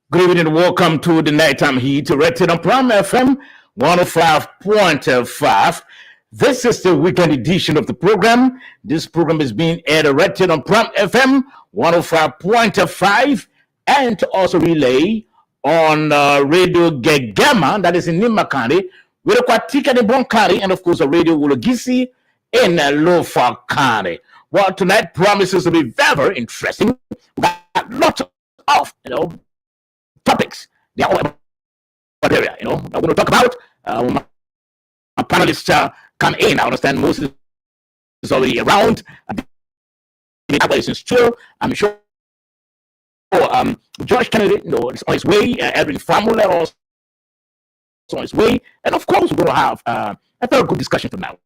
Good evening and welcome to the Nighttime Heat, rated on Prime FM 105.5. This is the weekend edition of the program. This program is being aired rated on Prime FM 105.5 and also relay on Radio Gegema, that is in Nima County, Radio Kwatika in Bon County, and of course, Radio Wulagisi in Lofa County. Well, tonight promises to be very, very interesting. We got lots of, topics. They are all about area, I'm going to talk about. My panelists come in. I understand Moses is already around. Since true, I'm sure. George Kennedy, is on his way. Edwin Famula also on his way, and of course, we're going to have a very good discussion for now.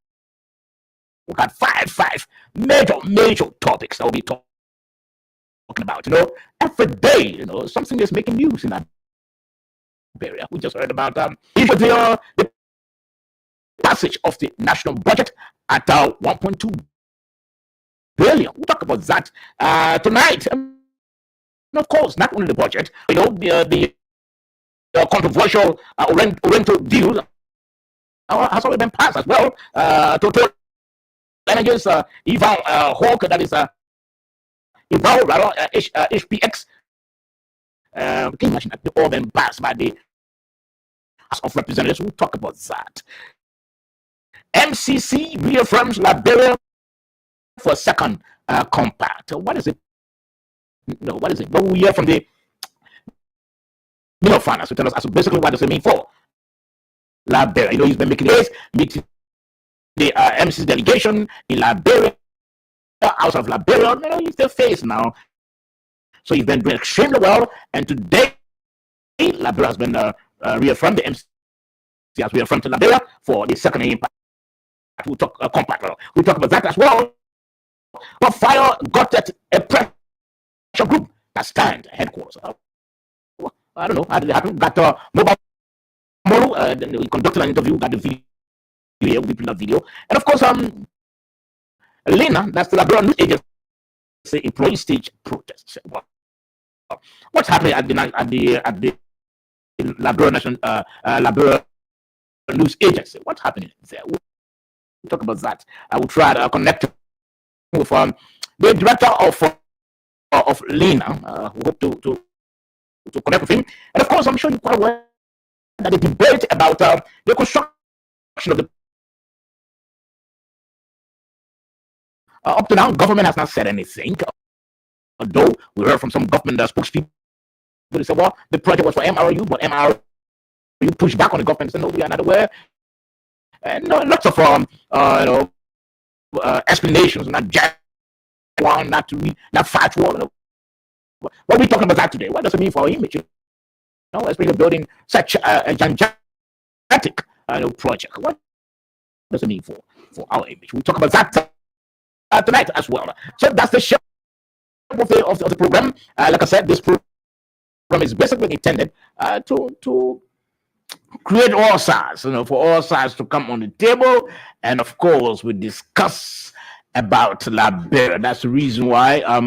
We got five major topics that we'll be talking about. Every day, something is making news in that area. We just heard about the passage of the national budget at 1.2 billion. We'll talk about that tonight. And of course, not only the budget, the controversial rental deal has already been passed as well. Total Energies, Ivan Hawk, that is HPX. Can you imagine that they all been passed by the House of Representatives? We'll talk about that. MCC reaffirms Liberia for a second compact. What is it? What is it? What we hear from the Minister of Finance to tell us basically what does it mean for Liberia? He's been making this meeting the MCC delegation in Liberia, out of Liberia. He's the face now. So he's been doing extremely well, and today Liberia has been reaffirmed. The MC has reaffirmed to Liberia for the second impact. We'll talk compact. We'll talk about that as well. But fire got at a pressure group that stands headquarters. I don't know how did it happen. Got mobile model. We conducted an interview. Got the video. We played that video, and of course, Lena, that's the Liberia News Agency employee stage protest. What's happening at the Liberia National Liberia News Agency? What's happening there? We'll talk about that. I will try to connect with the director of Lena. We hope to connect with him, and of course, I'm sure you're quite aware that the debate about the construction of the up to now, government has not said anything. Although we heard from some government spokespeople, they said, well, the project was for MRU, but MRU pushed back on the government and said, no, we are not aware. And lots of explanations, not just one, not factual. What are we talking about that today? What does it mean for our image? Especially building such a gigantic project. What does it mean for our image? We'll talk about that tonight as well. So that's the shape of the program. Like I said, this program is basically intended to create all sides, for all sides to come on the table, and of course we discuss about Liberia. That's the reason why I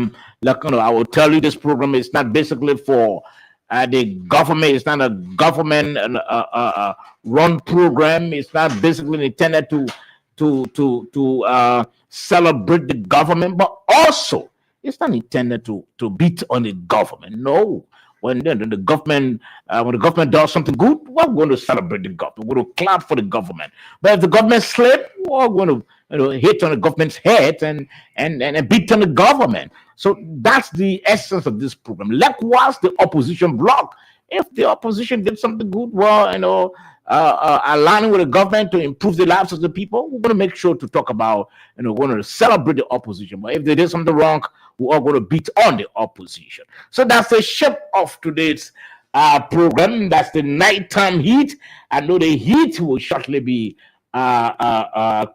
will tell you this program is not basically for the government. It's not a government run program. It's not basically intended to celebrate the government, but also it's not intended to beat on the government. No, when the government does something good, we're going to celebrate the government. We're going to clap for the government. But if the government slip, we're going to hit on the government's head and beat on the government. So that's the essence of this program. Likewise, the opposition bloc. If the opposition did something good, well, aligning with the government to improve the lives of the people, we're going to make sure to talk about, we're going to celebrate the opposition. But if they did something wrong, we're all going to beat on the opposition. So that's the shape of today's program. That's the nighttime heat. I know the heat will shortly be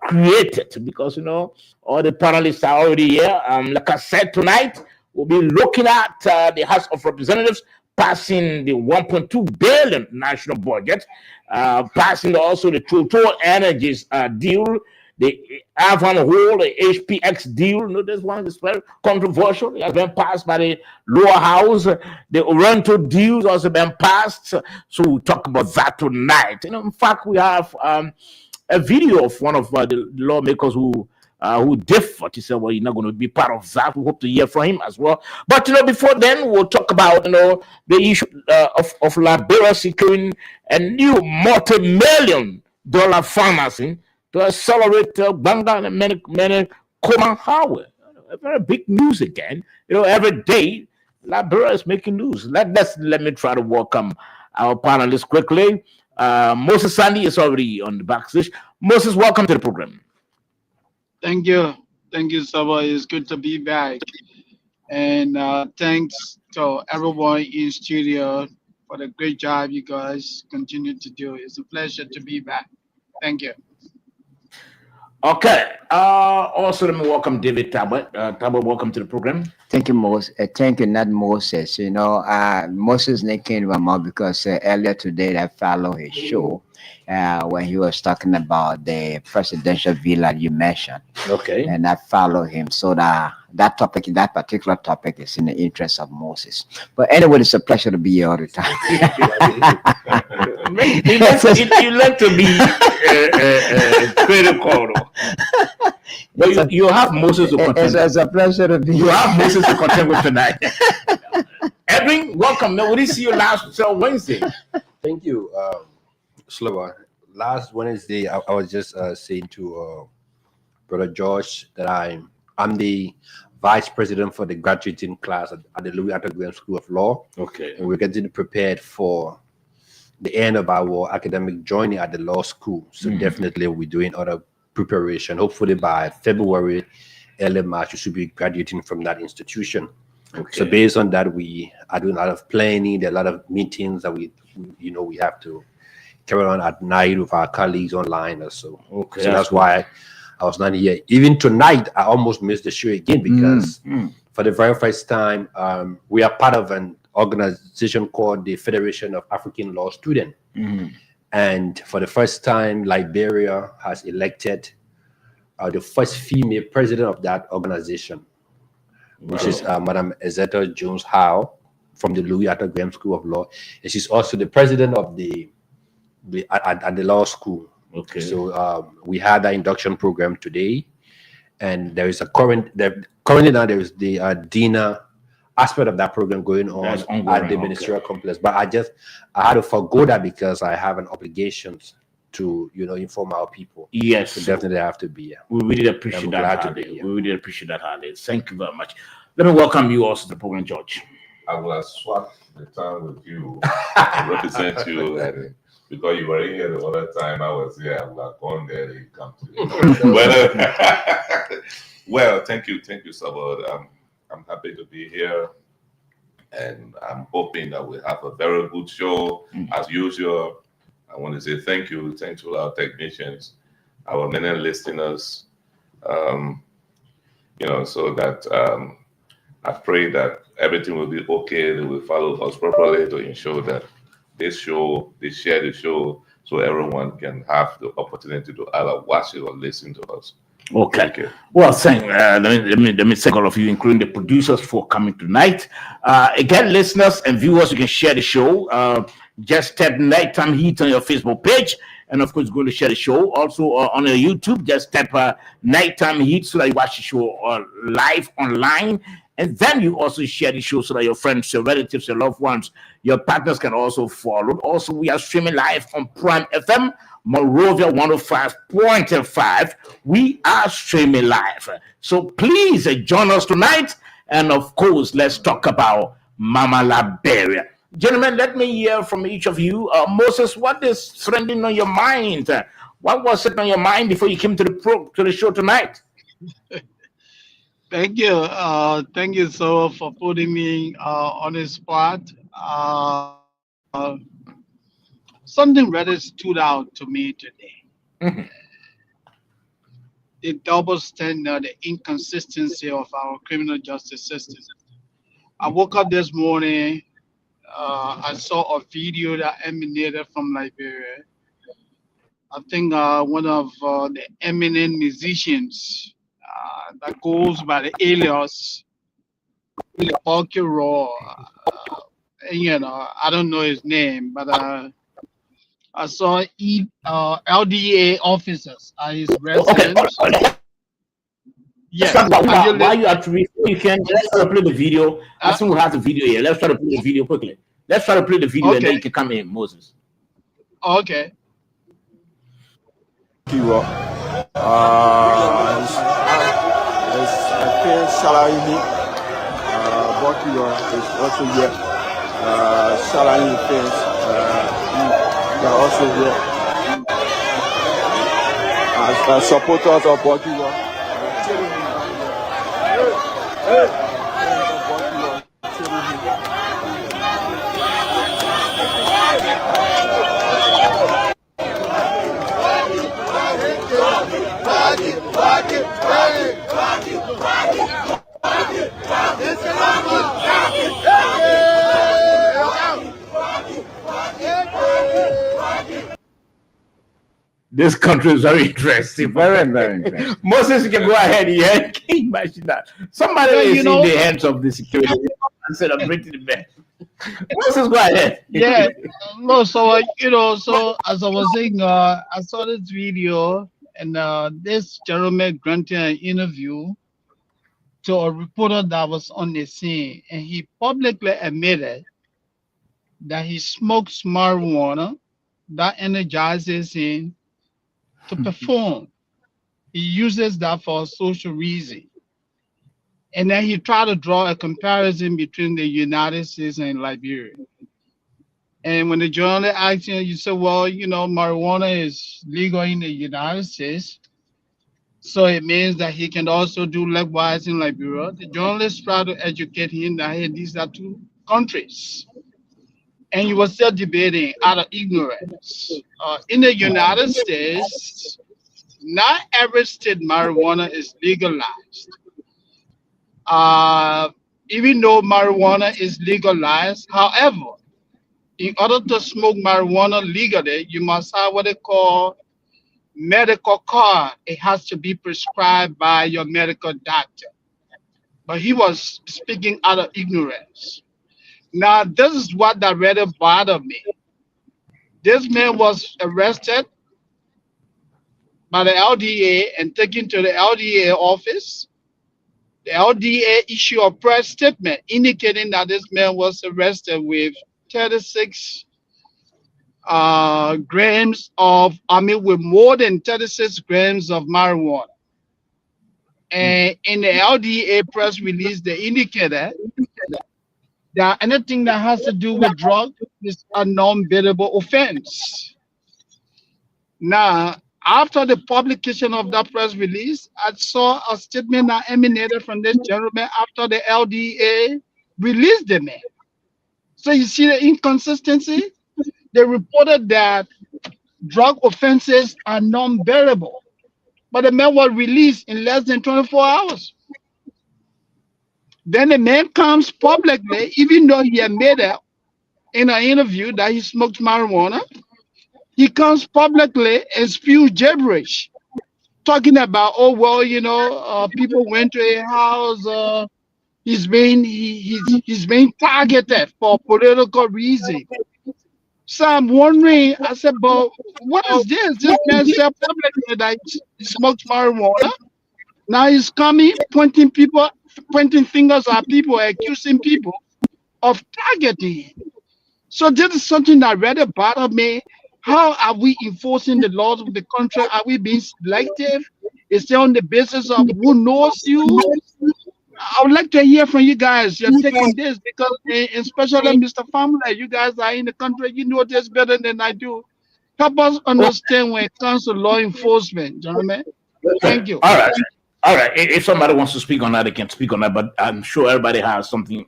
created because, all the panelists are already here. Like I said, tonight, we'll be looking at the House of Representatives passing the 1.2 billion national budget, passing also the Total Energies deal, They have on a whole the HPX deal. You know, this one is very controversial. It has been passed by the lower house. The rental deals also been passed. So we'll talk about that tonight. You know, in fact, we have a video of one of the lawmakers who differed. He said, "Well, you're not going to be part of that." We hope to hear from him as well. But before then, we'll talk about the issue of Liberia securing a new multi-million-dollar financing to accelerate Banga and many Coman Highway. A very big news again. Every day Liberia is making news. Let me try to welcome our panelists quickly. Moses Sandy is already on the backstage. Moses, welcome to the program. Thank you. Thank you, Saba. It's good to be back. And thanks to everyone in studio for the great job you guys continue to do. It's a pleasure to be back. Thank you. Okay. Also, let me welcome David Talbot. Talbot, welcome to the program. Thank you, Moses. Thank you, not Moses. Moses name came to my mouth because earlier today I followed his show when he was talking about the presidential villa you mentioned. Okay. And I follow him. So that particular topic is in the interest of Moses. But anyway, it's a pleasure to be here all the time. You learn to be critical. But you have Moses to contend. It's a pleasure to be here. You have Moses to contend with tonight. Edwin, welcome. Now, we didn't see you last Wednesday. Thank you, Slova. Last Wednesday, I was just saying to Brother George that I'm the vice president for the graduating class at the Louis Arthur Graham School of Law. Okay. And we're getting prepared for the end of our academic journey at the law school. So definitely we're doing other preparation. Hopefully by February, early March, we should be graduating from that institution. Okay. So based on that, we are doing a lot of planning. There are a lot of meetings that we have to carry on at night with our colleagues online or so. Okay. So that's why I was not here. Even tonight, I almost missed the show again because for the very first time, we are part of an organization called the Federation of African Law Students. And for the first time, Liberia has elected the first female president of that organization, which is Madam Ezeta Jones Howe from the Louis Arthur Graham School of Law. And she's also the president of at the law school. Okay. So we had that induction program today, and there is currently now there is the DINA aspect of that program going on at the ministerial complex. But I had to forgo that because I have an obligation to inform our people. Yes, so definitely have to be here. We really appreciate that today. We really appreciate that, Harley. Thank you very much. Let me welcome you also to the program, George. I will have swapped the time with you to represent you, and because you were here the other time I was here, I would have gone there. You come to well, thank you, Sabad. I'm happy to be here, and I'm hoping that we have a very good show as usual. I want to say thank you to our technicians, our many listeners. So that I pray that everything will be okay. They will follow us properly to ensure that they share the show, so everyone can have the opportunity to either watch it or listen to us. Okay. Well, let me thank all of you, including the producers, for coming tonight. Again, listeners and viewers, you can share the show. Just tap Nighttime Heat on your Facebook page, and of course, go to share the show. Also on your YouTube, just tap Nighttime Heat so that you watch the show live online. And then you also share the show so that your friends, your relatives, your loved ones, your partners can also follow. Also, we are streaming live on Prime FM, Monrovia 105.5. We are streaming live. So please join us tonight. And of course, let's talk about Mama Liberia. Gentlemen, let me hear from each of you. Moses, what is trending on your mind? What was it on your mind before you came to the show tonight? Thank you. Thank you so for putting me on the spot. Something rather stood out to me today. The double standard, the inconsistency of our criminal justice system. I woke up this morning, I saw a video that emanated from Liberia. I think one of the eminent musicians that goes by the alias Bucky Raw. I don't know his name, but I saw LDA officers at his Okay, residence. let's talk Yes, about are you why you actually you can. Let's try to play the video. I think we have the video here. Let's try to play the video quickly. Let's try to play the video and then Okay. you can come in, Moses. okay? Kiro. I think Salahi, Bokiro is also here. Salahi fans, they are also here. As supporters of Bokiro. This country is very interesting. Very, very interesting. Moses, you can go ahead. Yeah, can you imagine that? Somebody Yeah, is you in know- the hands of the security and celebrating the man. Moses, go ahead. Yeah, no. So so as I was saying, I saw this video, and this gentleman granted an interview to a reporter that was on the scene, and he publicly admitted that he smokes marijuana that energizes him to perform. He uses that for a social reason. And then he tried to draw a comparison between the United States and Liberia. And when the journalist asked him, you said, well, marijuana is legal in the United States. So it means that he can also do likewise in Liberia. The journalist tried to educate him that, hey, these are two countries. And he was still debating out of ignorance. In the United States, not every state marijuana is legalized. Even though marijuana is legalized, however, in order to smoke marijuana legally, you must have what they call medical card. It has to be prescribed by your medical doctor. But he was speaking out of ignorance. Now, this is what that really bothered me. This man was arrested by the LDA and taken to the LDA office. The LDA issued a press statement indicating that this man was arrested with 36 grams with more than 36 grams of marijuana. And in the LDA press release, they indicated that anything that has to do with drugs is a non-bailable offense. Now, after the publication of that press release, I saw a statement that emanated from this gentleman after the LDA released the man. So you see the inconsistency? They reported that drug offenses are non-bearable, but the man was released in less than 24 hours. Then the man comes publicly, even though he admitted in an interview that he smokes marijuana, he comes publicly and spews gibberish, talking about, oh, well, people went to a house, he's being targeted for political reason. So I'm wondering, I said, but what is this? This man said publicly that he smokes marijuana. Now he's coming, pointing fingers at people, accusing people of targeting him. So this is something that really bothered me. How are we enforcing the laws of the country? Are we being selective? Is it on the basis of who knows you? I would like to hear from you guys your take on this, because especially Mr. Famler, you guys are in the country, you know this better than I do. Help us understand when it comes to law enforcement, gentlemen. Thank you. All right. If somebody wants to speak on that, they can speak on that. But I'm sure everybody has something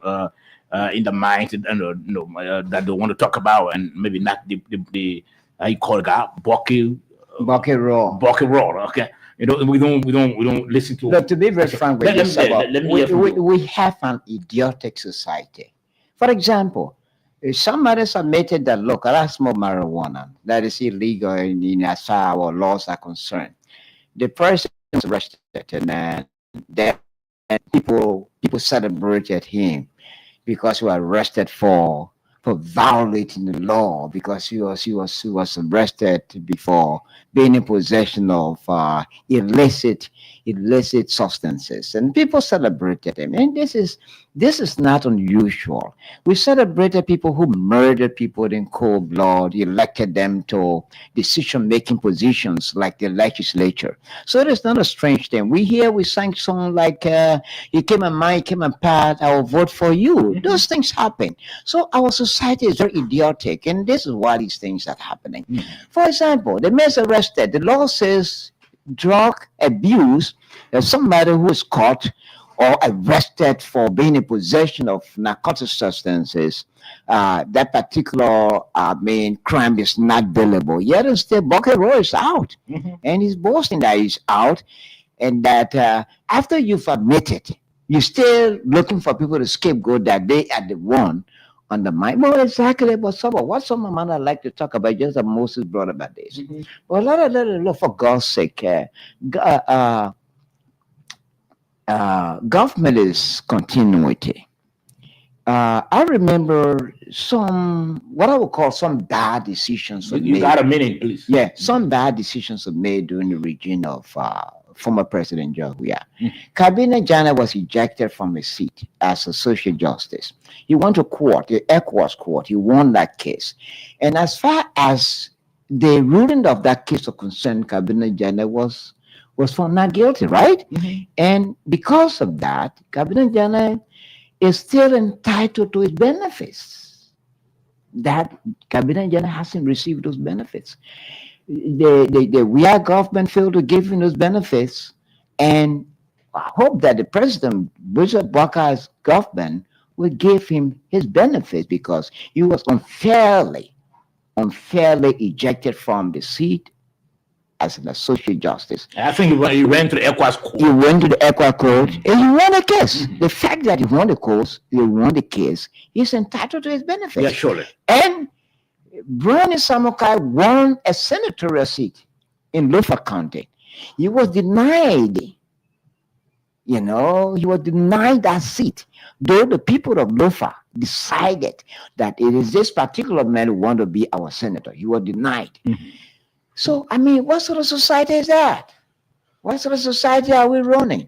in the mind that they want to talk about, and maybe not the how you call it, Bucky Raw. Okay. We don't listen to. Look, to be very frank with you, we have an idiotic society. For example, Somebody submitted that, look, that's more marijuana. That is illegal as far as our laws are concerned. The person was arrested, and then people celebrated him because he was arrested for violating the law, because he was arrested before being in possession of illicit substances, and people celebrated him. And this is not unusual. We celebrated people who murdered people in cold blood, elected them to decision-making positions like the legislature. So it is not a strange thing. We sang songs like "You came and mine, came and pat, I will vote for you." Those things happen. So our society is very idiotic, and this is why these things are happening. For example, the man's arrested. The law says drug abuse, somebody who is caught or arrested for being in possession of narcotic substances, that particular crime is not billable. Yet instead, Bucket Roy is out, and he's boasting that he's out, and that after you've admitted, you're still looking for people to scapegoat that they are the one on the mind. Well, exactly about what some man I like to talk about, just that Moses brought about this. Well, look, for God's sake, government is continuity. I remember what I would call some bad decisions. You got a minute, please. Yeah, some bad decisions were made during the regime of former President Jaguar. Kabina Jana was ejected from his seat as a social justice. He went to court, the ECOWAS court. He won that case. And as far as the ruling of that case was concerned, Kabina Jana was found not guilty, right? And because of that, Kabina Jana is still entitled to his benefits. That Kabina Jana hasn't received those benefits. We are government failed to give him those benefits, and I hope that the president, Bishop Baka's government, will give him his benefits, because he was unfairly ejected from the seat as an associate justice. I think he went to the ECOWAS court. He went to the ECOWAS court and he won the case. The fact that he won the case, he's entitled to his benefits. Yeah, surely. And Brownie Samukai won a senatorial seat in Lofa County. He was denied, that seat, though the people of Lofa decided that it is this particular man who want to be our senator. He was denied. So, what sort of society is that? What sort of society are we running?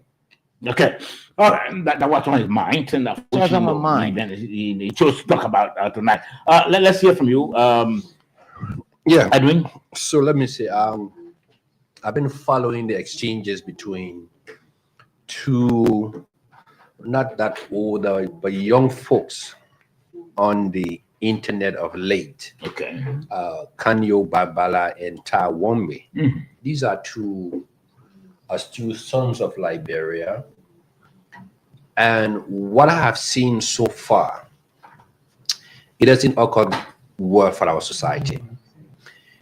Okay. All right. That was on his mind. And That's on my mind. Then he chose to talk about tonight. Let's hear from you. Yeah. Edwin. So let me say, I've been following the exchanges between two, not that older, but young folks on the internet of late. Okay. Kanyo Babala and Ta Wombe. These are two astute sons of Liberia. And what I have seen so far, it doesn't accord well for our society.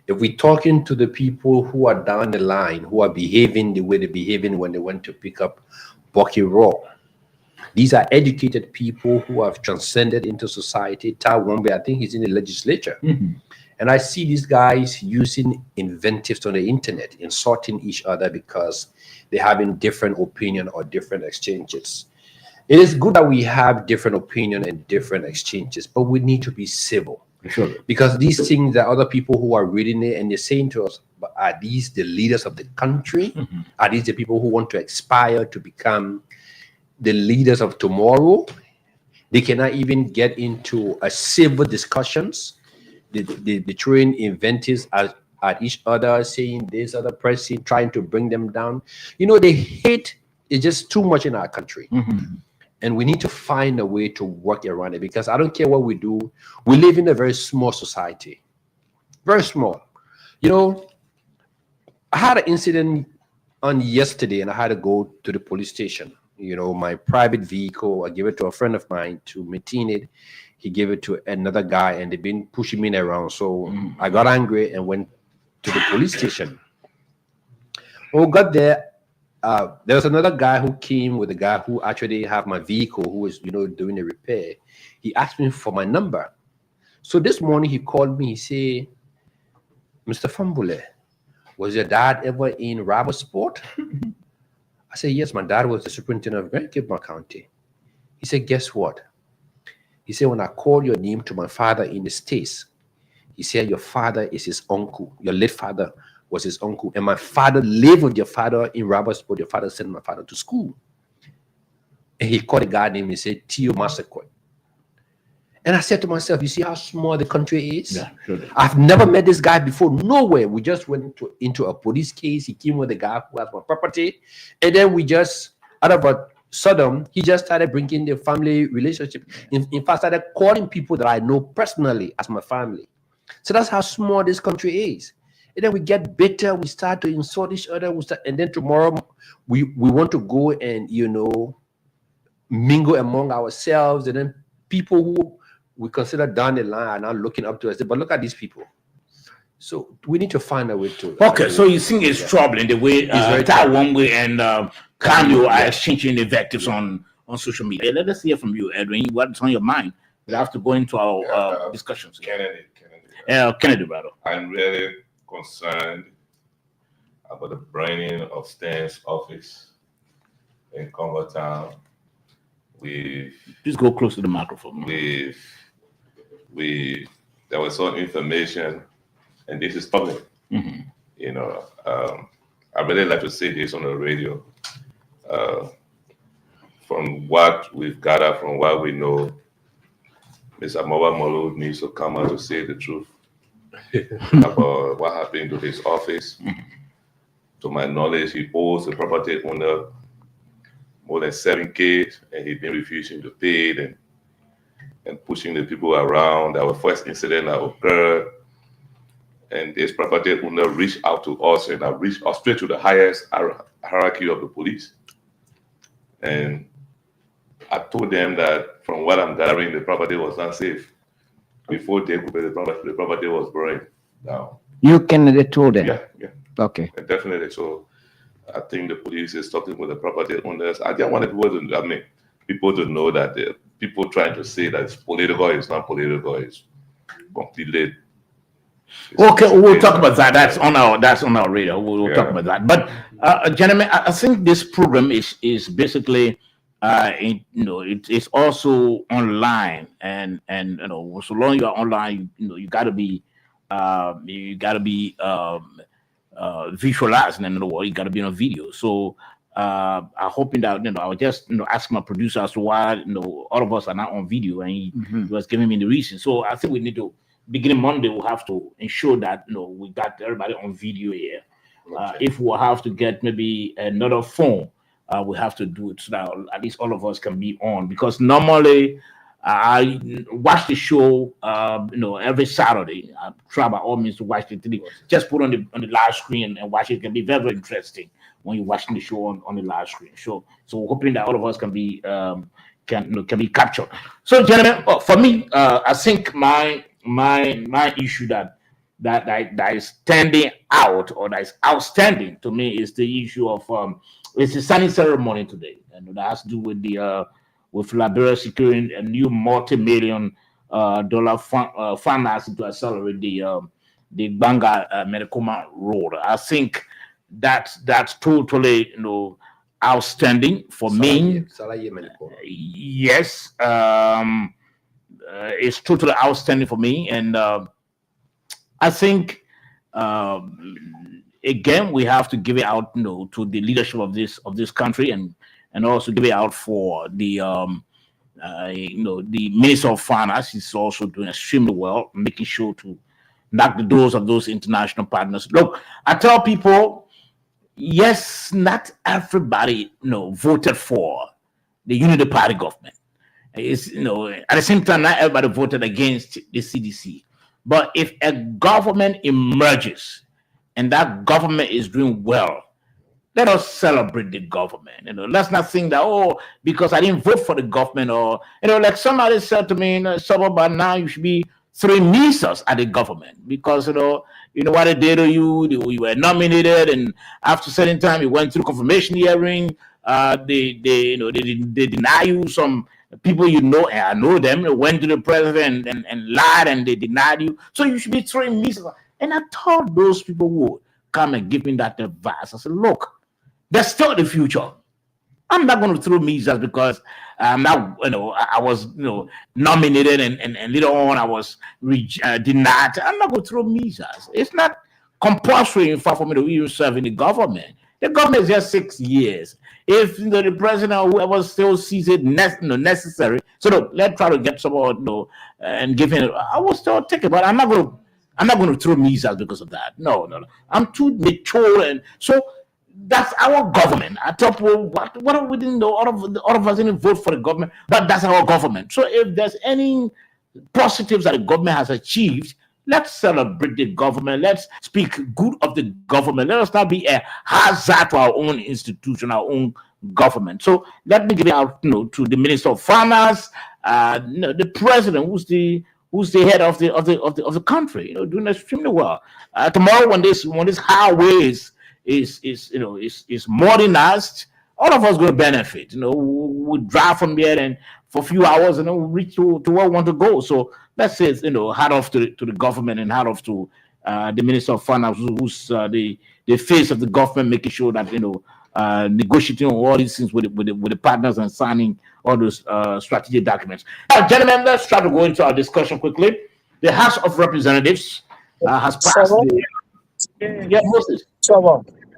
If we're talking to the people who are down the line, who are behaving the way they're behaving when they went to pick up Bucky Raw, these are educated people who have transcended into society. Ta Wombe, I think he's in the legislature. And I see these guys using invectives on the internet, insulting each other because they're having different opinion or different exchanges. It is good that we have different opinion and different exchanges, but we need to be civil. Sure. Because these things, there are other people who are reading it and they're saying to us, are these the leaders of the country? Are these the people who want to aspire to become the leaders of tomorrow? They cannot even get into a civil discussions. They throwing inventives at each other, saying this other person, trying to bring them down. The hate is just too much in our country. And we need to find a way to work around it, because I don't care what we do. We live in a very small society. Very small. I had an incident on yesterday and I had to go to the police station. My private vehicle, I gave it to a friend of mine to maintain it. He gave it to another guy and they've been pushing me around. So I got angry and went to the police station. When we got there, there was another guy who came with a guy who actually had my vehicle, who was, doing a repair. He asked me for my number. So this morning he called me. He said, Mr. Fambule, was your dad ever in Robert Sport? I said, yes, my dad was the superintendent of Grand Cape County. He said, guess what? He said, when I called your name to my father in the States, he said, your father is his uncle. Your late father was his uncle. And my father lived with your father in Robert Sport. Your father sent my father to school. And he called a guy named, he said, Tio Massaquoi. And I said to myself, you see how small the country is? Yeah, sure. I've never met this guy before, nowhere. We just went into a police case. He came with a guy who has my property. And then we just, out of a sudden, he just started bringing the family relationship. In fact, started calling people that I know personally as my family. So that's how small this country is. And then we get bitter. We start to insult each other. And then tomorrow, we want to go and, mingle among ourselves. And then people who we consider down the line are now looking up to us. But look at these people. So we need to find a way to. Okay, so you think it's troubling the way One Way and Kanye are exchanging invectives on social media. Let us hear from you, Edwin. What's on your mind? We have to go into our discussions. Kennedy, brother. I'm really concerned about the burning of Stan's office in Congo Town. Please go close to the microphone. There was some information, and this is public. Mm-hmm. I really like to say this on the radio. From what we've gathered, from what we know, Mr. Mowa Molo needs to come out to say the truth about what happened to his office. Mm-hmm. To my knowledge, he owes the property owner more than 7K, and he's been refusing to pay it and pushing the people around. Our first incident that occurred, and this property owner reached out to us, and I reached out straight to the highest hierarchy of the police. And I told them that from what I'm gathering, the property was not safe. Before they could pay the property was burned down. You Kennedy told them? Yeah. Okay. Definitely. So I think the police is talking with the property owners. I just wanted people to know that the people trying to say that it's political, it's not political, it's completely. Okay, we'll talk about that. That's on our radar. We'll talk about that. But gentlemen, I think this program is basically it's also online, and so long you're online, you gotta be visualizing, and you gotta be on video. So I'm hoping that I was just ask my producer as to why all of us are not on video, and he was giving me the reason. So I think we need to, beginning Monday, we'll have to ensure that we got everybody on video here. If we'll have to get maybe another phone, we have to do it so that at least all of us can be on, because normally I watch the show every Saturday. I try by all means to watch it. Just put on the live screen and watch it. It can be very, very interesting when you're watching the show on the live screen. So hoping that all of us can be can be captured. So gentlemen, for me, I think my issue that is standing out, or that is outstanding to me, is the issue of it's a signing ceremony today, and that has to do with the with Liberia securing a new multi-million dollar financing to accelerate the Banga Medikoma road. I think that's totally outstanding for me. Yes, it's totally outstanding for me, and I think again we have to give it out to the leadership of this country, and also give it out for the the Minister of Finance. Is also doing extremely well, making sure to knock the doors of those international partners. Look, I tell people, yes, not everybody voted for the Unity Party government. It's at the same time, not everybody voted against the CDC. But if a government emerges and that government is doing well, let us celebrate the government. Let's not think that, because I didn't vote for the government, or like somebody said to me, by now you should be throwing missiles at the government, because you know what they did to you. You were nominated, and after a certain time you went through confirmation hearing. They deny you some people you know, and I know them, went to the president and lied and they denied you. So you should be throwing missiles. And I thought those people would come and give me that advice. I said, look, there's still the future. I'm not going to throw missiles because I'm not, I was, nominated and later on I was denied. I'm not going to throw missiles. It's not compulsory, in fact, for me to even serve in the government. The government is just 6 years. If the president or whoever still sees it necessary, so look, let's try to get someone, and give him. I will still take it, but I'm not going to throw missiles because of that. No. I'm too mature, and so that's our government. I thought, well, what we didn't know. All of us didn't vote for the government, but that's our government. So if there's any positives that the government has achieved, let's celebrate the government. Let's speak good of the government. Let us not be a hazard to our own institution, our own government. So let me give it out, to the Minister of Finance, the president, who's the head of the country, doing extremely well. Tomorrow, when this highway is modernized, all of us going to benefit. We'll drive from here and for a few hours, and we'll reach to where we want to go. So let's say, hat off to the government and hat off to the Minister of Finance, who's the face of the government, making sure that negotiating on all these things with the partners and signing all those strategic documents. Now, gentlemen, let's try to go into our discussion quickly. The House of Representatives has passed. Moses.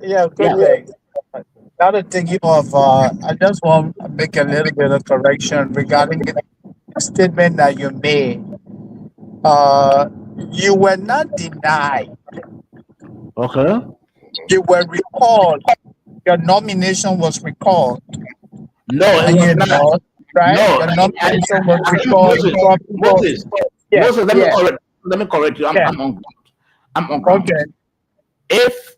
Yeah, good day. Now to take you off, I just want to make a little bit of correction regarding the statement that you made. You were not denied. Okay. You were recalled. Your nomination was recalled. No, it was not. Right? No, your nomination was recalled. Moses, let me correct you. I'm on ground. Okay.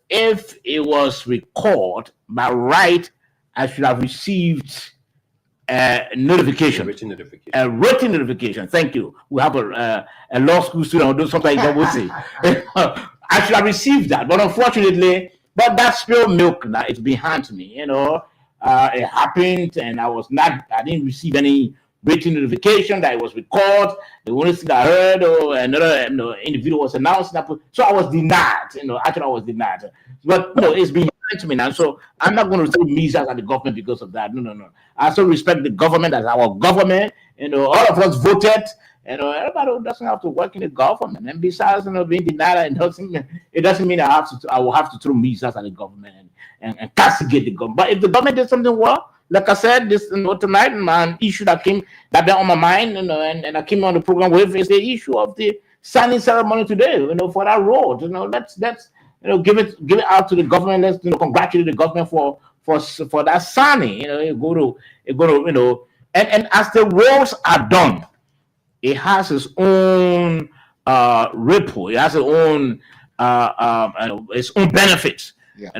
If it was recalled by right, I should have received a notification. A written notification. Thank you. We have a law school student who does something that will say. I should have received that, but unfortunately, that spilled milk now, it's behind me. It happened, and I didn't receive any written notification that it was recorded. The only thing I heard, or another individual was announced that, so I was denied. Actually, I was denied. But it's behind me now, so I'm not going to throw missiles at the government because of that. No. I still respect the government as our government. All of us voted. Everybody doesn't have to work in the government. And besides, being denied, it doesn't mean I will have to throw missiles at the government and castigate the government. But if the government did something well, like I said, this tonight, an issue that been on my mind, and I came on the program with is the issue of the signing ceremony today. For that road, let's give it out to the government. Let's congratulate the government for that signing. It go to and as the roads are done, it has its own ripple. It has its own benefits. Yeah.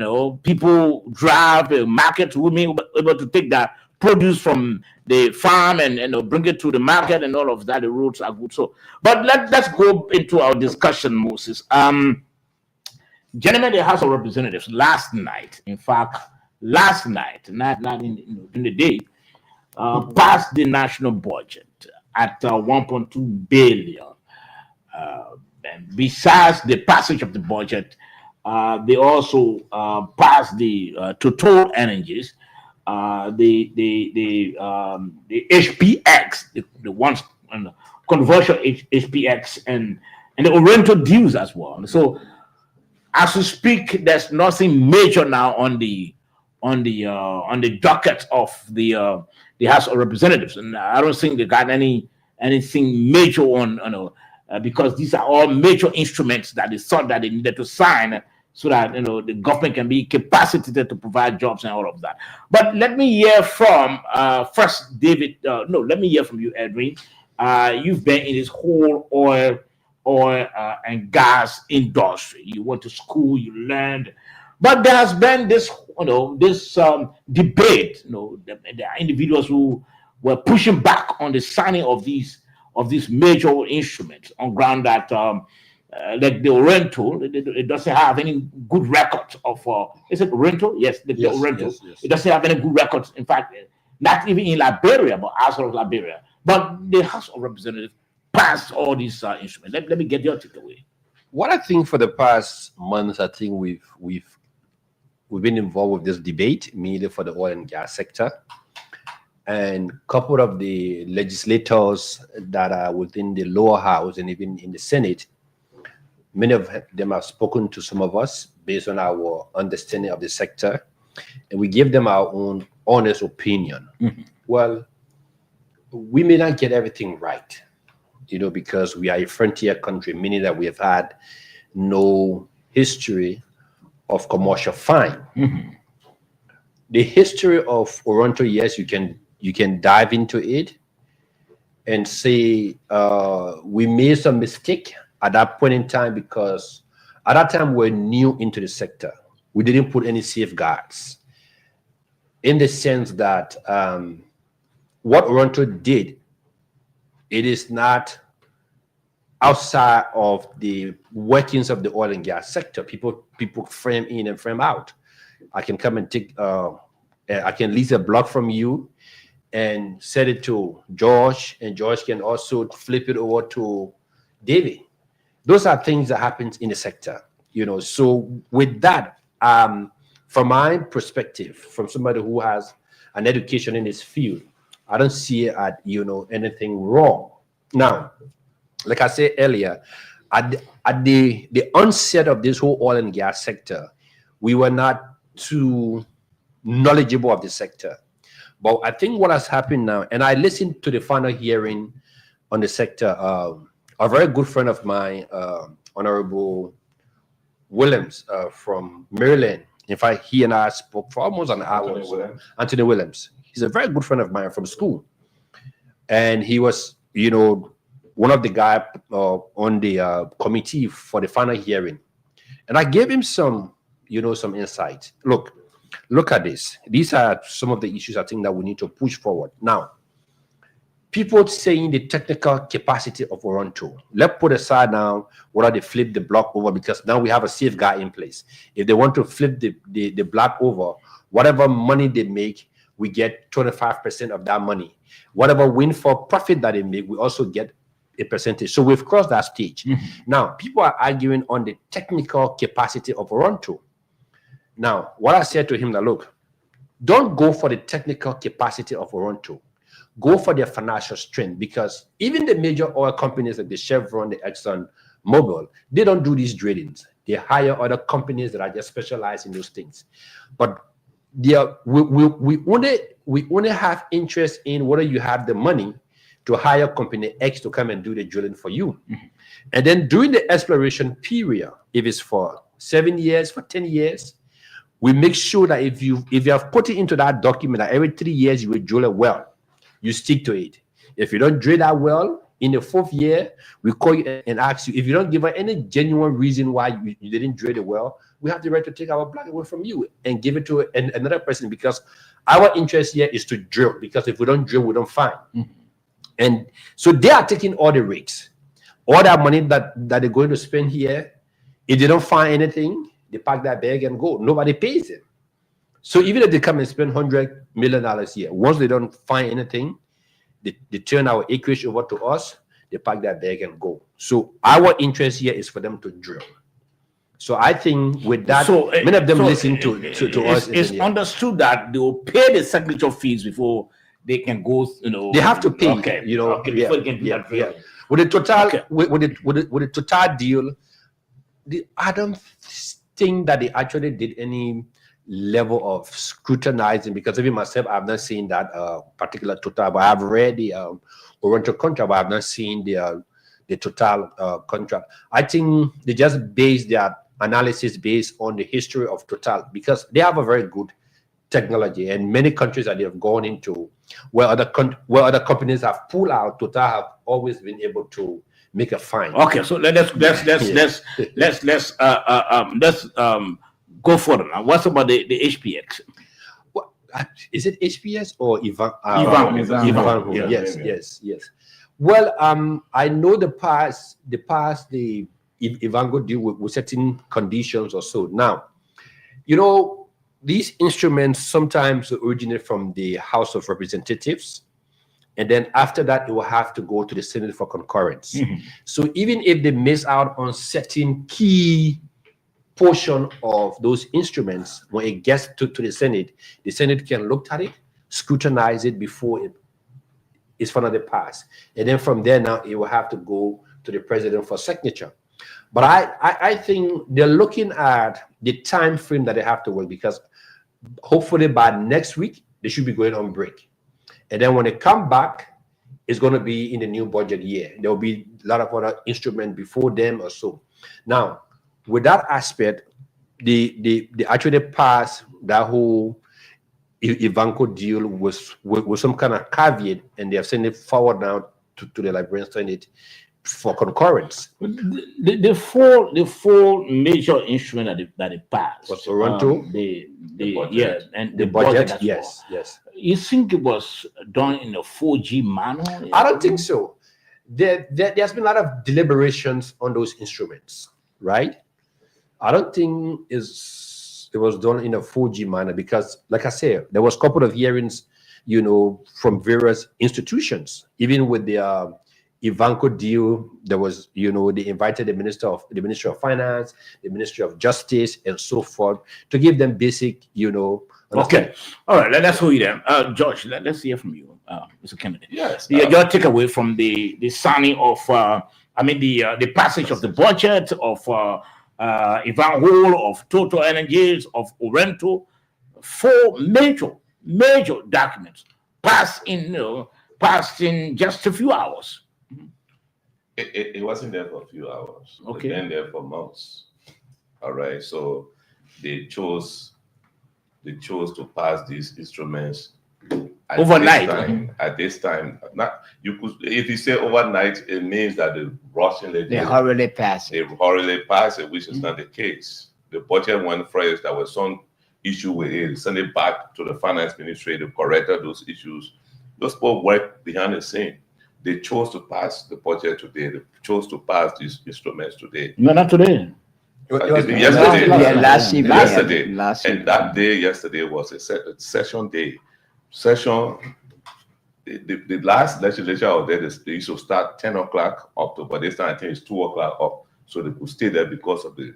People drive the market, women able to take that produce from the farm and bring it to the market and all of that. The roads are good. So, but let's go into our discussion, Moses. Gentlemen, the House of Representatives last night, not in the day, passed the national budget at 1.2 billion. And besides the passage of the budget, they also passed the Total Energies, the HPX, the ones conversion HPX, and the Oriental deals as well. So, as we speak, there's nothing major now on the docket of the House of Representatives, and I don't think they got anything major on because these are all major instruments that they thought that they needed to sign so that the government can be capacitated to provide jobs and all of that. But let me hear from first David. Let me hear from you, Edwin. You've been in this whole oil and gas industry. You went to school, you learned, but there has been this debate. There are individuals who were pushing back on the signing of these major instruments on ground that like the rental, it doesn't have any good records of. Is it rental? Yes, the rental. Yes. It doesn't have any good records. In fact, not even in Liberia, but outside of Liberia. But the House of Representatives passed all these instruments. Let me get your takeaway. What I think for the past months, I think we've been involved with this debate, mainly for the oil and gas sector. And a couple of the legislators that are within the lower house and even in the Senate, many of them have spoken to some of us based on our understanding of the sector, and we give them our own honest opinion. Well, we may not get everything right, because we are a frontier country, meaning that we have had no history of commercial fine. The history of Oronto, yes, you can dive into it and say we made some mistake at that point in time, because at that time we're new into the sector. We didn't put any safeguards, in the sense that what Oronto did, it is not outside of the workings of the oil and gas sector. People frame in and frame out. I can come and take, I can lease a block from you and send it to George, and George can also flip it over to David. Those are things that happens in the sector, So with that, from my perspective, from somebody who has an education in this field, I don't see anything wrong. Now, like I said earlier, at the onset of this whole oil and gas sector, we were not too knowledgeable of the sector. But I think what has happened now, and I listened to the final hearing on the sector, a very good friend of mine, Honorable Williams from Maryland. In fact, he and I spoke for almost an hour. Anthony Williams. He's a very good friend of mine from school. And he was, one of the guys on the committee for the final hearing. And I gave him some insight. Look at this. These are some of the issues I think that we need to push forward. Now, people saying the technical capacity of Oronto. Let's put aside now whether they flip the block over, because now we have a safeguard in place. If they want to flip the block over, whatever money they make, we get 25% of that money. Whatever windfall profit that they make, we also get a percentage. So we've crossed that stage. Now, people are arguing on the technical capacity of Oronto. Now, what I said to him, that look, don't go for the technical capacity of Oronto. Go for their financial strength, because even the major oil companies like the Chevron, the Exxon Mobil, they don't do these drillings. They hire other companies that are just specialized in those things. But we only have interest in whether you have the money to hire company X to come and do the drilling for you. And then during the exploration period, if it's for 7 years, for 10 years, we make sure that if you have put it into that document that every 3 years you will drill a well, you stick to it. If you don't drill that well, in the 4th year, we call you and ask you. If you don't give us any genuine reason why you didn't drill the well, we have the right to take our block away from you and give it to another person, because our interest here is to drill, because if we don't drill, we don't find. And so they are taking all the risks. All that money that they're going to spend here, if they don't find anything, they pack that bag and go. Nobody pays them. So even if they come and spend $100 million here, once they don't find anything, they turn our acreage over to us, they pack that bag and go. So our interest here is for them to drill. So I think with that, many of them listen to us. It's understood that they will pay the signature fees before they can go, They have to pay, before they can do that drilling. With the total, with the total deal, I don't think that they actually did any level of scrutinizing, because even myself, I've not seen that particular total, but I've read the Oronto contract, but I've not seen the total contract. I think they just base their analysis based on the history of Total, because they have a very good technology, and many countries that they have gone into where other companies have pulled out, Total have always been able to make a find. Okay, so let's go further now. What's about the HPX? What, is it HPS or Ivan? Ivan. Yes. Well, I know the Ivango deal with certain conditions or so. Now, these instruments sometimes originate from the House of Representatives, and then after that, it will have to go to the Senate for concurrence. So even if they miss out on certain key portion of those instruments, when it gets to the Senate can look at it, scrutinize it before it's finally passed. And then from there now, it will have to go to the president for signature. But I think they're looking at the time frame that they have to work, because hopefully by next week, they should be going on break. And then when they come back, it's going to be in the new budget year. There will be a lot of other instruments before them or so. Now, with that aspect, they actually passed that whole Ivanko deal with some kind of caveat, and they have sent it forward now to the Liberian Senate for concurrence. The four major instruments that they passed Was Toronto, the budget. yeah, and the budget, yes. You think it was done in a 4G manner? I don't think so. There's been a lot of deliberations on those instruments, right? I don't think it was done in a 4G manner, because, like I said, there was a couple of hearings, from various institutions. Even with the Ivanko deal, there was, they invited the Ministry of Finance, the Ministry of Justice, and so forth, to give them basic, Okay, all right. Let's hold you there, George. Let's hear from you, Mr. Kennedy. Yes. Your takeaway from the signing of, the passage of the budget of Ivanhoe, of Total Energies, of Orento, four major documents passed in just a few hours. It wasn't there for a few hours. Okay. It's been there for months. All right. So they chose to pass these instruments Overnight. At this time, not you could. If you say overnight, it means that the Russian They hurriedly pass they it. already passed it, which is not the case. The budget went first. There was some issue with it. Send it back to the finance ministry to correct those issues. Those people work behind the scene. They chose to pass the budget today. They chose to pass these instruments today. No, not today. Yesterday. Last evening. Yesterday. Last And evening. that day, yesterday, was a session day. The last legislature out there, they used to start 10 o'clock up to, but this time I think it's 2 o'clock up, so they could stay there because of the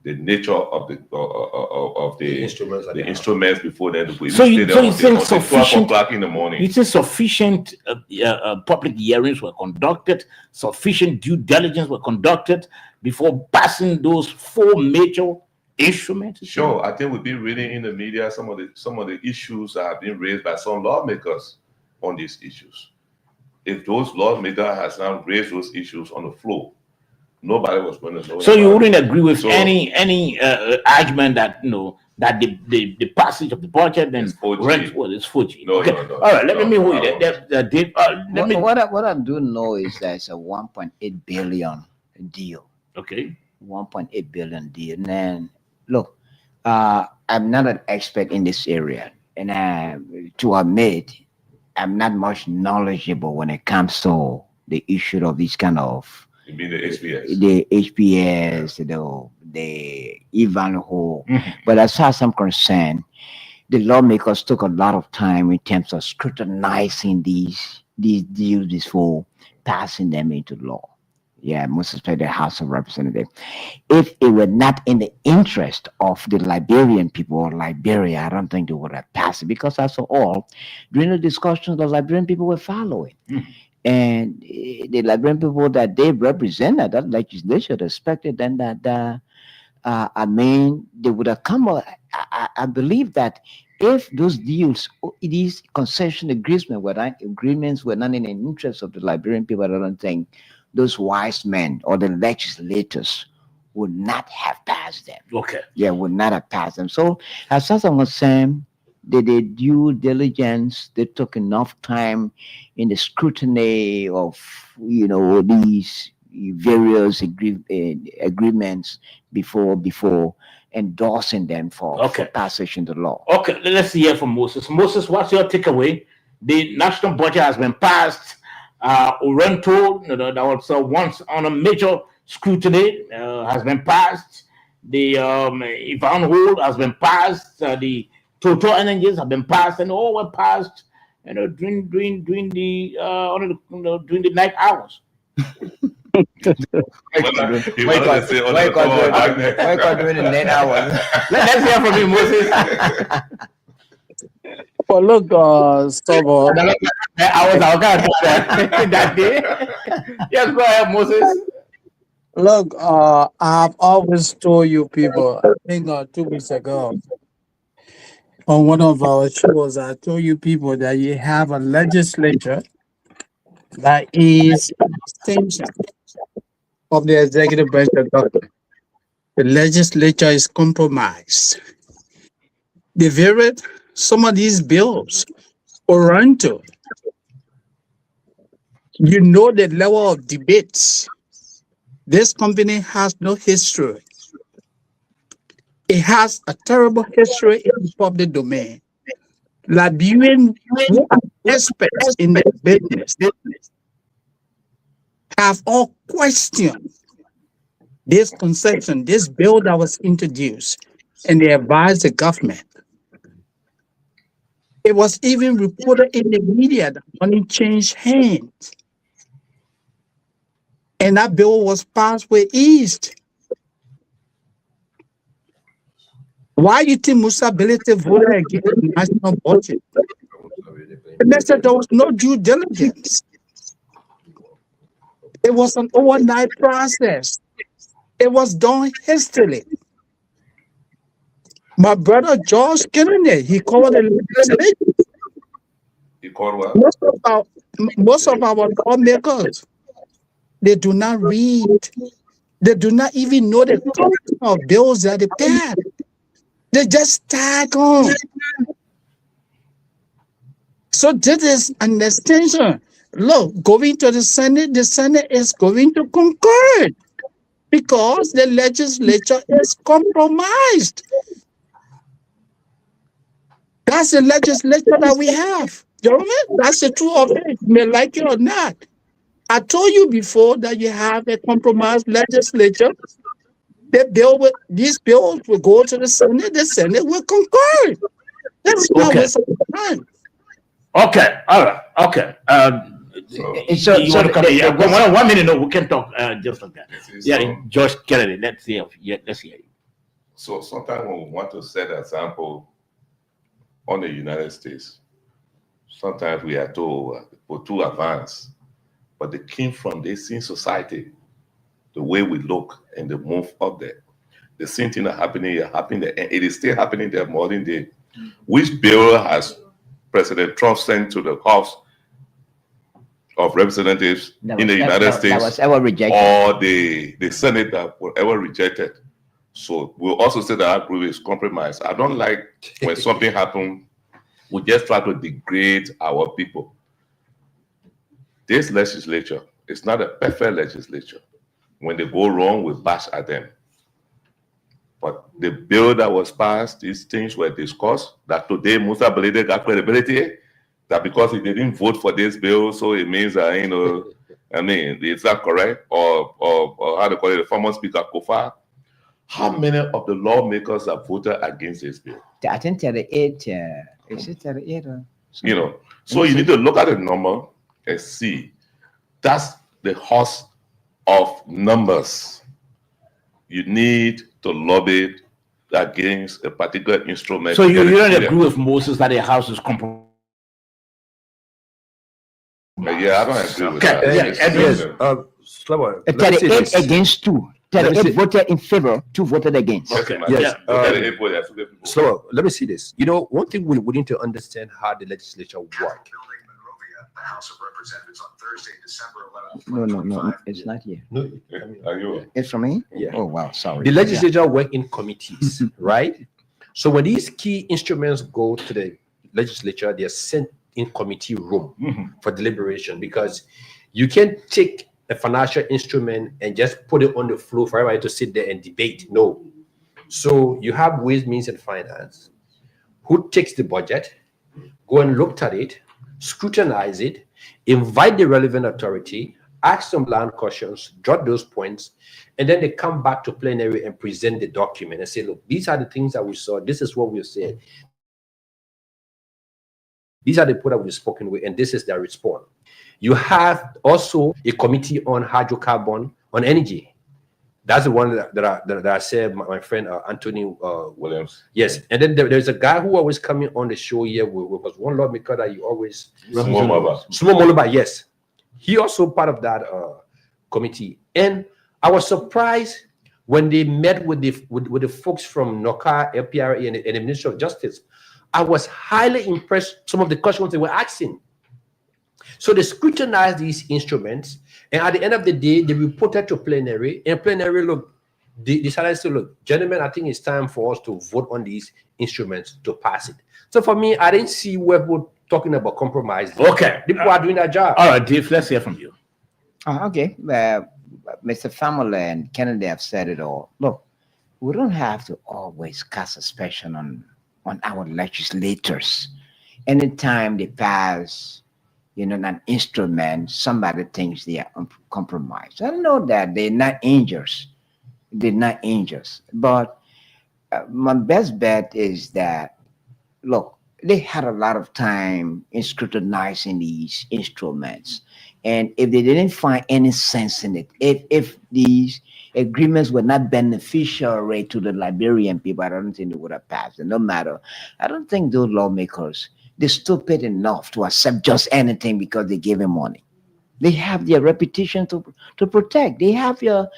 nature of the instruments before then. So you think 12 sufficient? o'clock in the morning. You think sufficient public hearings were conducted, sufficient due diligence were conducted before passing those four major instruments? Sure, I think we've been reading in the media some of the issues that have been raised by some lawmakers on these issues. If those lawmakers has now raised those issues on the floor, nobody was going to know. So you wouldn't agree with So- any argument that that the passage of the budget and It's 4G. rent is 4G? No, Okay. no. All right, let me hold you No. there. Dave, let me. What I do know is that it's a 1.8 billion deal. Okay. 1.8 billion deal. And then, look, I'm not an expert in this area, and to admit, I'm not much knowledgeable when it comes to the issue of this kind of You mean the HBS? the HPS, the Ivanhoe. Mhm. But as far as I'm concerned, the lawmakers took a lot of time in terms of scrutinizing these deals before passing them into law. Yeah, most especially the House of Representatives. If it were not in the interest of the Liberian people or Liberia, I don't think they would have passed it, because after all, during the discussions, the Liberian people were following. Mhm. And the Liberian people that they represent at that legislature expected then that, they would have come. I believe that if those deals, these concession agreements were not in the interest of the Liberian people, I don't think those wise men or the legislators would not have passed them. Okay. Yeah, would not have passed them. So as far as I'm concerned, they did due diligence. They took enough time in the scrutiny of these various agreements before endorsing them for passage into law. Okay, let's hear from Moses. Moses, what's your takeaway? The national budget has been passed. Orento, that was once on a major scrutiny, has been passed. The Ivan rule has been passed. The Total Energies have been passed, and all were passed, during the night hours. Why can't do it in 8 hours? Let's hear from you, Moses. Well, look, Sabo, I was our guy that day. Yes, go ahead, Moses. look, I've always told you people, I think 2 weeks ago, on one of our shows, I told you people that you have a legislature that is an extension of the executive branch of government. The legislature is compromised. They varied some of these bills or run to. You know the level of debates. This company has no history. It has a terrible history in the public domain. Liberian who are experts in the business have all questioned this conception, this bill that was introduced, and they advised the government. It was even reported in the media that money changed hands. And that bill was passed with ease. Why you think Musa Belete voted against the national budget? And they said there was no due diligence. It was an overnight process. It was done hastily. My brother George Kennedy, he called it legislation. You call what? Most of our lawmakers, they do not read. They do not even know the content of bills that they pass. They just tag on. So this is an extension. Look, going to the Senate is going to concur because the legislature is compromised. That's the legislature that we have. Gentlemen, that's the truth of it. You may like it or not. I told you before that you have a compromised legislature. These bills will go to the Senate will concur. That's not waste of time. Okay, all right, okay. You want to come in? Yeah, 1 minute, no, we can talk just like that. Yeah, George Kennedy, let's hear you. So sometimes when we want to set an example on the United States, sometimes we are too advanced, but they came from the same society, the way we look and the move up there. The same thing that happening here, and it is still happening there modern day. Which bill has President Trump sent to the House of Representatives in the United States that was ever rejected, or the Senate that were ever rejected? So we'll also say that our group is compromised. I don't like when something happens, we just try to degrade our people. This legislature is not a perfect legislature. When they go wrong, we bash at them. But the bill that was passed, these things were discussed, that today Musa Belete got credibility, that because he didn't vote for this bill, so it means that, I mean, it's not correct, or how to call it, the former Speaker Kofa. How many of the lawmakers have voted against this bill? I think 38, is it 38? So you need to look at the number and see. That's the horse of numbers. You need to lobby against a particular instrument. So you don't agree with Moses that the House is compromised? Yeah, I don't agree with that. Yes, 38 against 2. 38 voted in favor, 2 voted against. Okay. Yes. So let me see this. One thing we need to understand how the legislature works. The House of Representatives on Thursday, December 11th. No, it's not here. No, are you? It's from me? Yeah. Oh, wow, sorry. The legislature work in committees, right? So when these key instruments go to the legislature, they are sent in committee room for deliberation, because you can't take a financial instrument and just put it on the floor for everybody to sit there and debate. No. So you have Ways, Means, and Finance, who takes the budget, go and look at it, scrutinize it, invite the relevant authority, ask some land questions, jot those points, and then they come back to plenary and present the document and say, look, these are the things that we saw. This is what we said. These are the people that we've spoken with, and this is their response. You have also a committee on hydrocarbon, on energy. That's the one that I said, my friend Anthony Williams. Yes, and then there's a guy who always coming on the show here was one lawmaker that you always Sumo Moloba. Yes, he also part of that committee, and I was surprised when they met with the folks from NOCA, LPRA, and the Ministry of Justice. I was highly impressed. Some of the questions they were asking. So they scrutinized these instruments, and at the end of the day, they reported to plenary, and plenary decided to look, gentlemen, I think it's time for us to vote on these instruments to pass it. So for me, I didn't see where we're talking about compromise. Okay. People are doing their job. All right, Dave, let's hear from you. Okay. Mr. Family and Kennedy have said it all. Look, we don't have to always cast aspersion on our legislators. Anytime they pass, an instrument, somebody thinks they are compromised. I know that they're not angels. They're not angels. But my best bet is that, look, they had a lot of time in scrutinizing these instruments. And if they didn't find any sense in it, if these agreements were not beneficial to the Liberian people, I don't think they would have passed. And no matter, I don't think those lawmakers, they're stupid enough to accept just anything because they gave him money. They have their reputation to protect. They have their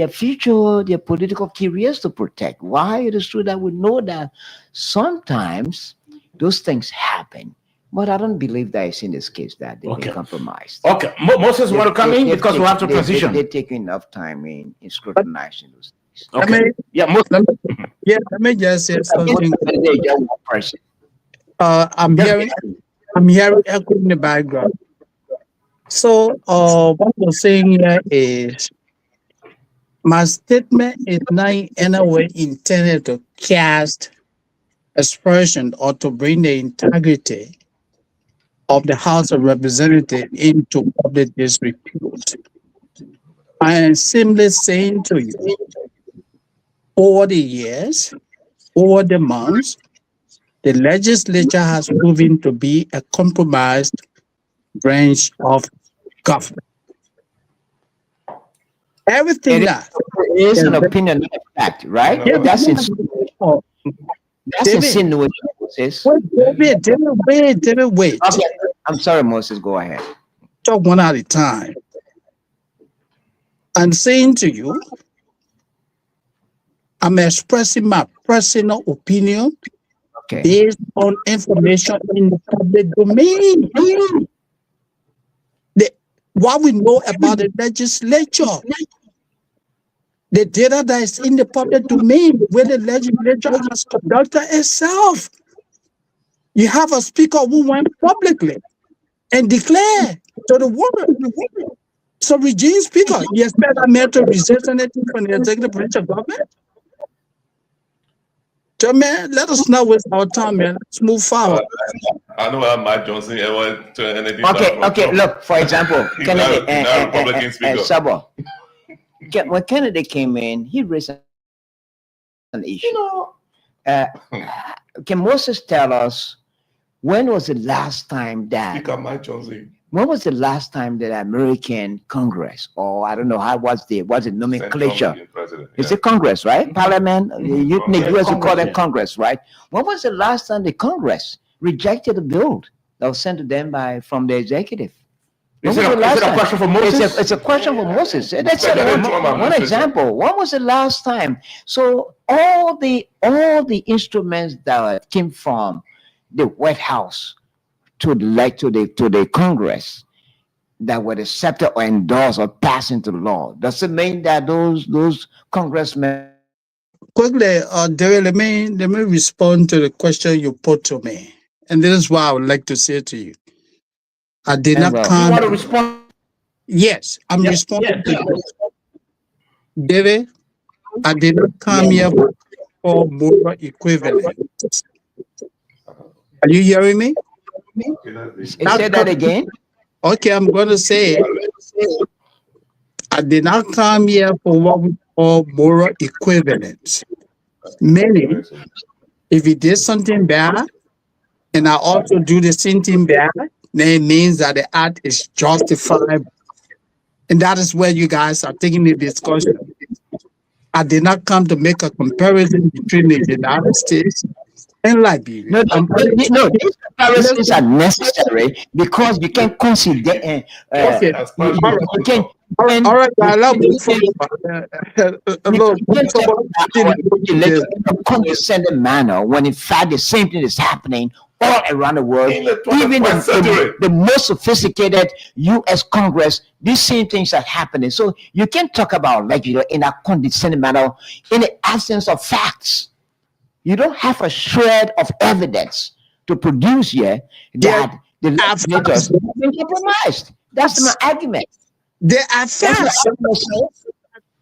future, their political careers to protect. Why? It is true that we know that sometimes those things happen. But I don't believe that it's in this case that they've been compromised. Okay, Moses, want to come in because we have to transition. They take enough time in scrutinizing those things. Okay. Let me just say something. I'm hearing echo in the background. So what we're saying here is my statement is not in any way intended to cast aspersion or to bring the integrity of the House of Representatives into public disrepute. I am simply saying to you, over the years, over the months, the legislature has proven to be a compromised branch of government. Everything that is an opinion, not a fact, right? Yeah, that's insinuation. Wait. Okay. I'm sorry, Moses, go ahead. Talk one at a time. I'm saying to you, I'm expressing my personal opinion based on information in the public domain. What we know about the legislature, the data that is in the public domain, where the legislature has conducted itself. You have a speaker who went publicly and declared to the world. So, Regine Speaker, you expect that man to resist anything from the executive branch of government? So, man, let us not waste our time, man. Let's move forward. I know how Mike Johnson ever to anything. Okay. Look, for example, Kennedy and Sabo. When Kennedy came in, he raised an issue. Can Moses tell us when was the last time that? Speaker Mike Johnson. When was the last time that American Congress, or I don't know how what's the nomenclature? It's a Congress, right? Parliament. You US will call it Congress, right? When was the last time the Congress rejected a bill that was sent to them from the executive? Is it a question for Moses? It's a question for Moses. That's one example. When was the last time? So all the instruments that came from the White House to the Congress that were accepted or endorsed or passed into law, does it mean that those congressmen? Quickly, David, let me respond to the question you put to me, and this is what I would like to say to you. I did not come. You want to respond? Yes, I'm responding to you. David, I did not come here for moral equivalent. Are you hearing me? Say that again. Okay, I'm going to say I did not come here for what we call moral equivalence. Meaning, if he did something bad, and I also do the same thing bad, then it means that the act is justified. And that is where you guys are taking the discussion. I did not come to make a comparison between the United States and Liberia. No, these comparisons are necessary because you can consider. Okay. You can. All right, I love you. In a condescending manner when in fact the same thing is happening all around the world. In the Even 21st century. the most sophisticated U.S. Congress, these same things are happening. So you can talk about Liberia in a condescending manner in the absence of facts. You don't have a shred of evidence to produce here that the legislators have been compromised. That's my argument. There are facts.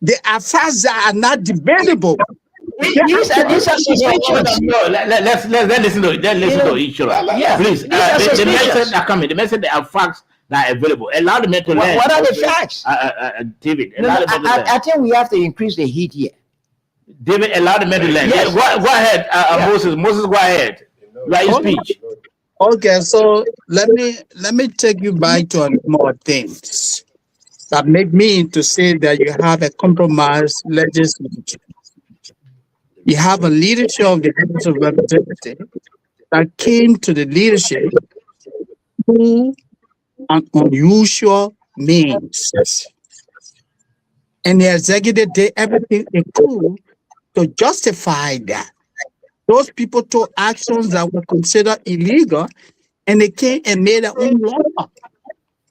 There are facts that are not debatable. These are suspicions. No, let's listen to each other. Yeah. Please, These are the suspicions. message are coming. The message are facts that are available. Allow the men to learn. What are the facts? David, No, allow no, the men to learn. I think we have to increase the heat here. David, allow the men to learn. Yes. Go ahead, Moses. Moses, go ahead. Write your speech. Okay, so let me take you back to more things that make me to say that you have a compromised legislature. You have a leadership of the House of Representatives that came to the leadership through an unusual means. And the executive did everything it could to justify that. Those people took actions that were considered illegal, and they came and made their own law.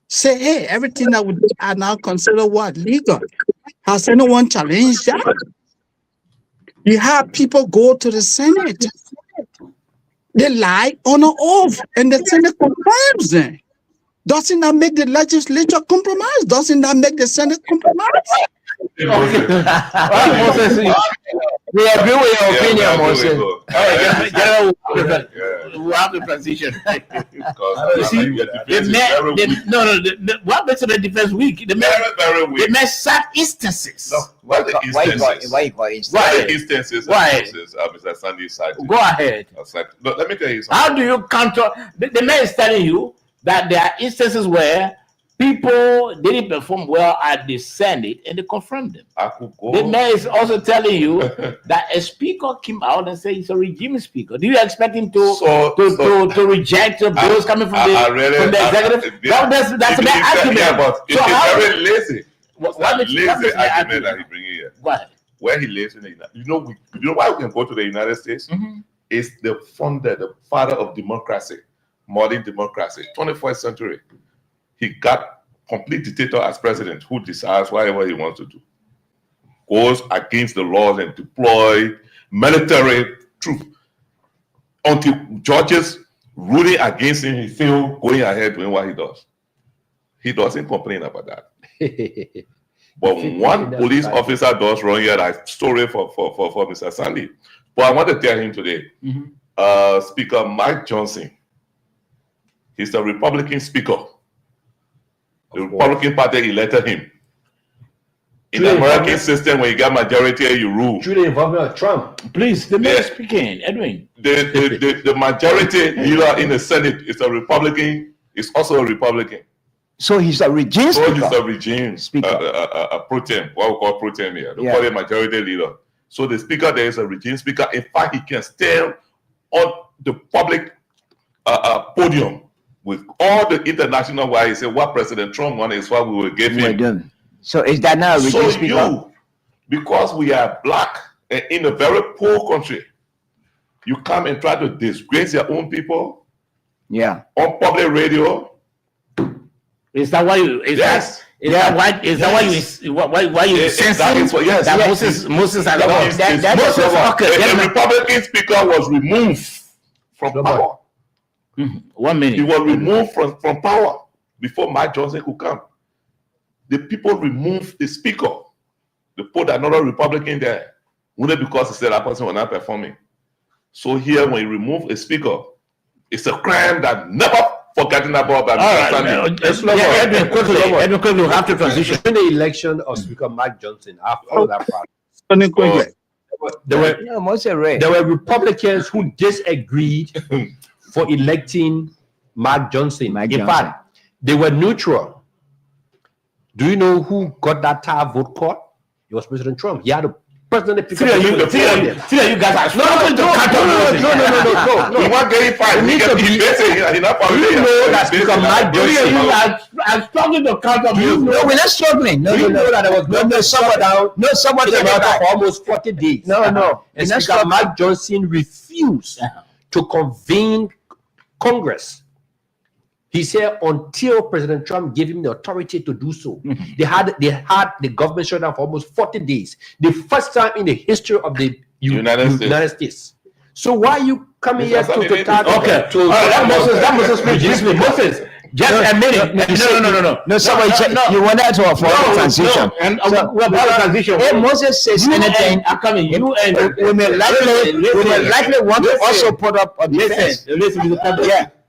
Say, hey, everything that we do are now considered what? Legal. Has anyone challenged that? You have people go to the Senate. They lie on an oath, and the Senate confirms them. Doesn't that make the legislature compromise? Doesn't that make the Senate compromise? Moses, We agree with your opinion, Yeah, Moses. General, we'll have the transition. You see, what makes the defense weak? The very weak. They mess sad instances. No, what the instances? Why you call instance? Why Why? the instances? Why? Mr. Sandy cited. Go ahead. No, let me tell you something. How do you counter? The man is telling you that there are instances where people didn't perform well at the Senate and they confirmed them. I could go. The man is also telling you that a speaker came out and said he's a regime speaker. Do you expect him to reject the bills coming from the executive? That's a bad argument. Yeah, but So it's very lazy. what makes Lazy the argument that he bringing here. Go ahead. Where he lives in the United, you know why we can go to the United States? Mhm. It's the father of democracy, modern democracy, 21st century. He got complete dictator as president who decides whatever he wants to do. Goes against the laws and deploy military troops until judges ruling against him, he's still going ahead doing what he does. He doesn't complain about that. But one police officer does wrong here. That story for Mr. Sandy. But I want to tell him today, Speaker Mike Johnson, he's the Republican speaker. The Republican Party elected him. In the American system, when you got majority, you rule. Through the involvement of Trump. Please, the man is speaking, Edwin. The majority leader in the Senate is a Republican. Is also a Republican. So he's a regime So speaker. he's a regime Speaker. a pro tem, what we call pro tem here. They Yeah. call it majority leader. So the speaker there is a regime speaker. In fact, he can stand on the public podium with all the international why he said what President Trump wanted is what we will give We're him. done. So is that now a regime So speaker? you, because we are black and in a very poor country, you come and try to disgrace your own people Yeah. on public radio. Is that why you? Is Yes. that is that why? Is that why you? Why you Yes, censoring that is what- yes, that yes. Moses has Yeah, lost? that- Moses, okay, the then- Republican speaker was removed from power. 1 He minute. was removed from power before Mike Johnson could come. The people removed the speaker. They put another Republican there, only because he said that person was not performing. So here, when you remove a speaker, it's a crime that never forgetting about that. All right. Edwin, quickly, we have to transition. During the election of Speaker Mike Johnson, I followed that process. There were Republicans who disagreed for electing Mike Johnson. In fact, they were neutral. Do you know who got that tie vote caught? It was President Trump. He had a personally pick up you guys are struggling to count on no. He was getting fired. You know that Speaker Mike Johnson. I'm struggling to count on you. No, we're not struggling. No, You know that there was somebody for almost 40 days. No. And Speaker Mike Johnson refused to convene Congress. He said until President Trump gave him the authority to do so, they had the government shut down for almost 40 days. The first time in the history of the United States. So why are you coming here to talk? Okay. That Moses speak. Moses, just a minute. No, somebody you want that to avoid transition. And we're about to transition. If Moses says anything, we may likely want to also put up a defense. Listen,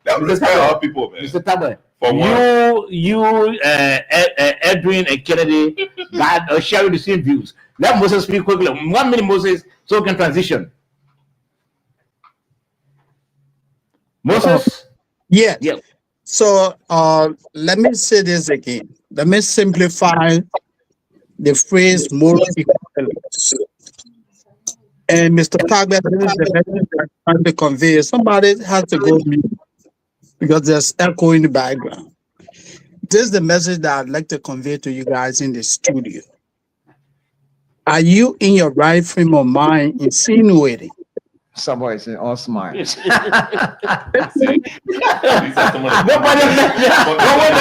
That's how people, man. Mr. Tabe, you, Edwin and Kennedy are sharing the same views. Let Moses speak quickly. 1 minute, Moses, so we can transition. Moses? Yeah. Yeah. So let me say this again. Let me simplify the phrase moral equivalence. And Mr. Tagbe, this is the message I'm trying to convey. Somebody has to go mute because there's echo in the background. This is the message that I'd like to convey to you guys in the studio. Are you in your right frame of mind insinuating? Somebody is all smart. Nobody the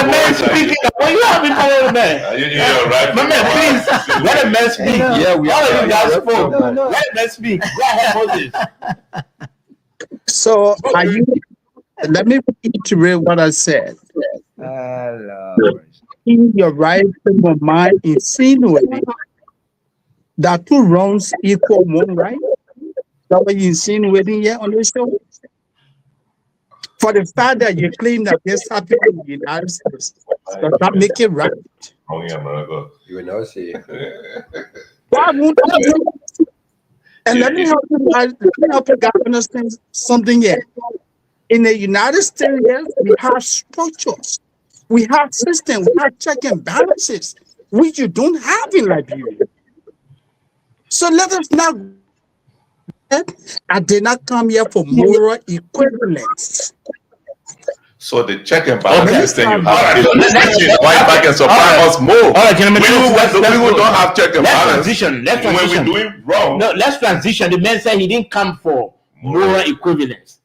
man speaking. What you have before the man? You're right. My man, please let a man speak. Yeah, we all are. of you guys spoke. No. Let a man speak. Go ahead, Moses. So are you? Let me reiterate what I said. In your right frame of mind insinuating that two wrongs equal one right? That what you insinuating here on the show? For the fact that you claim that this happened in the United States, does that make it right? Only America. You will not see. Why won't I? And let me help you guys understand something here. In the United States, yes, we have structures, we have systems, we have check and balances, which you don't have in Liberia. So let us not. I did not come here for moral equivalence. So the check and balance system you All have right. is why back and supply us more. All right, gentlemen. We don't have check and balance. Let's When transition. we're doing wrong. No, let's transition. The man said he didn't come for moral equivalence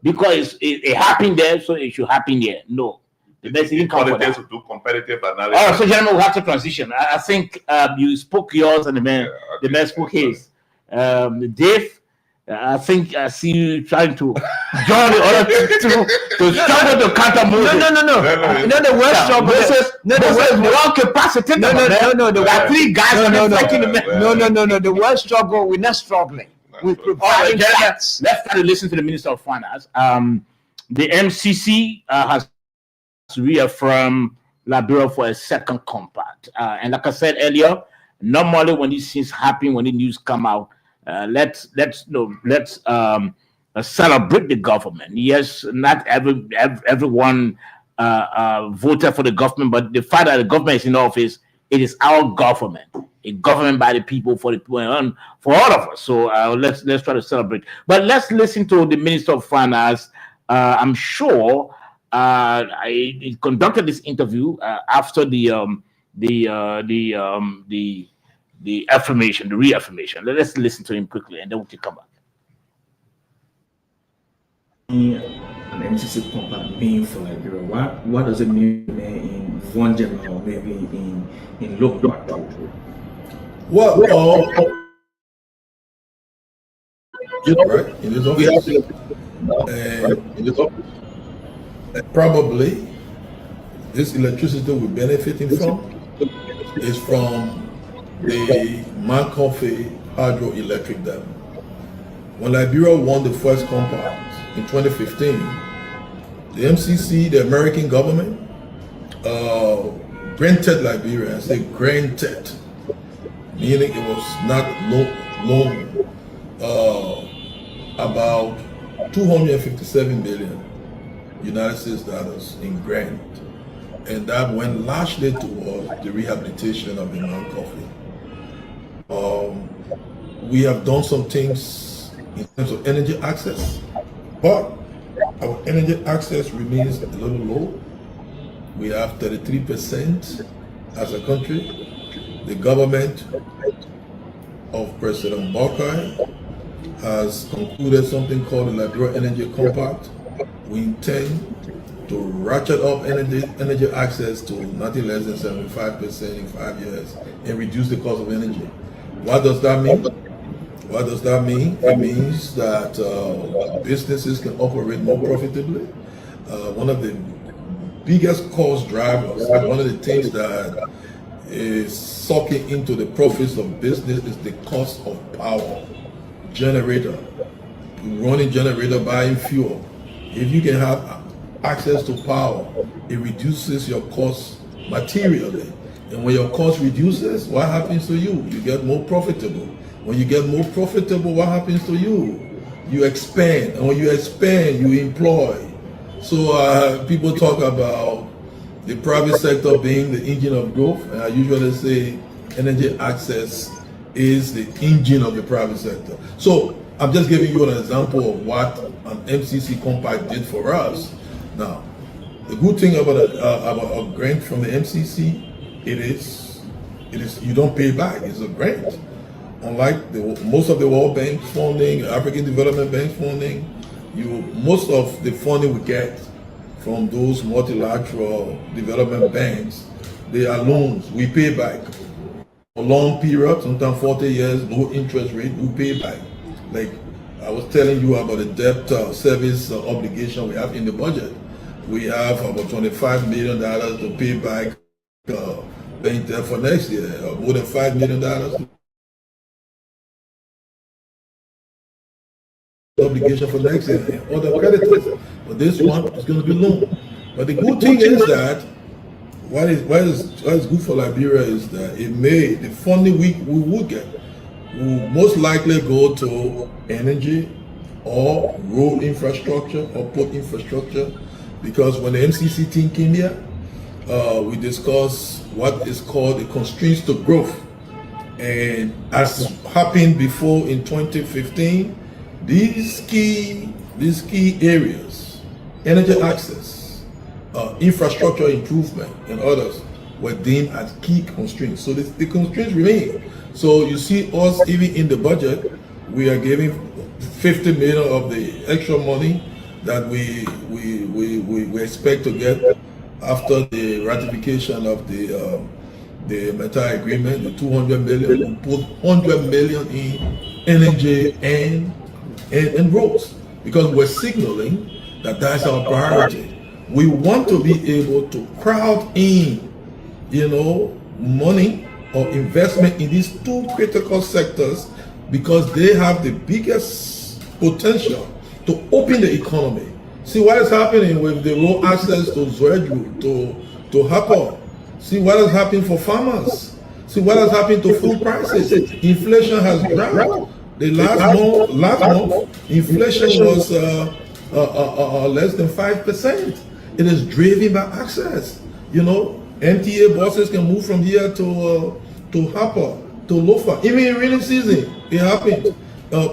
because it happened there, so it should happen here. No, the man said he didn't come for that. To do competitive All right, analysis. so gentlemen, we have to transition. I think you spoke yours, and the man spoke his. Dave, I think I see you trying to join the other to struggle to counter Moses. No, the word struggle. Moses wrong capacity. No. There are three guys fighting the man. No. The word struggle, we're not struggling. We're providing facts. Let's start to listen to the Minister of Finance. The MCC has reaffirmed Liberia for a second compact. And like I said earlier, normally when these things happen, when the news come out, let's celebrate the government. Yes, not everyone voted for the government, but the fact that the government is in office, it is our government, a government by the people, for the people, and for all of us. So let's try to celebrate. But let's listen to the Minister of Finance. I'm sure I conducted this interview after the affirmation, the reaffirmation. Let's listen to him quickly, and then we can come back. An MCC compact mean for Liberia? What does it mean in one general, maybe in local approach? Well, right, in this office, probably this electricity we're benefiting from is from the Mankofe hydroelectric dam. When Liberia won the first compact in 2015, The MCC, the American government, granted Liberia. I say granted, meaning it was not loan, about 257 billion United States dollars in grant, and that went largely towards the rehabilitation of the Mount Coffee. We have done some things in terms of energy access, but our energy access remains a little low. We have 33% as a country. The government of President Barkai has concluded something called the Liberia Energy Compact. We intend to ratchet up energy access to nothing less than 75% in 5 years and reduce the cost of energy. What does that mean? What does that mean? It means that businesses can operate more profitably. One of the biggest cost drivers, and one of the things that is sucking into the profits of business is the cost of power. Generator, running generator, buying fuel. If you can have access to power, it reduces your cost materially. And when your cost reduces, what happens to you? You get more profitable. When you get more profitable, what happens to you? You expand. And when you expand, you employ. So people talk about the private sector being the engine of growth. And I usually say energy access is the engine of the private sector. So I'm just giving you an example of what an MCC compact did for us. Now, the good thing about a grant from the MCC, it is you don't pay back. It's a grant. Unlike most of the World Bank funding, African Development Bank funding, most of the funding we get from those multilateral development banks, they are loans. We pay back. A long period, sometimes 40 years, low interest rate, we pay back. Like I was telling you about the debt service obligation we have in the budget. We have about $25 million to pay back bank debt for next year, more than $5 million obligation for next year, and other creditors. But this one is going to be loan. But the good thing is that what is good for Liberia is that the funding we will get will most likely go to energy or road infrastructure or port infrastructure, because when the MCC team came here, we discussed what is called the constraints to growth. And as happened before in 2015, these key areas, energy access, infrastructure improvement, and others were deemed as key constraints. So the constraints remain. So you see us, even in the budget, we are giving 50 million of the extra money that we expect to get after the ratification of the Meta agreement, the 200 million. We put 100 million in energy and roads, because we're signaling that that's our priority. We want to be able to crowd in, money or investment in these two critical sectors, because they have the biggest potential to open the economy. See what is happening with the road access to Zwedru, to Happo. See what is happening for farmers. See what has happened to food prices. Inflation has dropped. The last month, inflation was less than 5%. It is driven by access. MTA buses can move from here to Happo, to Lofa. Even in rainy season, it happens.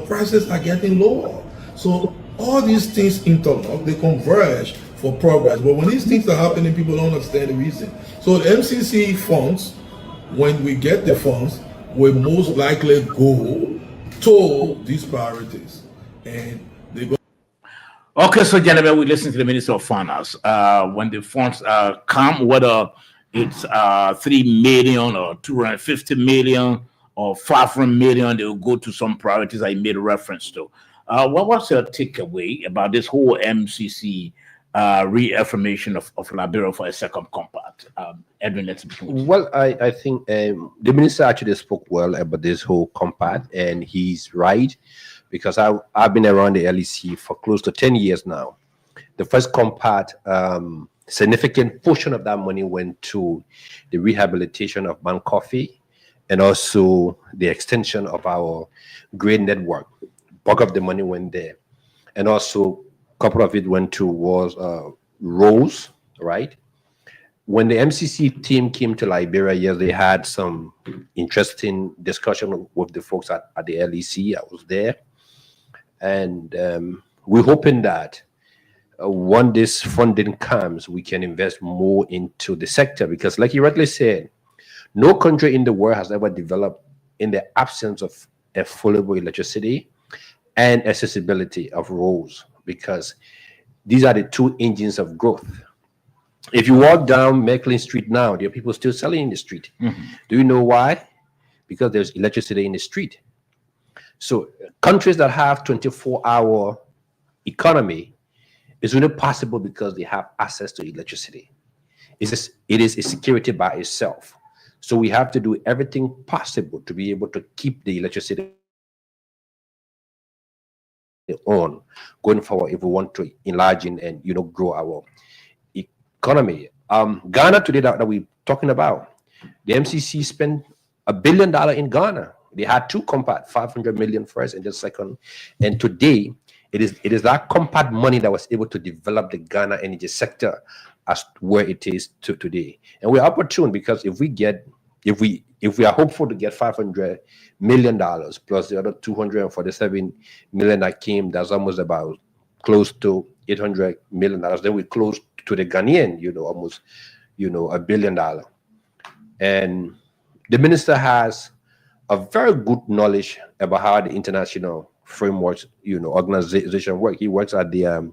Prices are getting lower. So all these things interlock, they converge for progress. But when these things are happening, people don't understand the reason. So the MCC funds, when we get the funds, will most likely go to these priorities. And they go. Okay, so gentlemen, we listen to the Minister of Finance. When the funds come, whether it's 3 million or 250 million or 500 million, they will go to some priorities I made a reference to. What was your takeaway about this whole MCC reaffirmation of Liberia for a second compact? Edwin, let's begin. Well, I think the minister actually spoke well about this whole compact, and he's right, because I've been around the LEC for close to 10 years now. The first compact, significant portion of that money went to the rehabilitation of Ban Coffee and also the extension of our grain network. Bulk of the money went there. And also a couple of it went towards roads, right? When the MCC team came to Liberia, yes, they had some interesting discussion with the folks at the LEC. I was there. And we're hoping that when this funding comes, we can invest more into the sector, because like you rightly said, no country in the world has ever developed in the absence of affordable electricity and accessibility of roads, because these are the two engines of growth. If you walk down Mecklin Street now, there are people still selling in the street. Do you know why? Because there's electricity in the street. So countries that have 24-hour economy is only possible because they have access to electricity. It is a security by itself. So we have to do everything possible to be able to keep the electricity on going forward if we want to enlarge and grow our economy. Ghana today that we're talking about, the MCC spent $1 billion in Ghana. They had two compact, 500 million first and the second, and today it is that compact money that was able to develop the Ghana energy sector as where it is today. And we're opportune because if we are hopeful to get $500 million plus the other 247 million that came, that's almost about close to $800 million. Then we close to the Ghanaian, almost, $1 billion. And the minister has a very good knowledge about how the international frameworks, organization work. He works at the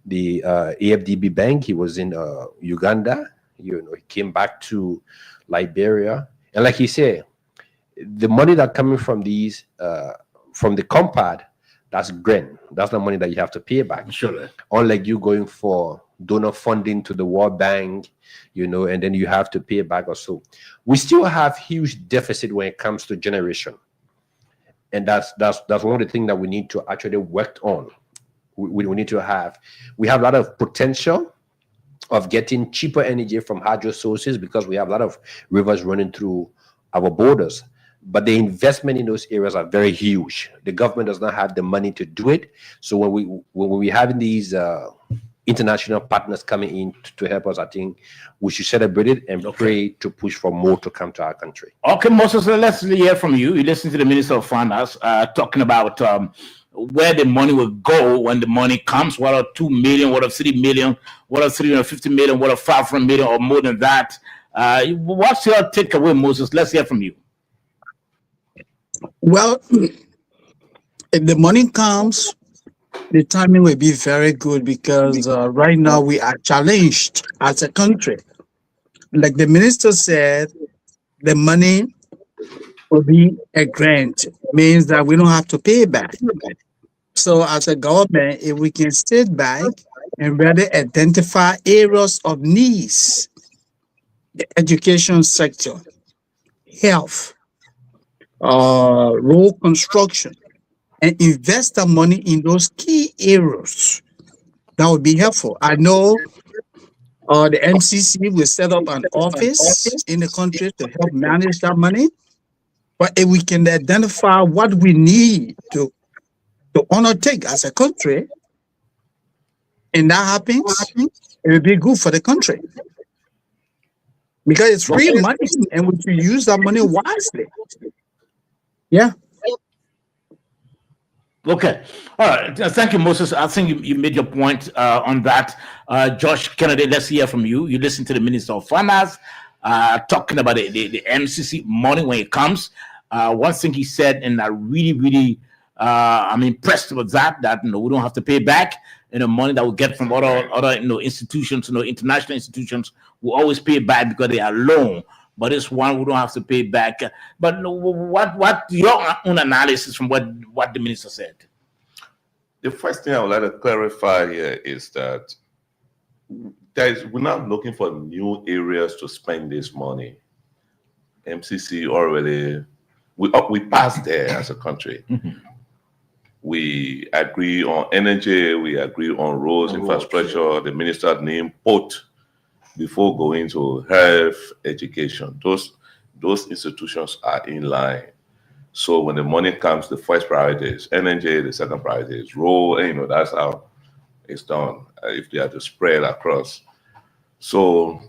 AFDB Bank. He was in Uganda. He came back to Liberia, and like he said, the money that coming from these from the compact, that's grant. That's the money that you have to pay back. Sure. Unlike you going for donor funding to the World Bank, and then you have to pay back or so. We still have huge deficit when it comes to generation. And that's one of the things that we need to actually work on. We need to have a lot of potential of getting cheaper energy from hydro sources because we have a lot of rivers running through our borders. But the investment in those areas are very huge. The government does not have the money to do it. So when we having these international partners coming in to help us, I think we should celebrate it and pray to push for more to come to our country. Okay, Moses, let's hear from you. You listen to the Minister of Finance talking about where the money will go when the money comes. What are 2 million? What are 3 million? What are 350 million? What are 500 million or more than that? What's your takeaway, Moses? Let's hear from you. Well, if the money comes, the timing will be very good because right now we are challenged as a country. Like the minister said, the money will be a grant, means that we don't have to pay back. So as a government, if we can sit back and really identify areas of needs, the education sector, health, road construction, and invest the money in those key areas, that would be helpful. I know the MCC will set up an office in the country to help manage that money. But if we can identify what we need to undertake as a country, and that happens, it will be good for the country. Because it's free money, and we should use that money wisely. Yeah. Okay. All right. Thank you, Moses. I think you made your point on that. Josh Kennedy, let's hear from you. You listen to the Minister of Finance talking about the MCC money when it comes. One thing he said, and I really, I'm impressed with that we don't have to pay back. Money that we get from other institutions, international institutions, we always pay back because they are loan. But this one we don't have to pay back. But what your own analysis from what the minister said? The first thing I would like to clarify here is that we're not looking for new areas to spend this money. MCC already we passed there as a country. We agree on energy. We agree on roads, infrastructure. The minister named both before going to health, education. Those institutions are in line. So when the money comes, the first priority is energy, the second priority is road. And, that's how it's done. If they are to spread across. So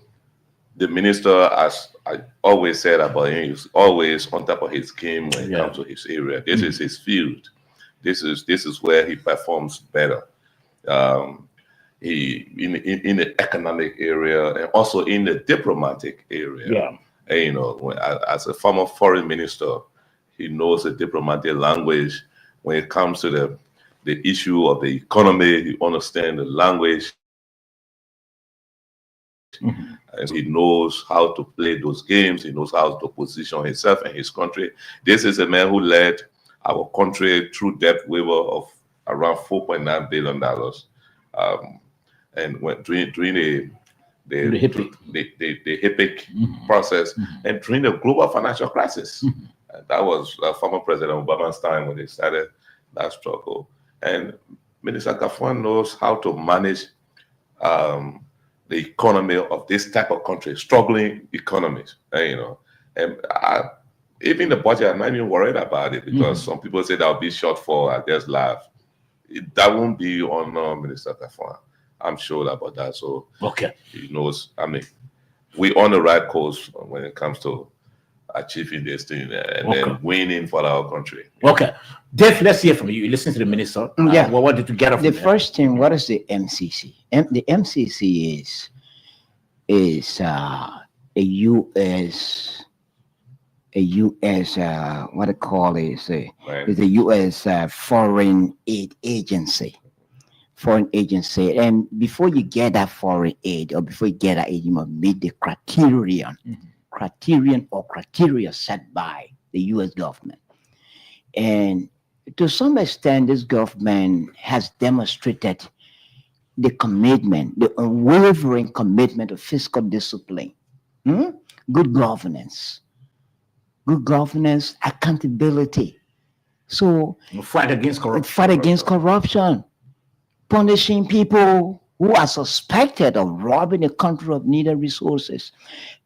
the minister, as I always said about him, he's always on top of his game when it comes to his area. This is his field. This is where he performs better. He in the economic area and also in the diplomatic area. And, as a former foreign minister, he knows the diplomatic language. When it comes to the issue of the economy, he understands the language. And he knows how to play those games. He knows how to position himself and his country. This is a man who led our country through debt waiver of around $4.9 billion. And when during the HIPC process and during the global financial crisis. That was former President Obama's time when they started that struggle. And Minister Kafwan knows how to manage the economy of this type of country, struggling economies. And even the budget, I'm not even worried about it because some people say that'll be shortfall. I just laugh. That won't be on Minister Kafwan. I'm sure about that. So he knows. I mean, we're on the right course when it comes to achieving this thing and then winning for our country. Okay, Dave, let's hear from you. You listen to the minister. What did you get from the first thing? What is the MCC? The MCC is a U.S. What they call it is a U.S. foreign aid agency. Foreign agency, and before you get that foreign aid or before you get that aid, you must meet the criteria set by the U.S. government. And to some extent, this government has demonstrated the commitment, the unwavering commitment of fiscal discipline, good governance, accountability. So fight against corruption. Punishing people who are suspected of robbing the country of needed resources.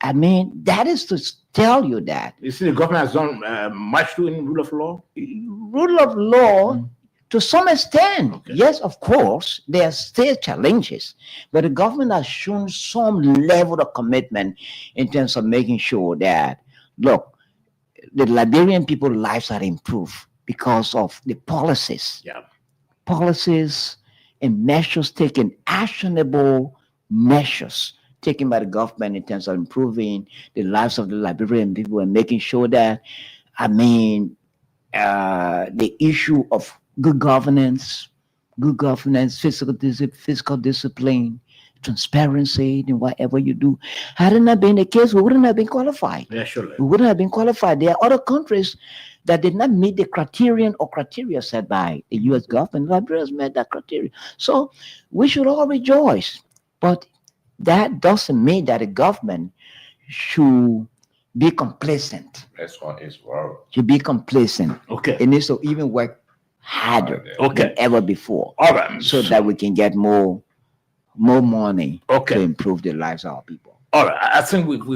I mean, that is to tell you that. You see, the government has done much to in rule of law? Rule of law, to some extent, yes, of course, there are still challenges, but the government has shown some level of commitment in terms of making sure that, look, the Liberian people's lives are improved because of the policies. Policies and measures taken, actionable measures taken by the government in terms of improving the lives of the Liberian people and making sure that, the issue of good governance, fiscal discipline, transparency in whatever you do. Had it not been the case, we wouldn't have been qualified. Yeah, surely. We wouldn't have been qualified. There are other countries that did not meet the criteria set by the U.S. government. Liberia has met that criteria. So we should all rejoice. But that doesn't mean that the government should be complacent. That's what it's world. Should be complacent. Okay. It needs to even work harder than ever before. All right. So that we can get more money to improve the lives of our people. All right, I think we've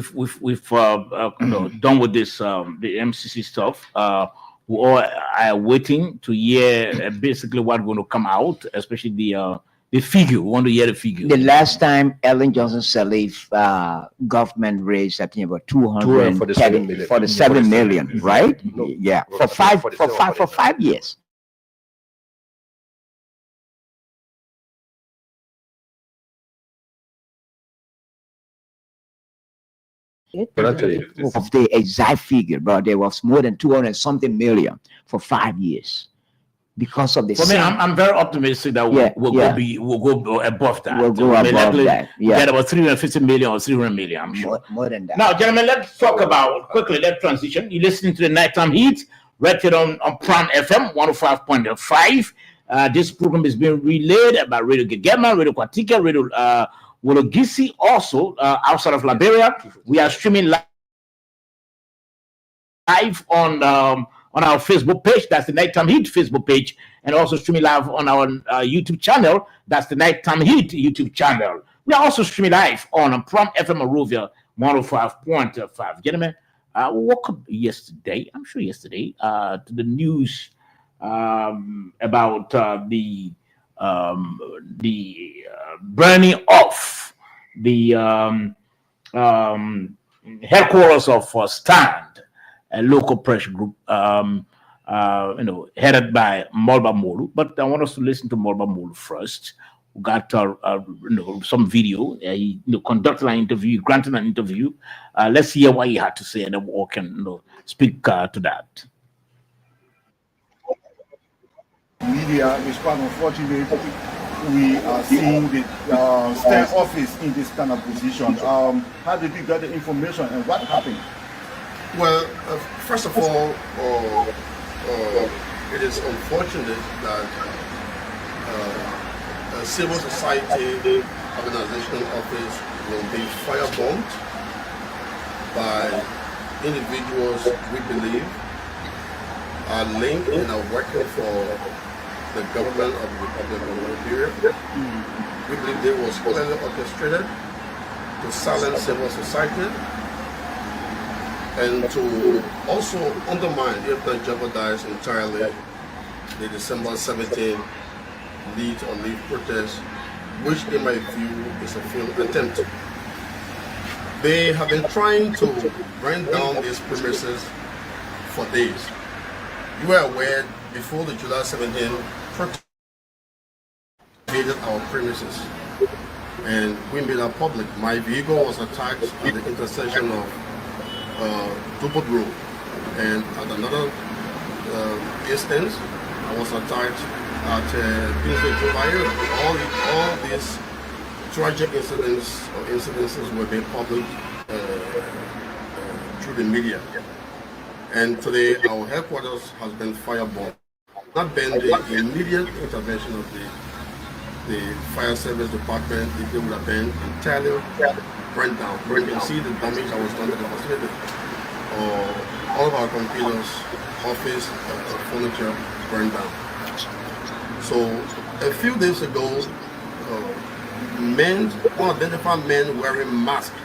done with this the MCC stuff. We all are waiting to hear basically what's going to come out, especially the figure. We want to hear the figure. The last time Ellen Johnson Sirleaf government raised, I think, about 247 million, right? No, yeah, for 5 years. Of the exact figure, but there was more than 200 something million for 5 years because of the. For me, I'm very optimistic that we'll go above that. We'll go above that. Yeah, get about 350 million or 300 million. I'm sure more than that. Now, gentlemen, let's talk about quickly. Let's transition. You're listening to the Nighttime Heat, right here on Prime FM 105.5. This program is being relayed by Radio Gegema, Radio Kwatika, Radio Wologisi, also outside of Liberia. We are streaming live on on our Facebook page. That's the Nighttime Heat Facebook page, and also streaming live on our YouTube channel. That's the Nighttime Heat YouTube channel. We are also streaming live on Prom FM Monrovia 105.5. Gentlemen, we woke up yesterday, I'm sure yesterday, to the news about the burning off the headquarters of Stand, a local pressure group, headed by Molba Molu. But I want us to listen to Molba Molu first. We got some video. He conducted an interview, granted an interview. Let's hear what he had to say, and then we can speak to that. Media is quite unfortunate. We are seeing the Stand office in this kind of position. How did you get the information and what happened? Well, first of all, it is unfortunate that a civil society organizational office will be firebombed by individuals we believe are linked and are working for the government of the Republic of Nigeria. We believe they was clearly orchestrated to silence civil society and to also undermine, if not jeopardize entirely, the December 17 lead or leave protest, which in my view is a failed attempt. They have been trying to burn down these premises for days. You are aware, before the July 17 protest invaded our premises and we made it public. My vehicle was attacked at the intersection of Dupont Road, and at another instance, I was attacked at Kingsway Fire. All these tragic incidences were made public through the media. And today, our headquarters has been firebombed. Not been the immediate intervention of the fire service department, it would have been entirely burned down. You can see the damage that was done to the facility. All of our computers, office, furniture burned down. So a few days ago, unidentified men wearing masks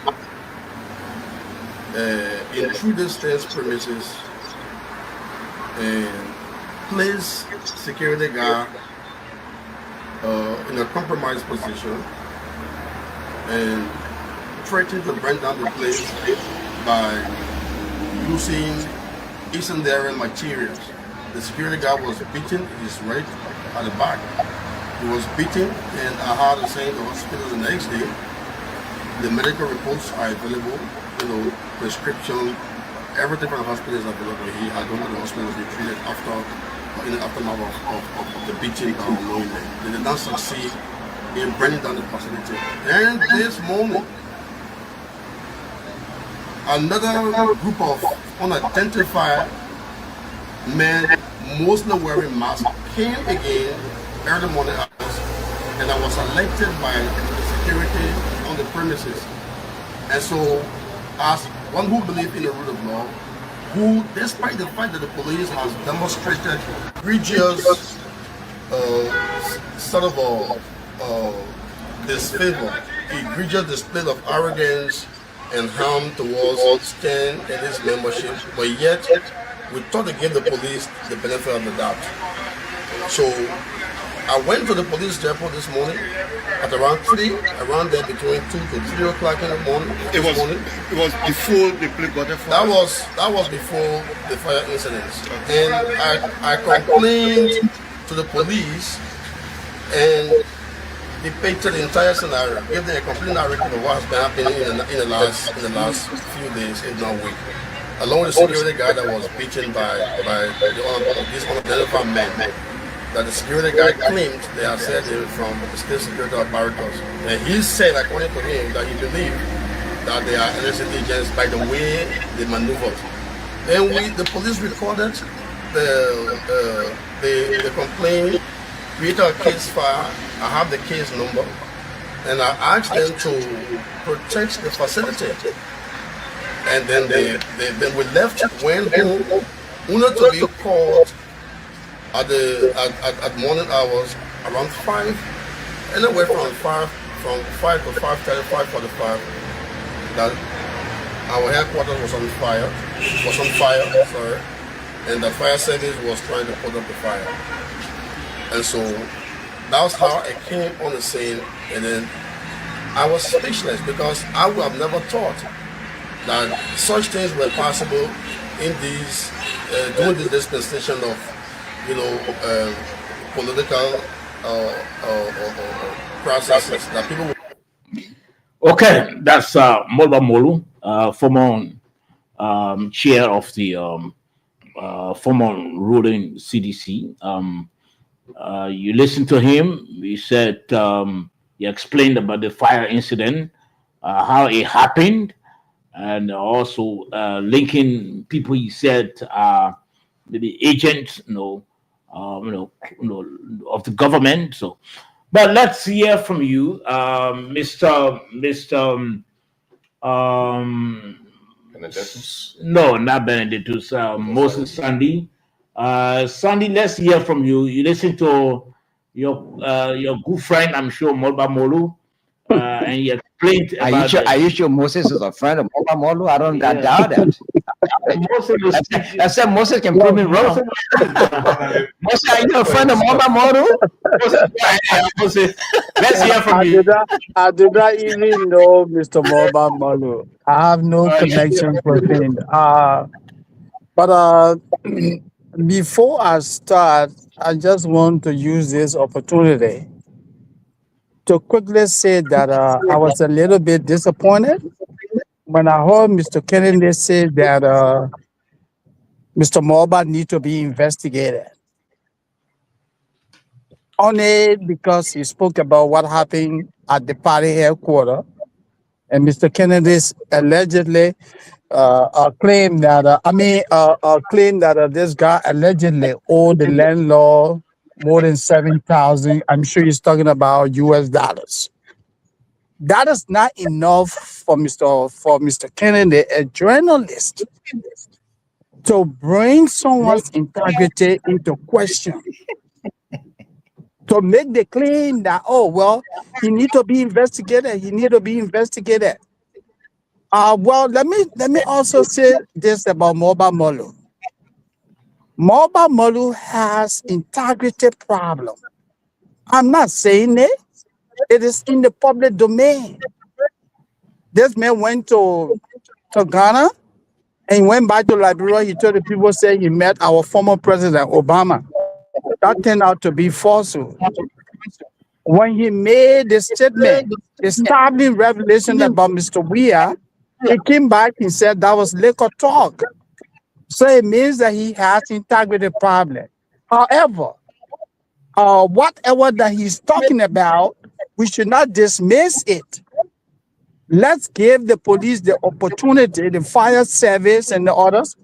intruded Stand's premises and placed security guard in a compromised position and threatened to burn down the place by using incendiary materials. The security guard was beaten, he's right at the back. He was beaten, and I had to send to the hospital the next day. The medical reports are available, prescription, everything from the hospital is available. He had gone to the hospital to be treated in the aftermath of the beating down knowingly. They did not succeed in burning down the facility. And this morning, another group of unidentified men, mostly wearing masks, came again early morning hours, and I was alerted by the security on the premises. And so, as one who believes in the rule of law, who, despite the fact that the police has demonstrated egregious disfavor, egregious display of arrogance and harm towards Stan and his membership, but yet we thought to give the police the benefit of the doubt. So I went to the police depot this morning at around there between 2 to 3 o'clock in the morning. It was before the police got there. That was before the fire incidents. And I complained to the police and depicted the entire scenario, gave them a complete narrative of what has been happening in the last few days, if not week. Along with the security guard that was beaten by these unidentified men, that the security guard claimed they had said they were from the state security apparatus. And he said, according to him, that he believed that they are NSA agents by the way they maneuvered. And the police recorded the complaint, created a case file. I have the case number, and I asked them to protect the facility. And then we left, went home, only to be called at the at morning hours around 5, anywhere from 5 to 5:30, 5:45, that our headquarters was on fire, sorry, and the fire service was trying to put up the fire. And so that was how I came on the scene, and then I was speechless because I would have never thought that such things were possible in these during the dispensation of political processes that people. Okay, that's Molba Molu, former chair of the former ruling CDC. You listened to him. He said he explained about the fire incident, how it happened, and also linking people. He said the agents, of the government. So, but let's hear from you, Mr. No, not Benedictus. Moses Sandy. Sandy, let's hear from you. You listen to your good friend, I'm sure, Molba Molu, and he explained about. Are you sure Moses is a friend of Molba Molu? I don't doubt that. I said Moses can prove me wrong. Moses, are you a friend of Molba Molu? Let's hear from you. I did not even know Mr. Molba Molu. I have no connection with him. But before I start, I just want to use this opportunity to quickly say that I was a little bit disappointed when I heard Mr. Kennedy say that Mr. Molba need to be investigated. Only because he spoke about what happened at the party headquarters, and Mr. Kennedy's allegedly claim that this guy allegedly owed the landlord more than 7,000. I'm sure he's talking about US dollars. That is not enough for Mr. Kennedy, a journalist, to bring someone's integrity into question. To make the claim that, oh, well, he need to be investigated. Well, let me also say this about Molba Molu. Molba Molu has integrity problem. I'm not saying it. It is in the public domain. This man went to Ghana and went back to Liberia. He told the people, say he met our former president, Obama. That turned out to be falsehood. When he made the statement, the startling revelation about Mr. Weah, he came back and said that was liquor talk. So it means that he has integrity problem. However, whatever that he's talking about, we should not dismiss it. Let's give the police the opportunity, the fire service and the others,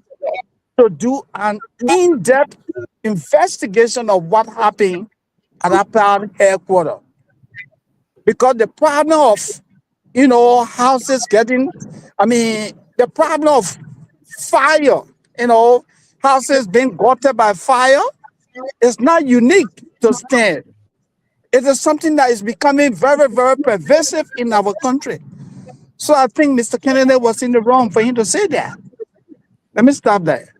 to do an in-depth investigation of what happened at our headquarters. Because the problem of, houses getting, the problem of fire, houses being gutted by fire is not unique to Stan. It is something that is becoming very, very pervasive in our country. So I think Mr. Kennedy was in the wrong for him to say that. Let me stop there.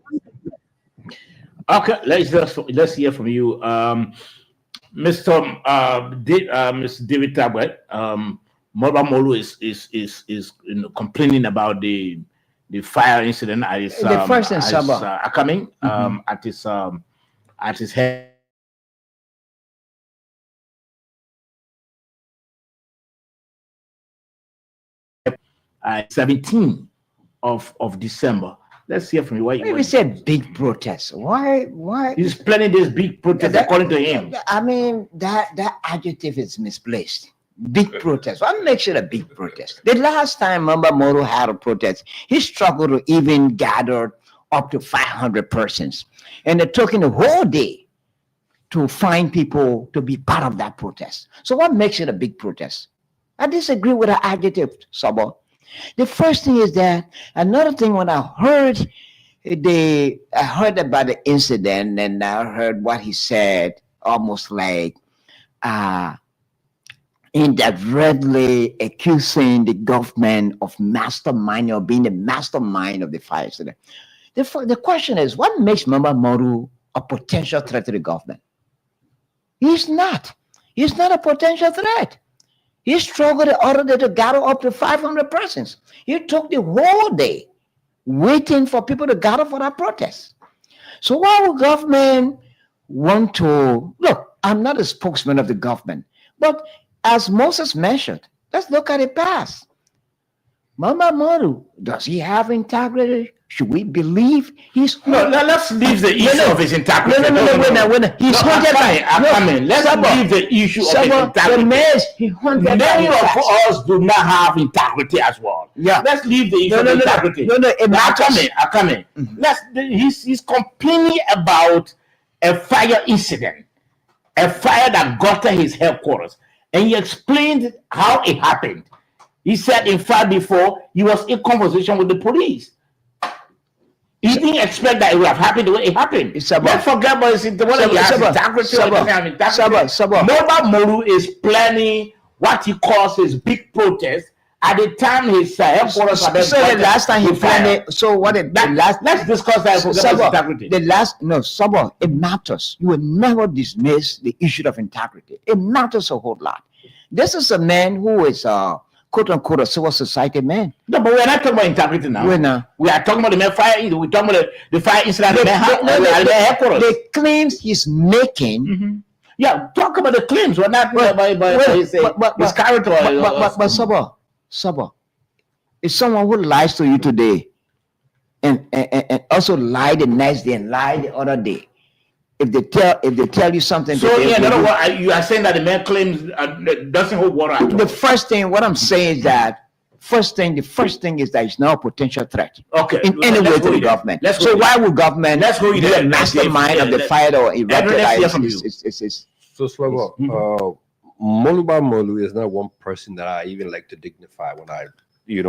Okay, let's hear from you, Mr. David Tabet. Molba Molu is complaining about the fire incident at his coming at his head. 17th of December. Let's hear from you. Why we said big protest? Why? He's planning this big protest according to him. That adjective is misplaced. Big protest. What makes it a big protest? The last time Molba Molu had a protest, he struggled to even gather up to 500 persons. And it took him the whole day to find people to be part of that protest. So what makes it a big protest? I disagree with the adjective, Sabo. The first thing is that, another thing when I heard I heard about the incident, and I heard what he said, almost like indirectly accusing the government of masterminding or being the mastermind of the fire incident. The question is, what makes Mama Moru a potential threat to the government? He's not. He's not a potential threat. He struggled in order to gather up to 500 persons. He took the whole day waiting for people to gather for that protest. So why would government want to, look, I'm not a spokesman of the government, but as Moses mentioned, let's look at the past. Mama Moru, does he have integrity? Should we believe he's let's leave the issue of his integrity. He's haunted. Let's leave the issue of his integrity. Many of us do not have integrity as well. Yeah. Let's leave the issue of integrity. I'm coming. He's complaining about a fire incident, a fire that gutted his headquarters, and he explained how it happened. He said, in fact, before he was in conversation with the police. He didn't expect that it would have happened the way it happened. Let's forget about his integrity. Mama Moru is planning what he calls his big protest at the time his headquarters. So the last time he planned it. So what? Let's discuss that. Integrity. It matters. You will never dismiss the issue of integrity. It matters a whole lot. This is a man who is quote unquote a civil society man. No, but we're not talking about integrity now. We are talking about the fire. We're talking about the fire incident. The claims he's making. Yeah, talk about the claims. We're not about his character. But Saba, if someone who lies to you today and also lied the next day and lied the other day, if they tell you something, so today, you are saying that the man claims doesn't hold water at all. The first thing, what I'm saying is that the first thing is that it's not a potential threat. Okay, in any way to the government. So why would government be a mastermind of the fire or erupted? So Slavo, Moluba Molu is not one person that I even like to dignify when we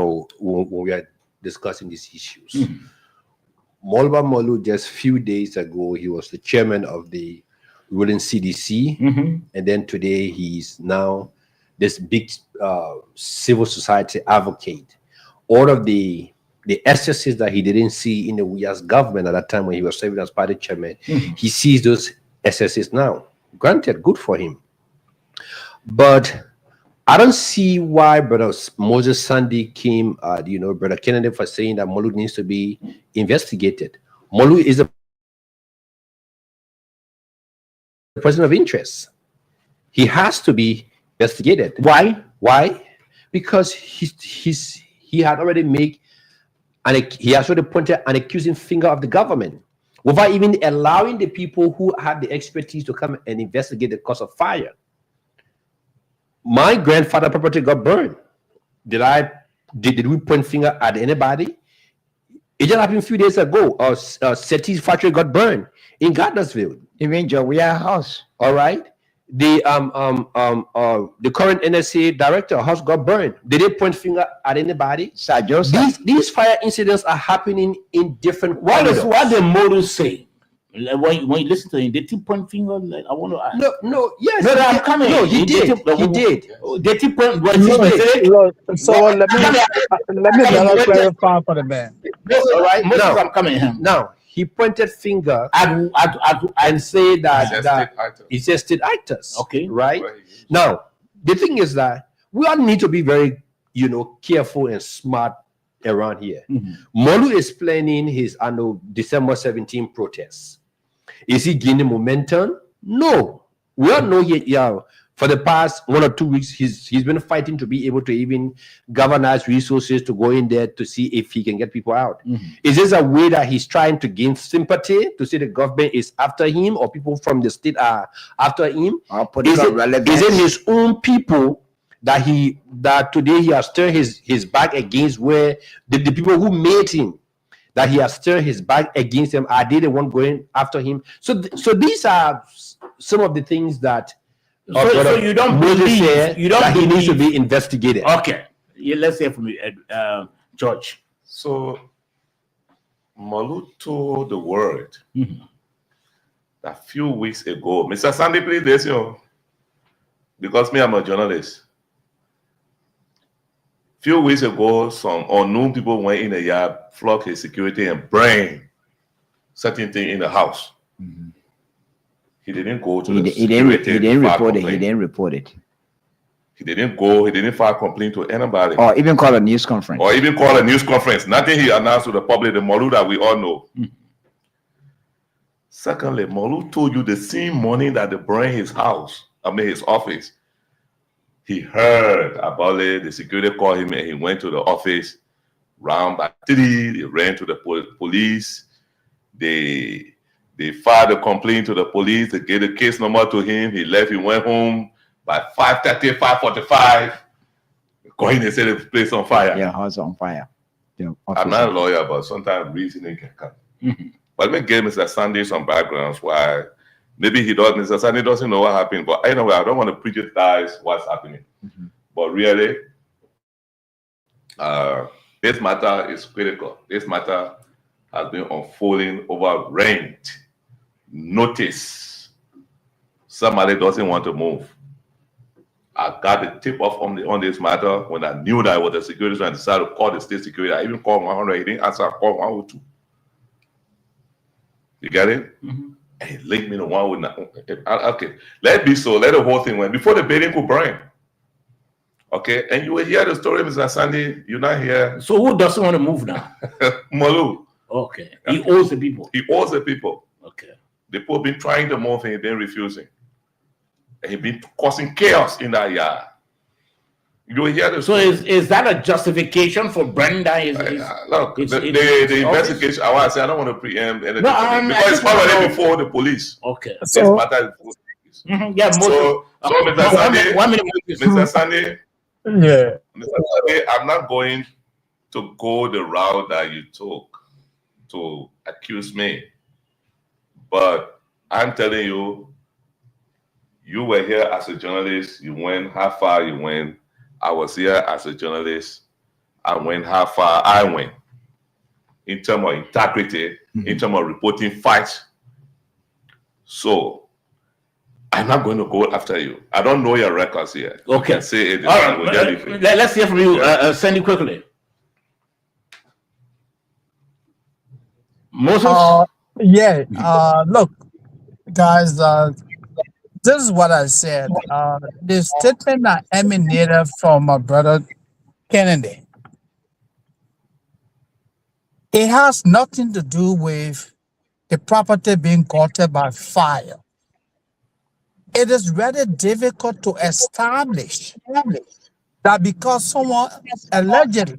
are discussing these issues. Moluba Molu, just few days ago, he was the chairman of the ruling CDC, and then today he's now this big civil society advocate. All of the excesses that he didn't see in the Uyas government at that time when he was serving as party chairman, he sees those excesses now. Granted, good for him. But I don't see why Brother Moses Sandy came, Brother Kennedy, for saying that Molu needs to be investigated. Molu is a person of interest. He has to be investigated. Why? Why? Because he had already made he has already pointed an accusing finger of the government without even allowing the people who had the expertise to come and investigate the cause of fire. My grandfather's property got burned. Did we point finger at anybody? It just happened a few days ago. Seti's factory got burned in Gardnersville. You mean Joria House? All right. The current NSA director house got burned. Did they point finger at anybody? Sir Joseph. These fire incidents are happening in different. What the models say? When you listen to him, they keep pointing finger. I want to ask. No, yes. No, I'm coming. No, he did. He did. They keep pointing. So let me clarify for the man. All right. I'm coming. Now he pointed finger and say that he says state actors. Okay. Right. Now the thing is that we all need to be very, careful and smart around here. Molu is planning his annual December 17 protests. Is he gaining momentum? No. We all know for the past 1 or 2 weeks, he's been fighting to be able to even galvanize resources to go in there to see if he can get people out. Is this a way that he's trying to gain sympathy to say the government is after him or people from the state are after him? Is it his own people that today he has turned his back against, where the people who made him, that he has turned his back against them? Are they the one going after him? So these are some of the things that so you don't believe that he needs to be investigated. Okay, let's hear from you, George. So Malu told the world a few weeks ago, Mr. Sandy, please listen, because me, I'm a journalist. Few weeks ago, some unknown people went in the yard, flogged his security, and burned certain thing in the house. He didn't go to the security. He didn't report it. He didn't report it. He didn't go. He didn't file a complaint to anybody. Or even call a news conference. Or even call a news conference. Nothing he announced to the public. The Malu that we all know. Secondly, Malu told you the same morning that they burned his house, his office. He heard about it. The security called him and he went to the office. Round by 3, they ran to the police. They filed a complaint to the police. They gave the case number to him. He left. He went home by 5:30, 5:45. Go in and say the place on fire. Yeah, house on fire. I'm not a lawyer, but sometimes reasoning can come. But let me give Mr. Sandy some backgrounds why maybe Mr. Sandy doesn't know what happened. But anyway, I don't want to prejudice what's happening. But really, this matter is critical. This matter has been unfolding over rent, notice. Somebody doesn't want to move. I got the tip off on this matter when I knew that I was the security, and I decided to call the state security. I even called 100. He didn't answer. I called 102. You get it? And he linked me to 109. Okay, let it be so. Let the whole thing went before the building could burn. Okay, and you will hear the story, Mr. Sandy. You're not here. So who doesn't want to move now? Malu. Okay, he owes the people. He owes the people. Okay, the people been trying to move and he's been refusing. And he's been causing chaos in that yard. You will hear the story. So is that a justification for Brenda? Look, the investigation. I want to say I don't want to preempt anything because it's already before the police. Okay. So, this matter is before the police. Yeah. So Mr. Sandy, 1 minute. Mr. Sandy. Yeah. Mr. Sandy, I'm not going to go the route that you took to accuse me, but I'm telling you, you were here as a journalist. You went how far you went. I was here as a journalist. I went how far I went in terms of integrity, in terms of reporting facts. So I'm not going to go after you. I don't know your records here. Okay. You can say it. All right, let's hear from you, Sandy, quickly. Moses? Look, guys, this is what I said. The statement that emanated from my brother Kennedy, it has nothing to do with the property being gutted by fire. It is very difficult to establish that because someone allegedly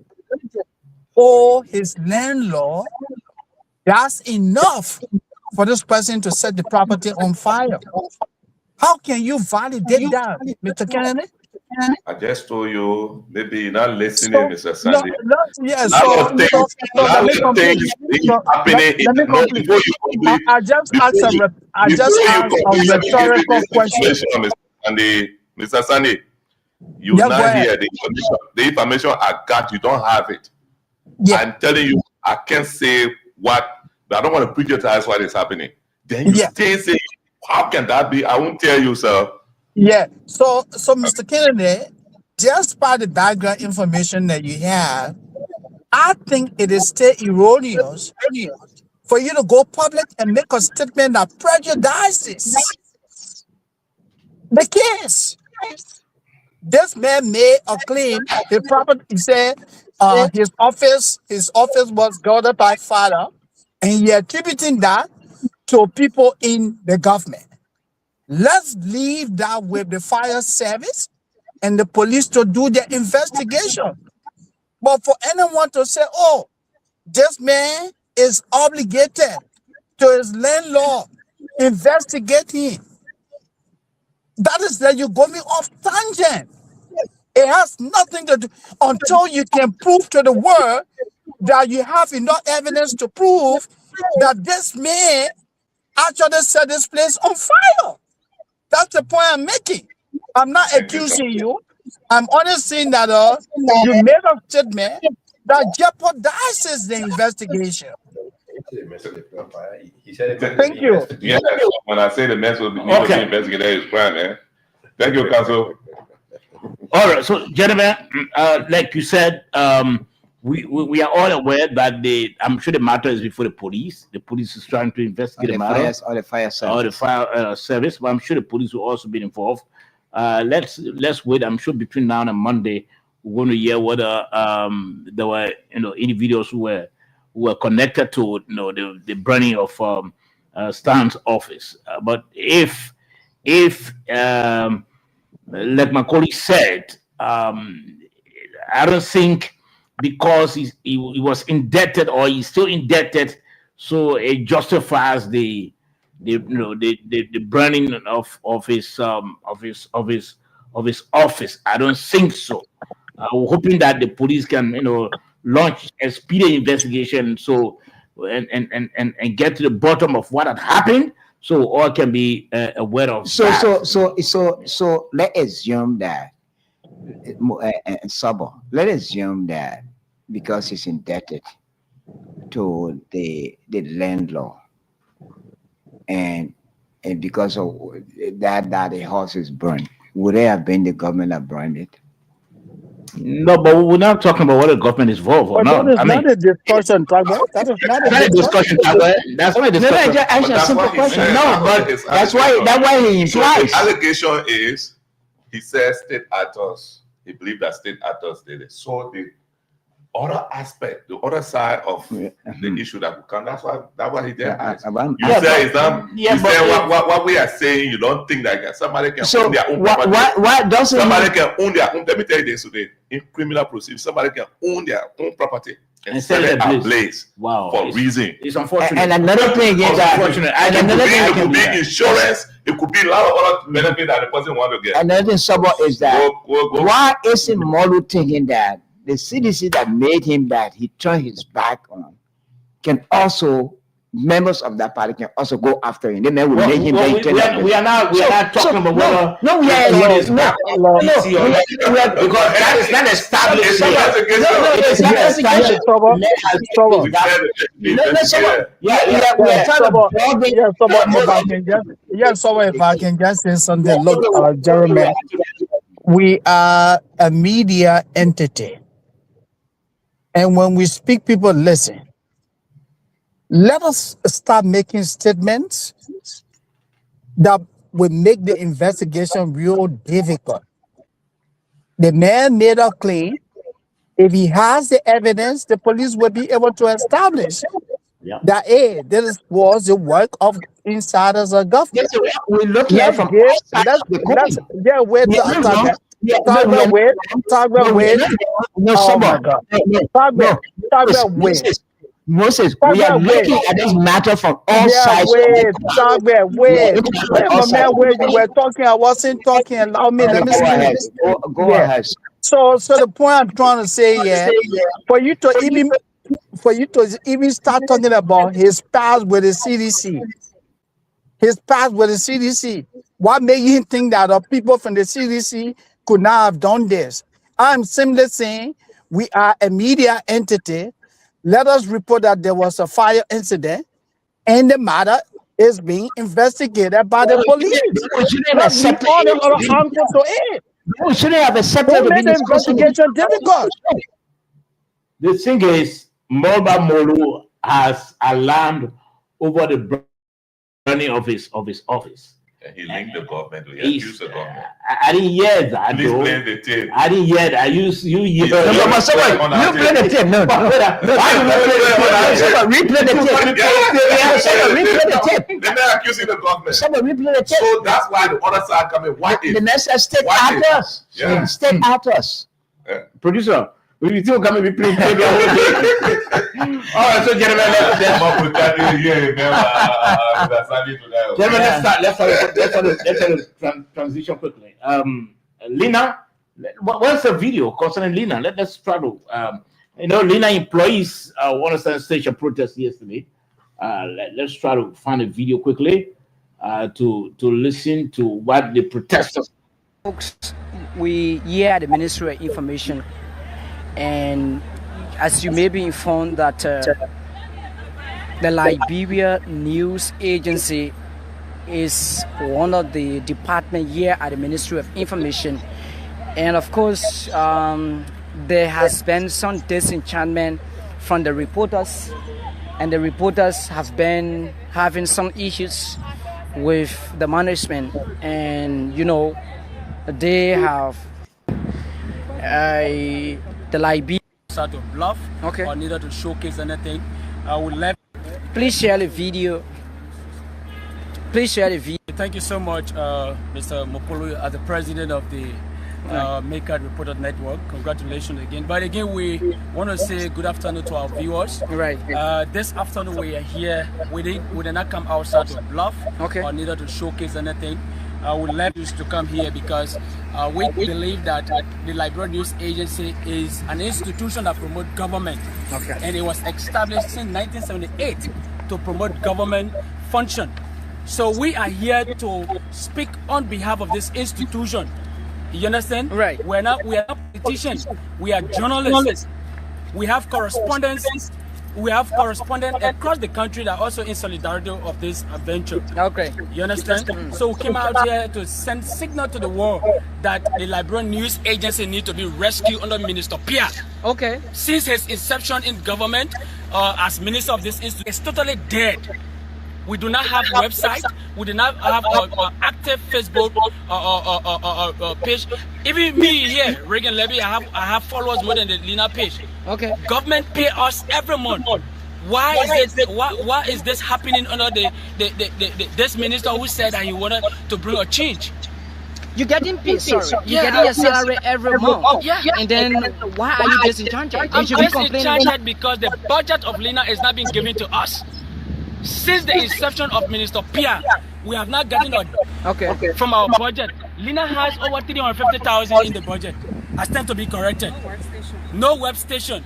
or his landlord, that's enough for this person to set the property on fire. How can you validate that, Mr. Kennedy? I just told you, maybe you're not listening, Mr. Sandy. I just asked a rhetorical question. Mr. Sandy, you're not here. The information I got, you don't have it. I'm telling you, I can't say what, I don't want to prejudice what is happening. Then you stay saying, how can that be? I won't tell you, sir. Yeah. So Mr. Kennedy, just by the background information that you have, I think it is still erroneous for you to go public and make a statement that prejudices the case. This man made a claim. He said his office was guarded by fire, and he attributing that to people in the government. Let's leave that with the fire service and the police to do their investigation. But for anyone to say, oh, this man is obligated to his landlord, investigate him, that is that you're going off tangent. It has nothing to do until you can prove to the world that you have enough evidence to prove that this man actually set this place on fire. That's the point I'm making. I'm not accusing you. I'm only saying that you made a statement that jeopardizes the investigation. He said it. Thank you. Yeah, when I say the mess will be need to be investigated, it's crime, man. Thank you, Council. All right, so gentlemen, like you said, we are all aware that I'm sure the matter is before the police. The police is trying to investigate the matter, or the fire service. or the fire service, but I'm sure the police will also be involved. Let's wait. I'm sure between now and Monday, we're going to hear whether there were individuals who were connected to the burning of Stan's office. But if like my colleague said, I don't think because he was indebted or he's still indebted, so it justifies the burning of his office. I don't think so. We're hoping that the police can launch a speedy investigation and get to the bottom of what had happened, so all can be aware of. So let's assume that let's assume that because he's indebted to the landlord, and because of that the house is burned, would it have been the government that burned it? No, but we're not talking about whether the government is involved or not. That is not a discussion, Tagba. That is not a discussion. That's not a discussion. No, ask a simple question. No, but that's why he implies. So the allegation is he says state actors. He believed that state actors did it. So the other aspect, the other side of the issue that will come, that's what he did. You say what we are saying, you don't think that somebody can own their own property. Why doesn't somebody can own their own? Let me tell you this today. In criminal proceedings, somebody can own their own property and sell it ablaze. Wow. For reason. It's unfortunate. And another thing is that it could be insurance, it could be a lot of other benefits that the person want to get. Another thing is that why isn't Molu thinking that the CDC that made him that he turned his back on can also, members of that party can also go after him. They may make him. We are not talking about whether because that is not established. If I can just say something. Look, Jeremy, we are a media entity. And when we speak, people listen. Let us start making statements that will make the investigation real difficult. The man made a claim. If he has the evidence, the police will be able to establish that this was the work of insiders of government. We look at from Moses, we are looking at this matter from all sides. You were talking, I wasn't talking. Allow me. Let me say. Go ahead. So the point I'm trying to say for you to even start talking about his past with the CDC. What made you think that people from the CDC could not have done this? I'm simply saying we are a media entity. Let us report that there was a fire incident and the matter is being investigated by the police. We shouldn't have accepted the investigation difficult. The thing is, Mulbah Molu has alarmed over the burning of his office. And he linked the government to accuse the government. I didn't hear that. Please play the tape. I didn't hear that. You play the tape. No. Replay the tape. They're not accusing the government. Replay the tape. So that's why the other side coming. The message state actors. State actors. Producer. We still coming to play. All right, so gentlemen, let's transition quickly. Lena, what's the video concerning Lena? Let's try to, Lena employees want to stage a protest yesterday. Let's try to find a video quickly to listen to what the protesters. Folks, we hear the Ministry of Information. And as you may be informed that The Liberia News Agency is one of the departments here at the Ministry of Information. And of course, there has been some disenchantment from the reporters, and the reporters have been having some issues with the management. And you know, they have the Liberia start to bluff, okay, or neither to showcase anything. I would let. Please share the video. Please share the video. Thank you so much, Mr. Mopolo, as the president of the Make-Out Reporter Network. Congratulations again. But again, we want to say good afternoon to our viewers. Right. This afternoon we are here. We did not come outside to bluff, okay, or neither to showcase anything. I would like you to come here because we believe that the Liberia News Agency is an institution that promotes government. Okay. And it was established in 1978 to promote government function. So we are here to speak on behalf of this institution. You understand? Right. We are not politicians. We are journalists. We have correspondents. We have correspondents across the country that are also in solidarity of this adventure. Okay. You understand? So we came out here to send signal to the world that the Liberian News Agency needs to be rescued under Minister Pia. Okay. Since his inception in government as minister of this institute, it's totally dead. We do not have a website. We do not have an active Facebook page. Even me here, Reagan Levy, I have followers more than the Lina page. Okay. Government pay us every month. Why is this happening under this minister who said that he wanted to bring a change? You're getting paid, sorry. You're getting your salary every month. Yeah. And then why are you disenchanted? You should be complaining. Disenchanted because the budget of Lina is not being given to us. Since the inception of Minister Pia, we have not gotten a from our budget. Lina has over 350,000 in the budget. I stand to be corrected. No web station.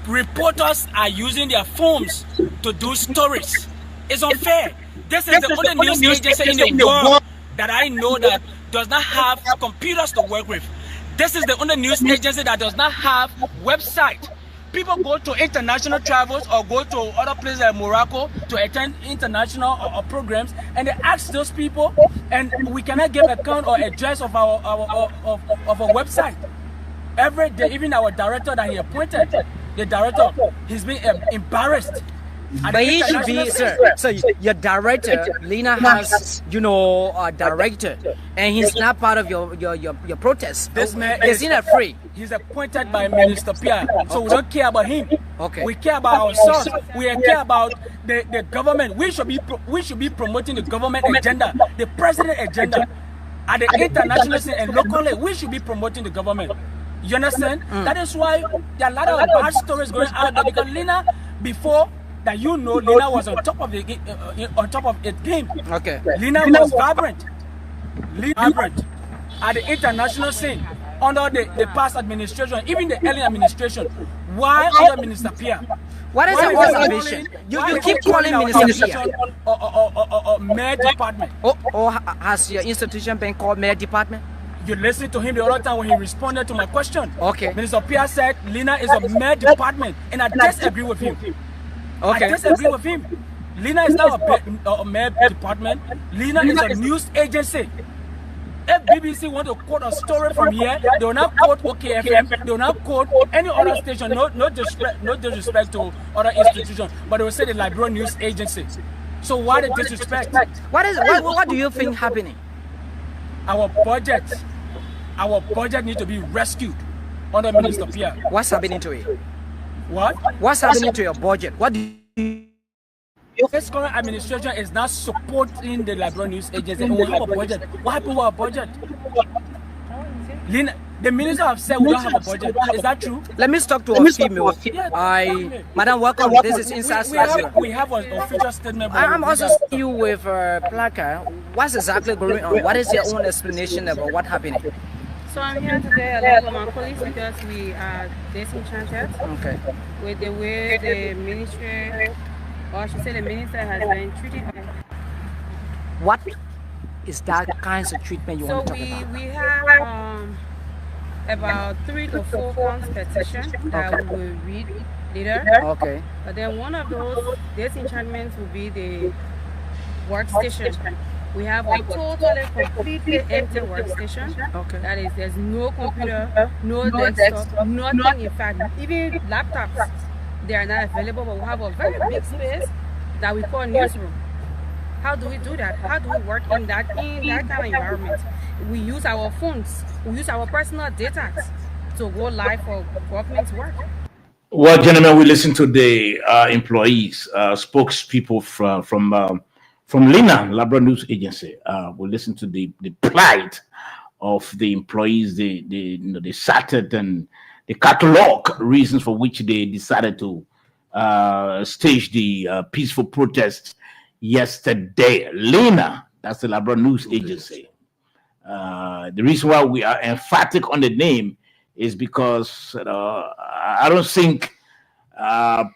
Reporters are using their phones to do stories. It's unfair. This is the only news agency in the world that I know that does not have computers to work with. This is the only news agency that does not have website. People go to international travels or go to other places like Morocco to attend international or programs, and they ask those people, and we cannot give account or address of our website. Every day, even our director that he appointed, the director, he's been embarrassed. But he should be, sir. So your director, Lina has, you know, a director, and he's not part of your protest. This man is in a free. He's appointed by Minister Pia, so we don't care about him. Okay. We care about ourselves. We care about the government. We should be promoting the government agenda, the president agenda, at the international scene and locally. We should be promoting the government. You understand? That is why there are a lot of bad stories going out there, because Lina, before that, you know, Lina was on top of its game. Okay. Lina was vibrant. At the international scene under the past administration, even the early administration. Why under Minister Pia? What is your observation? You keep calling Minister Pia or Mayor Department. Or has your institution been called Mayor Department? You listened to him the other time when he responded to my question. Okay. Minister Pia said Lina is a Mayor Department, and I disagree with him. Okay. I disagree with him. Lina is not a Mayor Department. Lina is a news agency. If BBC want to quote a story from here, they will not quote OKFM, they will not quote any other station, no disrespect to other institutions, but they will say the Liberian News Agency. So why the disrespect? What do you think happening? Our budget needs to be rescued under Minister Pia. What's happening to it? What? What's happening to your budget? What do you... This current administration is not supporting the Liberian News Agency. We have a budget. What happened with our budget? The minister have said we don't have a budget. Is that true? Let me talk to a female. Madam, welcome. This is Inside Slasher. We have an official statement. I'm also seeing you with a placard. What's exactly going on? What is your own explanation about what happened? So I'm here today along with my colleagues because we are disenchanted with the way the ministry, or I should say the minister, has been treating us. What is that kinds of treatment you want to talk about? We have about 3 to 4 counts petition that we will read later. Okay. But then one of those disenchantments will be the workstation. We have a totally completely empty workstation. Okay. That is, there's no computer, no desktop, nothing. In fact, even laptops, they are not available. But we have a very big space that we call newsroom. How do we do that? How do we work in that kind of environment? We use our phones. We use our personal data to go live for government work. Well, gentlemen, we listen to the employees, spokespeople from Lina, Labrador News Agency. We listen to the plight of the employees. They cited and the catalog reasons for which they decided to stage the peaceful protest yesterday. Lina, that's the Labrador News Agency. The reason why we are emphatic on the name is because I don't think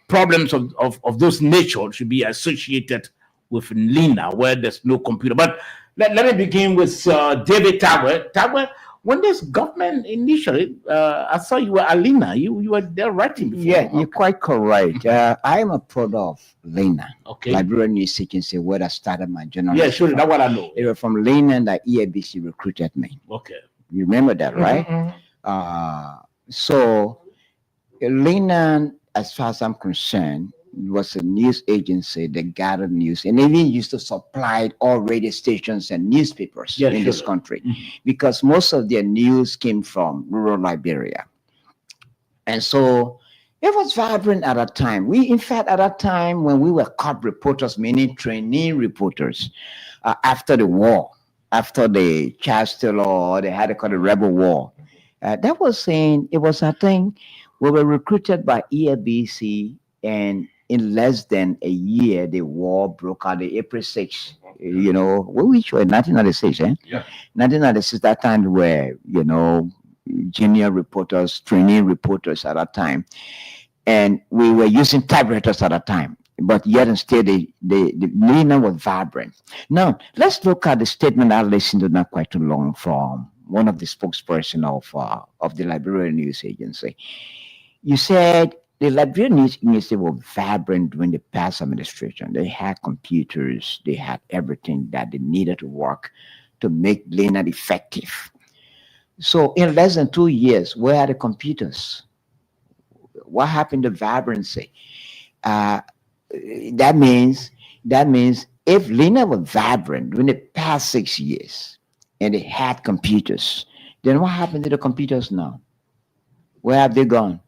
problems of those nature should be associated with Lina, where there's no computer. But let me begin with David Tagwe. Tagwe, when this government initially, I saw you were at Lina. You were there writing before. Yeah, you're quite correct. I am a product of Lina, Okay. Liberian News Agency, where I started my journalism. Yeah, sure. That's what I know. It was from Lina that EABC recruited me. Okay. You remember that, right? Mhm. So Lina, as far as I'm concerned, was a news agency that gathered news and even used to supply all radio stations and newspapers in this country, because most of their news came from rural Liberia. And so it was vibrant at that time. In fact, at that time when we were cop reporters, meaning trainee reporters, after the war, after the Chastel or they had to call the Rebel War, that was saying, it was a thing. We were recruited by EABC, and in less than a year, the war broke out, the April 6th, which were 1996, eh? Yeah. 1996, that time were, junior reporters, trainee reporters at that time. And we were using typewriters at that time. But yet and still, the Lina was vibrant. Now, let's look at the statement I listened to not quite too long from one of the spokesperson of the Liberian News Agency. You said the Liberian News Agency was vibrant during the past administration. They had computers, they had everything that they needed to work to make Lina effective. So in less than 2 years, where are the computers? What happened to vibrancy? That means if Lina was vibrant during the past 6 years and they had computers, then what happened to the computers now? Where have they gone?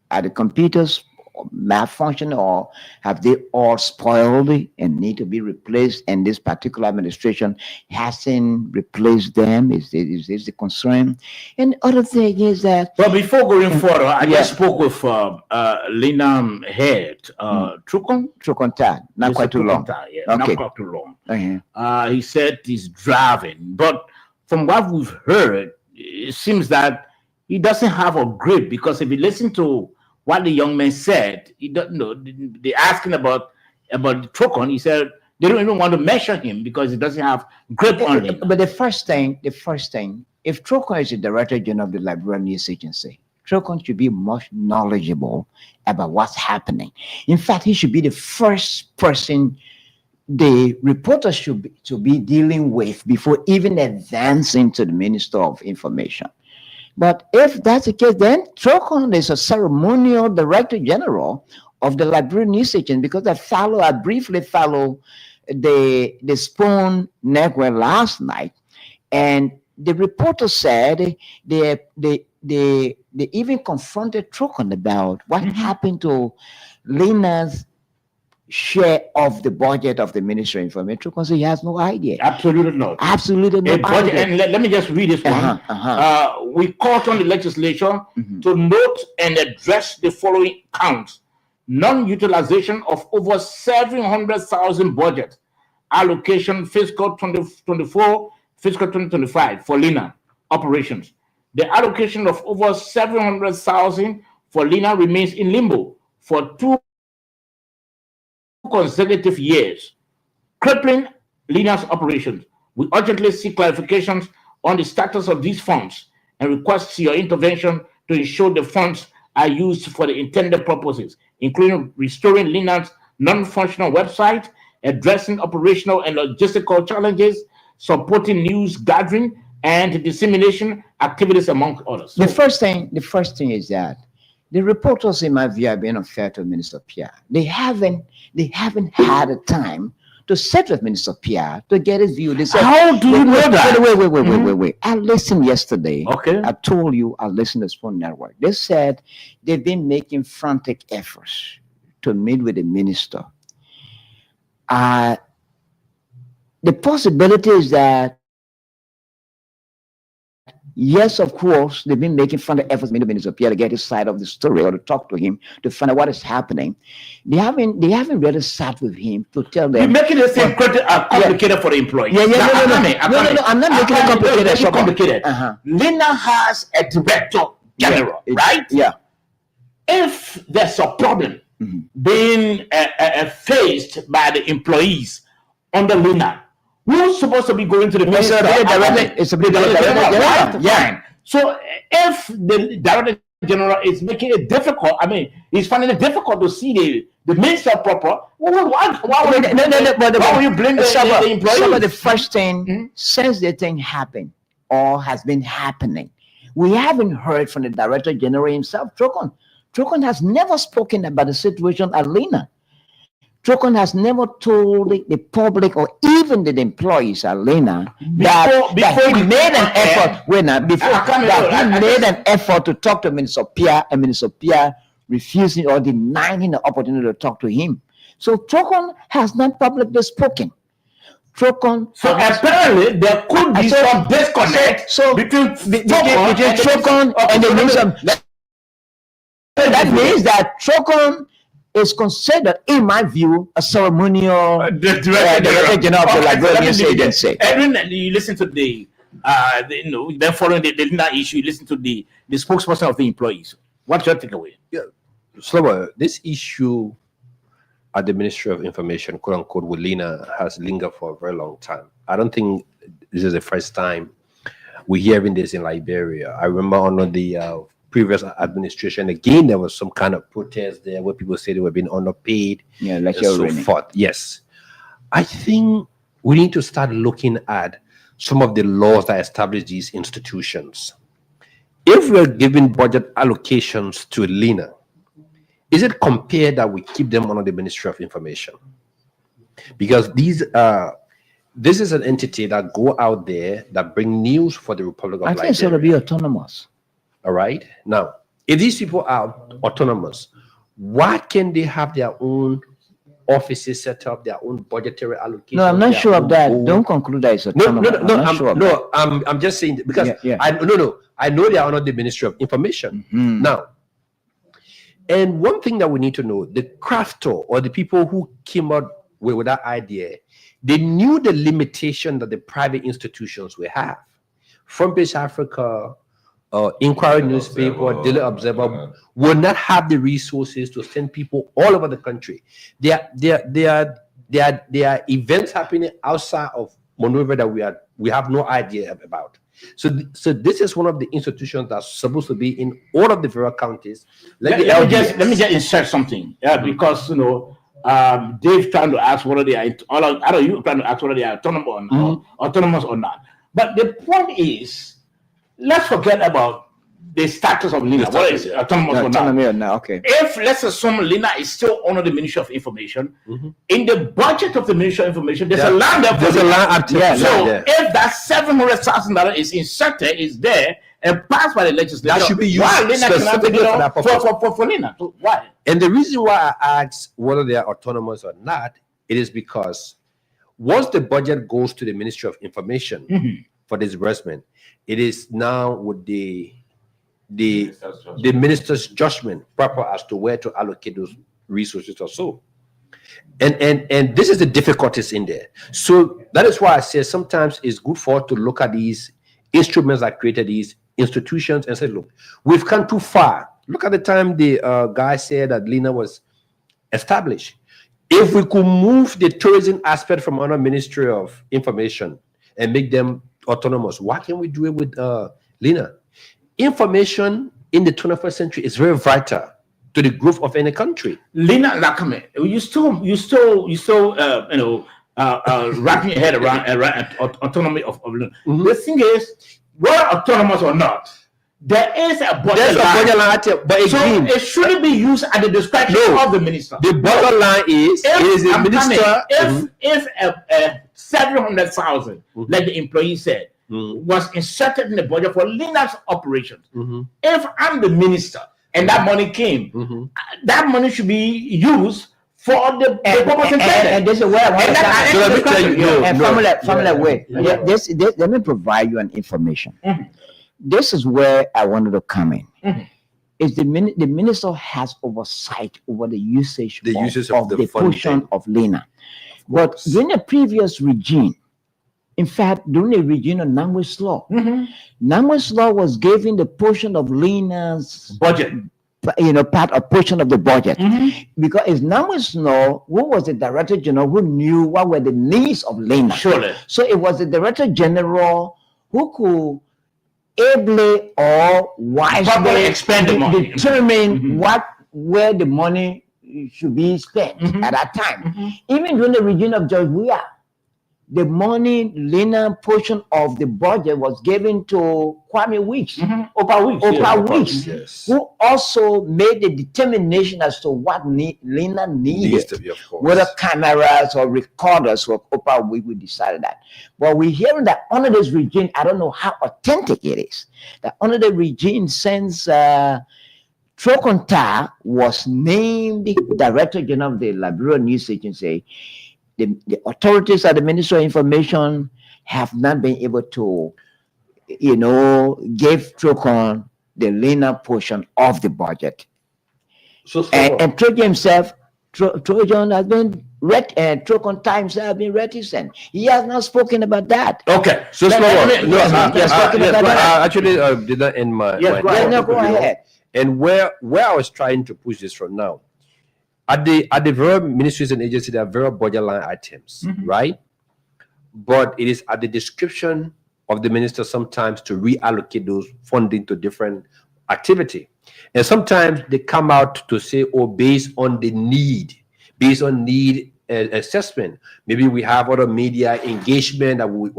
Are the computers malfunction, or have they all spoiled and need to be replaced, and this particular administration hasn't replaced them? Is this the concern? And the other thing is that... Well, before going further, I just spoke with Lina head, Trukon Tad, not quite too long. Yeah, Okay. not quite too long. He said he's driving, but from what we've heard, it seems that he doesn't have a grip, because if you listen to what the young man said, he doesn't know. They asking about the Trukon. He said they don't even want to measure him because he doesn't have grip on him. But the first thing, if Trukon is the director general of the Liberian News Agency, Trukon should be much knowledgeable about what's happening. In fact, he should be the first person the reporter should be dealing with before even advancing to the Minister of Information. But if that's the case, then Trukon is a ceremonial director general of the Liberian News Agency, because I briefly followed the Spoon Network last night, and the reporter said they even confronted Trukon about what happened to Lina's share of the budget of the Ministry of Information, because he has no idea. Absolutely not. Absolutely no Budget, idea. and let me just read this one. We called on the legislature to note and address the following counts: non-utilization of over 700,000 budget allocation fiscal 2024, fiscal 2025 for Lina operations. The allocation of over 700,000 for Lina remains in limbo for 2 consecutive years, crippling Lina's operations. We urgently seek clarifications on the status of these funds and requests your intervention to ensure the funds are used for the intended purposes, including restoring Lina's non-functional website, addressing operational and logistical challenges, supporting news gathering and dissemination activities, among others. The first thing is that the reporters, in my view, have been unfair to Minister Pierre. They haven't had a time to sit with Minister Pierre to get his view. They said, how do you know that? Wait. I listened yesterday. Okay. I told you I listened to Spoon Network. They said they've been making frantic efforts to meet with the minister. The possibility is that, yes, of course, they've been making frantic efforts to meet with Minister Pierre to get his side of the story or to talk to him to find out what is happening. They haven't really sat with him to tell them. You're making this thing complicated for the employees. No, I'm not making it complicated. Lina has a director general, right? Yeah. If there's a problem being faced by the employees under Lina, who's supposed to be going to the minister? It's a director general. Yeah. So if the director general is making it difficult, I mean, he's finding it difficult to see the minister proper. Why would you blame the employees? Some of the first thing, since the thing happened or has been happening, we haven't heard from the director general himself, Trocon. Trocon has never spoken about the situation at Lina. Trocon has never told the public or even the employees at Lina that he made an effort to talk to Minister Pierre, and Minister Pierre refusing or denying him the opportunity to talk to him. So Trocon has not publicly spoken. So apparently there could be some disconnect between Trocon and the minister. That means that Trocon is considered, in my view, a ceremonial director general of the Liberian Agency. Edwin, you listen to then following the Lina issue, you listen to the spokesperson of the employees. What's your takeaway? Yeah, so this issue at the Ministry of Information, quote unquote, with Lina has lingered for a very long time. I don't think this is the first time we're hearing this in Liberia. I remember under the previous administration, again, there was some kind of protest there where people say they were being underpaid, and so forth. Yes, I think we need to start looking at some of the laws that establish these institutions. If we're giving budget allocations to Lina, is it compared that we keep them under the Ministry of Information? Because this is an entity that go out there that bring news for the Republic of Liberia. I think it's going to be autonomous. All right. Now, if these people are autonomous, why can they have their own offices set up, their own budgetary allocation? No, I'm not sure of that. Don't conclude that it's autonomous. I'm just saying because I know they are under the Ministry of Information now. And one thing that we need to know, the crafter or the people who came up with that idea, they knew the limitation that the private institutions will have. Front Page Africa, Inquiry newspaper, Daily Observer will not have the resources to send people all over the country. There are events happening outside of Monrovia that we have no idea about. So this is one of the institutions that's supposed to be in all of the various counties. Let me just insert something. Yeah, because Dave trying to ask whether they are you trying to ask whether they are autonomous or not. But the point is, let's forget about the status of Lina. What is it? Autonomous or not? Okay. If let's assume Lina is still under the Ministry of Information, in the budget of the Ministry of Information, there's a land there. There's a land. If that $700,000 is inserted, is there and passed by the legislature, that should be used why Lina specifically for that purpose. For Lina? So why? And the reason why I asked whether they are autonomous or not, it is because once the budget goes to the Ministry of Information for disbursement, it is now with the minister's judgment proper as to where to allocate those resources or so. And this is the difficulties in there. So that is why I say sometimes it's good for us to look at these instruments that created these institutions and say, look, we've come too far. Look at the time the guy said that Lina was established. If we could move the tourism aspect from under Ministry of Information and make them autonomous, why can't we do it with Lina? information in the 21st century is very vital to the growth of any country. Lena Lakame, you still wrapping your head around autonomy of Lena. The thing is, whether autonomous or not, there is a budget line. But again, it shouldn't be used at the discretion of the minister. The bottom line is, the minister. If 700,000, like the employee said, was inserted in the budget for Lena's operations, if I'm the minister and that money came, that money should be used for the purpose intended. And this is where I want to let me provide you an information. This is where I wanted to come in. Is the minister has oversight over the usage of the portion of Lena. But during the previous regime, in fact, during the regime of Namwis Law, Namwis Law was giving the portion of Lena's budget, portion of the budget. Because it's Namwis Law who was the Director General who knew what were the needs of Lena. Surely. So it was the Director General who could ably or wisely expend the money, determine where the money should be spent at that time. Even during the regime of George Weah, the money Lena portion of the budget was given to Kwame Weeks, Oprah Weeks, who also made the determination as to what Lena needed, whether cameras or recorders. Or Oprah Weeks, we decided that. But we're hearing that under this regime, I don't know how authentic it is, that under the regime since Trokonta was named Director General of the Liberia News Agency, the authorities at the Ministry of Information have not been able to, give Trocon the Lena portion of the budget. And Trojan himself, Trojan has been Trocon Times have been reticent. He has not spoken about that. Okay, so actually, did not end my. Go ahead. And where I was trying to push this from now. At the various ministries and agencies, there are various budget line items, right? But it is at the description of the minister sometimes to reallocate those funding to different activity. And sometimes they come out to say, based on need assessment. Maybe we have other media engagement that we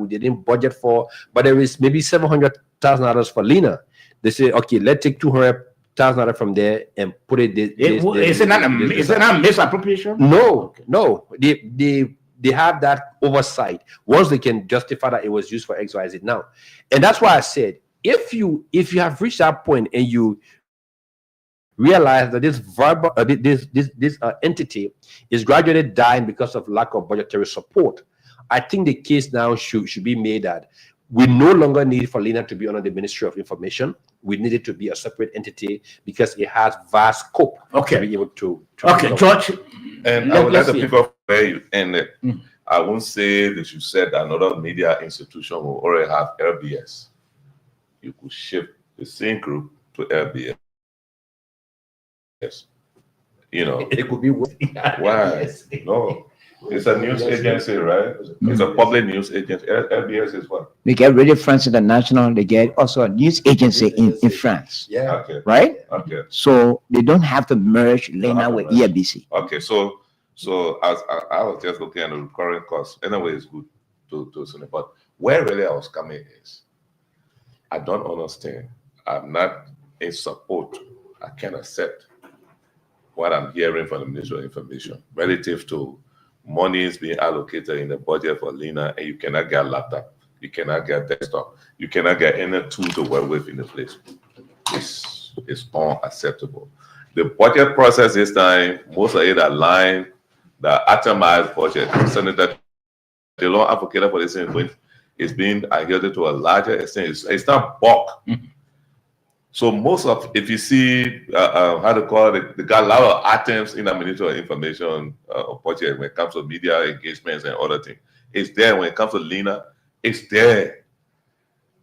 didn't budget for, but there is maybe $700,000 for Lena. They say, okay, let's take $200,000 from there and put it. Is it not a misappropriation? No. They have that oversight once they can justify that it was used for XYZ now, and that's why I said if you have reached that point and you realize that this entity is gradually dying because of lack of budgetary support, I think the case now should be made that we no longer need for Lena to be under the Ministry of Information. We need it to be a separate entity because it has vast scope to be able to George. And I would like to pick up where you ended. I won't say that you said that another media institution will already have LBS. You could shift the same group to LBS. It could be why? No. It's a news agency, right? It's a public news agency. LBS is what? They get Radio France International. They get also a news agency in France. Yeah. Okay. Right? Okay. So they don't have to merge Lena with ERBC. Okay. So as I was just looking at the recurring costs. Anyway, it's good to say. But where really I was coming is, I don't understand. I'm not in support. I can accept what I'm hearing from the Ministry of Information relative to money is being allocated in the budget for Lena, and you cannot get a laptop, you cannot get desktop, you cannot get any tool to work with in the place. It's unacceptable. The budget process this time, most of it aligned the atomized budget. Senator DeLong advocated for this thing, it's being adhered to a larger extent. It's not bulk. So most of, if you see, how to call it, they got a lot of items in the Ministry of Information budget when it comes to media engagements and other things. It's there. When it comes to Lena, it's there.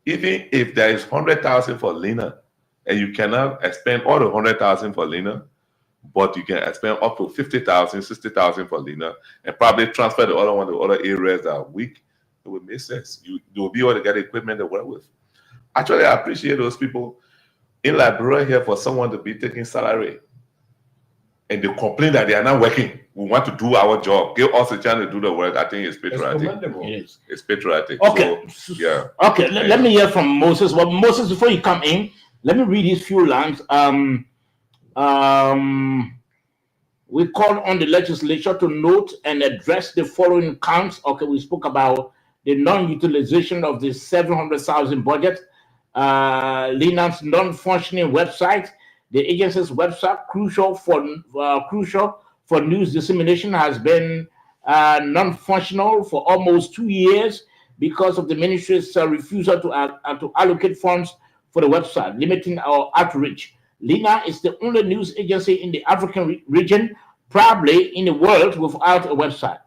Even if there is 100,000 for Lena, and you cannot expend all the 100,000 for Lena, but you can expend up to 50,000, 60,000 for Lena, and probably transfer the other one to other areas that are weak, it would make sense. You will be able to get equipment to work with. Actually, I appreciate those people in Liberia here for someone to be taking salary. And they complain that they are not working. We want to do our job. Give us a chance to do the work. I think it's patriotic. It's patriotic. Okay. So, yeah. Okay. Let me hear from Moses. Well, Moses, before you come in, let me read these few lines. We call on the legislature to note and address the following counts. Okay, we spoke about the non-utilization of the 700,000 budget, LINA's non-functioning website. The agency's website, crucial for news dissemination, has been non-functional for almost 2 years because of the ministry's refusal to allocate funds for the website, limiting our outreach. LINA is the only news agency in the African region, probably in the world, without a website.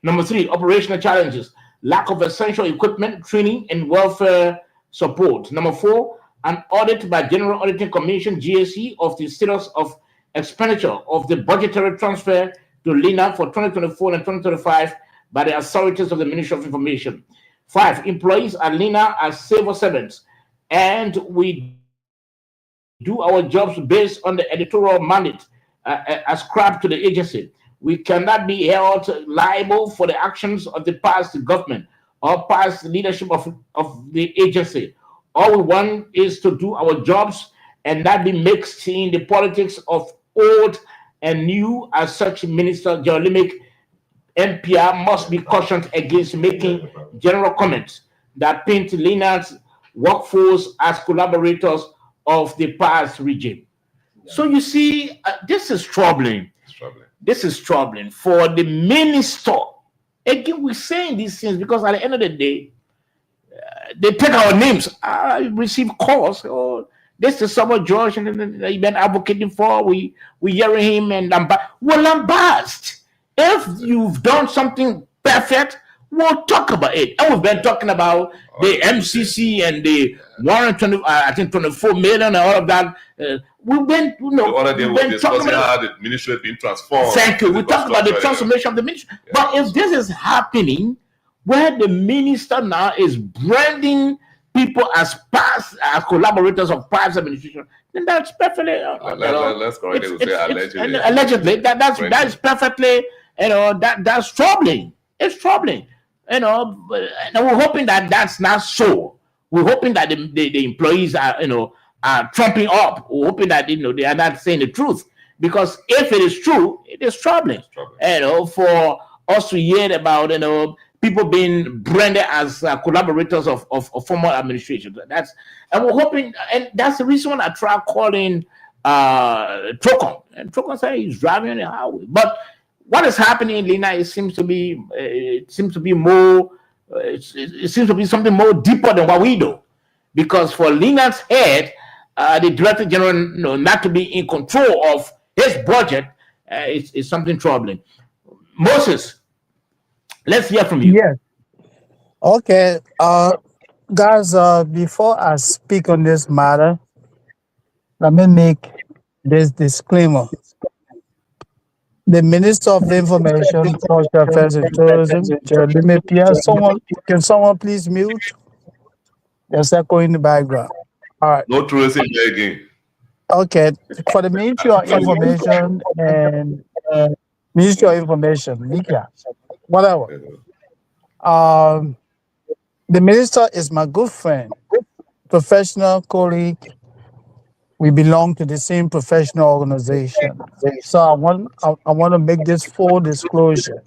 Number 3, operational challenges: lack of essential equipment, training, and welfare support. Number 4, an audit by General Auditing Commission, GAC, of the status of expenditure of the budgetary transfer to LINA for 2024 and 2025 by the authorities of the Ministry of Information. 5, employees at LINA are civil servants, and we do our jobs based on the editorial mandate ascribed to the agency. We cannot be held liable for the actions of the past government or past leadership of the agency. All we want is to do our jobs and not be mixed in the politics of old and new. As such, Minister Jerolimic MPR must be cautioned against making general comments that paint LINA's workforce as collaborators of the past regime. So you see, this is troubling. This is troubling for the minister. Again, we're saying these things because at the end of the day, they take our names. I receive calls. Oh, this is someone George and they've been advocating for. We hearing him and we're lambasted. If you've done something perfect, we'll talk about it. And we've been talking about the MCC and the 24 million and all of that. We've been, the other day we were discussing how the ministry has been transformed. Thank you. We talked about the transformation of the ministry. Yeah. But if this is happening, where the minister now is branding people as past collaborators of past administration, then that's perfectly. Let's correct it. Say allegedly. Allegedly, that's perfectly. That's troubling. It's troubling. And we're hoping that that's not so. We're hoping that the employees are trumping up. We're hoping that they are not saying the truth, because if it is true, it is troubling. For us to hear about people being branded as collaborators of former administration. And we're hoping, and that's the reason I tried calling Trocon, and Trocon said he's driving on the highway. But what is happening in LINA? It seems to be more. It seems to be something more deeper than what we do, because for LINA's head, the Director General, not to be in control of his budget, is something troubling. Moses, let's hear from you. Yes. Okay. Guys, before I speak on this matter, let me make this disclaimer. The Minister of Information, Cultural Affairs and Tourism, Jerolimic Pierre. Can someone please mute? There's echo in the background. All right. No tourism there again. Okay. For the Ministry of Information and Ministry of Information, Nikia, whatever. The minister is my good friend, professional colleague. We belong to the same professional organization. So I want to make this full disclosure.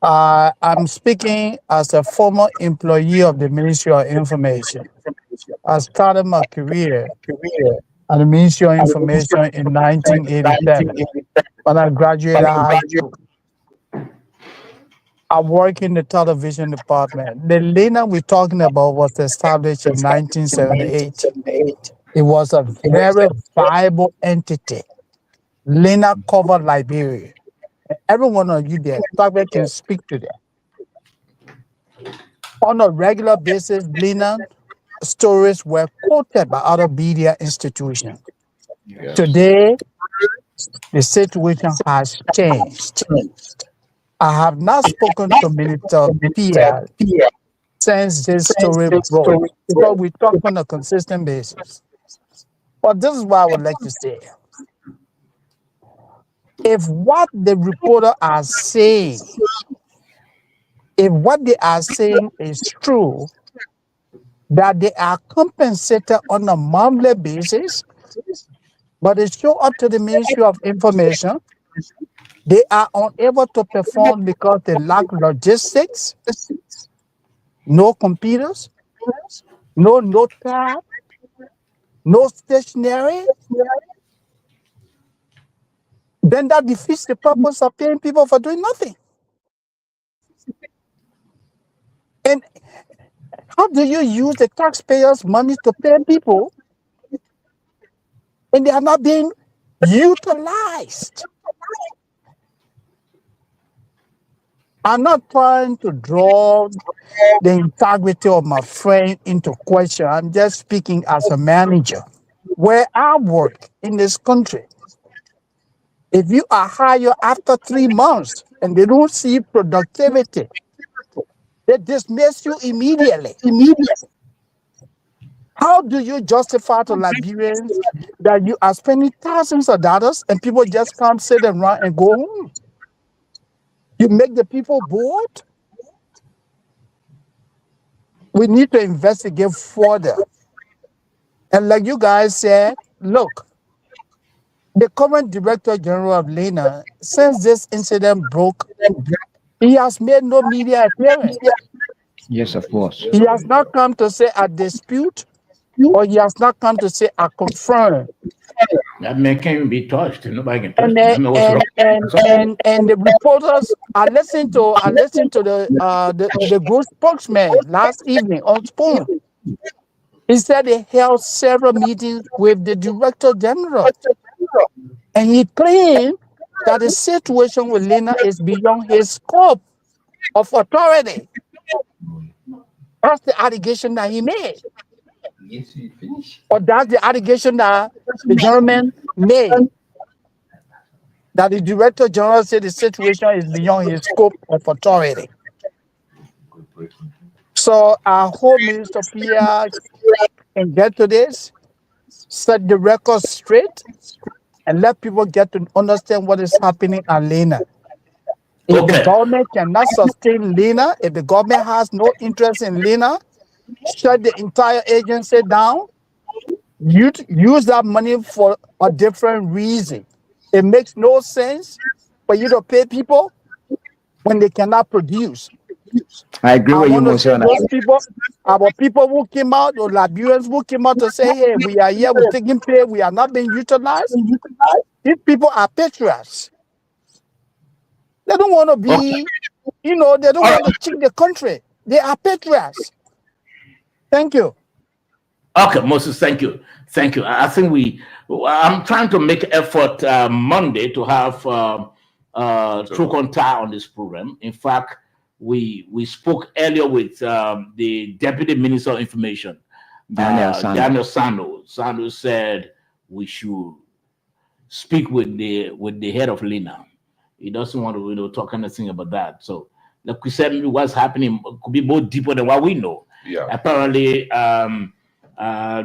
I'm speaking as a former employee of the Ministry of Information. I started my career at the Ministry of Information in 1987 when I graduated high school. I work in the television department. The LINA we're talking about was established in 1978. It was a very viable entity. LINA covered Liberia. Every one of you there probably can speak to that. On a regular basis, LINA stories were quoted by other media institutions. Yes. Today, the situation has changed. I have not spoken to Minister Pierre since this story broke, because we talk on a consistent basis. But this is what I would like to say. If what the reporter are saying, if what they are saying is true, that they are compensated on a monthly basis, but they show up to the Ministry of Information, they are unable to perform because they lack logistics, no computers, no notepad, no stationery, then that defeats the purpose of paying people for doing nothing. And how do you use the taxpayers' money to pay people and they are not being utilized? I'm not trying to draw the integrity of my friend into question. I'm just speaking as a manager. Where I work in this country, if you are hired after 3 months and they don't see productivity, they dismiss you immediately. How do you justify to Liberians that you are spending thousands of dollars and people just come sit and run and go home? You make the people bored? We need to investigate further. And like you guys said, look, the current Director General of Lena, since this incident broke, he has made no media appearance. Yes, of course. He has not come to say a dispute, or he has not come to say a confirm. That man can't even be touched. Nobody can touch And him. I mean, what's wrong? and the reporters are listening to the group spokesman last evening on Spoon. He said they held several meetings with the Director General, and he claimed that the situation with Lena is beyond his scope of authority. That's the allegation that he made. Or that's the allegation that the gentleman made. That the Director General said the situation is beyond his scope of authority. So I hope Minister Pierre can get to this, set the record straight, and let people get to understand what is happening at Lena. If the government cannot sustain Lena, if the government has no interest in Lena, shut the entire agency down, use that money for a different reason. It makes no sense for you to pay people when they cannot produce. I agree with you, Monsieur. Those people, our people who came out, or Liberians who came out to say, hey, we are here, we're taking pay, we are not being utilized. These people are patriots. They don't want to be, they don't want to cheat the country. They are patriots. Thank you. Okay, Moses, thank you. Thank you. I think I'm trying to make effort Monday to have True Contact on this program. In fact, we spoke earlier with the Deputy Minister of Information, Daniel Sano. Sano said we should speak with the head of Lena. He doesn't want to talk anything about that. So, like we said, maybe what's happening could be more deeper than what we know. Yeah. Apparently,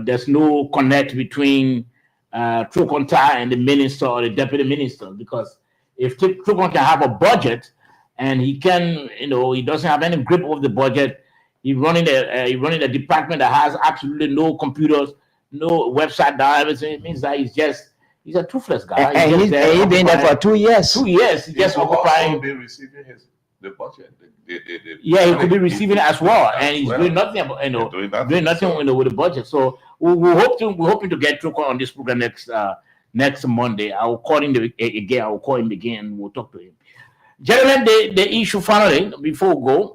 there's no connect between True Contact and the minister or the deputy minister, because if True Contact have a budget and he can, he doesn't have any grip of the budget, he's running a department that has absolutely no computers, no website, everything. It means that he's a toothless guy. And he's been there for 2 years. 2 years. He's just occupying. Be receiving the budget. Yeah, he could be receiving it as well, and he's doing nothing. Doing nothing with the budget. So we're hoping to get True on this program next Monday. I'll call him again. I'll call him again. We'll talk to him. Gentlemen, the issue finally before we go,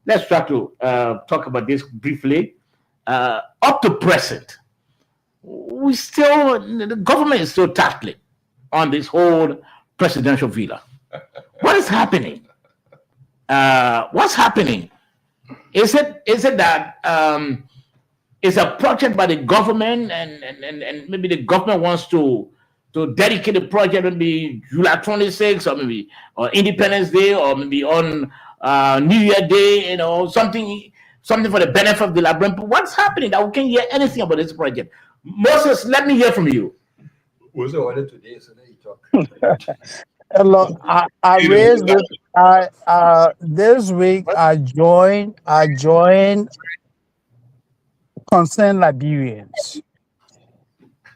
let's try to talk about this briefly. Up to present, the government is still tackling on this whole presidential villa. What is happening? What's happening? Is it that it's a project by the government and maybe the government wants to dedicate the project maybe July 26th or maybe Independence Day or maybe on New Year Day, something something for the benefit of the Liberian people. What's happening that we can't hear anything about this project? Moses, let me hear from you. What's the order today? So then you talk. Hello, I raised this. This week I joined Concerned Liberians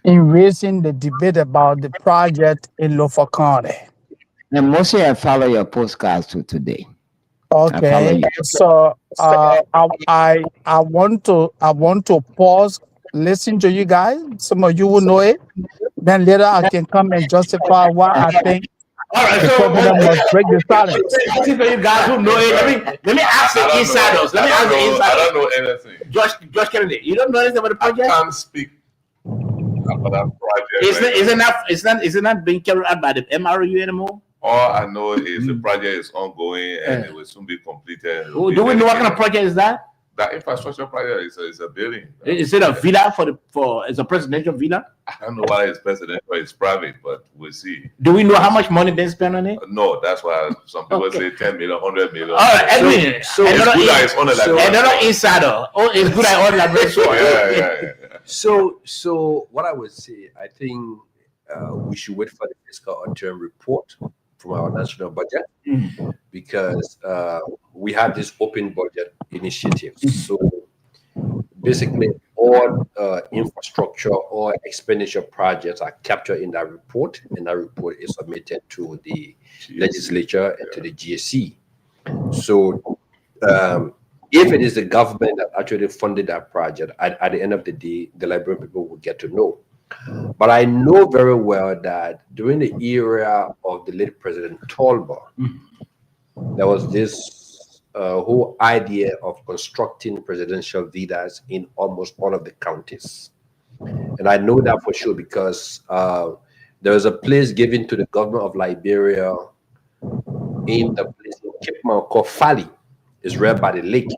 in raising the debate about the project in Lofa County. And mostly I follow your postcards to today. Okay, so I want to pause, listen to you guys. Some of you will know it. Then later I can come and justify why I think. All right, the president must break the silence. I think for you guys who know it, let me ask the insiders. Let me ask the insiders. I don't know anything. Josh Kennedy, you don't know anything about the project? I can't speak about that project. Is it not being carried out by the MRU anymore? All I know is the project is ongoing and it will soon be completed. Do we know what kind of project is that? That infrastructure project is a building. Is it a villa for it's a presidential villa? I don't know why it's presidential, it's private, but we'll see. Do we know how much money they spent on it? No, that's why some people say 10 million, 100 million. All right, Edwin. So it's good that it's on the Liberian. Another insider. Oh, it's good that it's on the Liberian. Yeah. So what I would say, I think we should wait for the fiscal term report from our national budget because we have this open budget initiative. So basically all infrastructure or expenditure projects are captured in that report, and that report is submitted to the legislature and to the GSC. So if it is the government that actually funded that project, at the end of the day, the Liberian people will get to know. But I know very well that during the era of the late President Tolba, there was this whole idea of constructing presidential villas in almost all of the counties. And I know that for sure because there was a place given to the government of Liberia in the place in Cape Mount called Fali. It's right by the lake.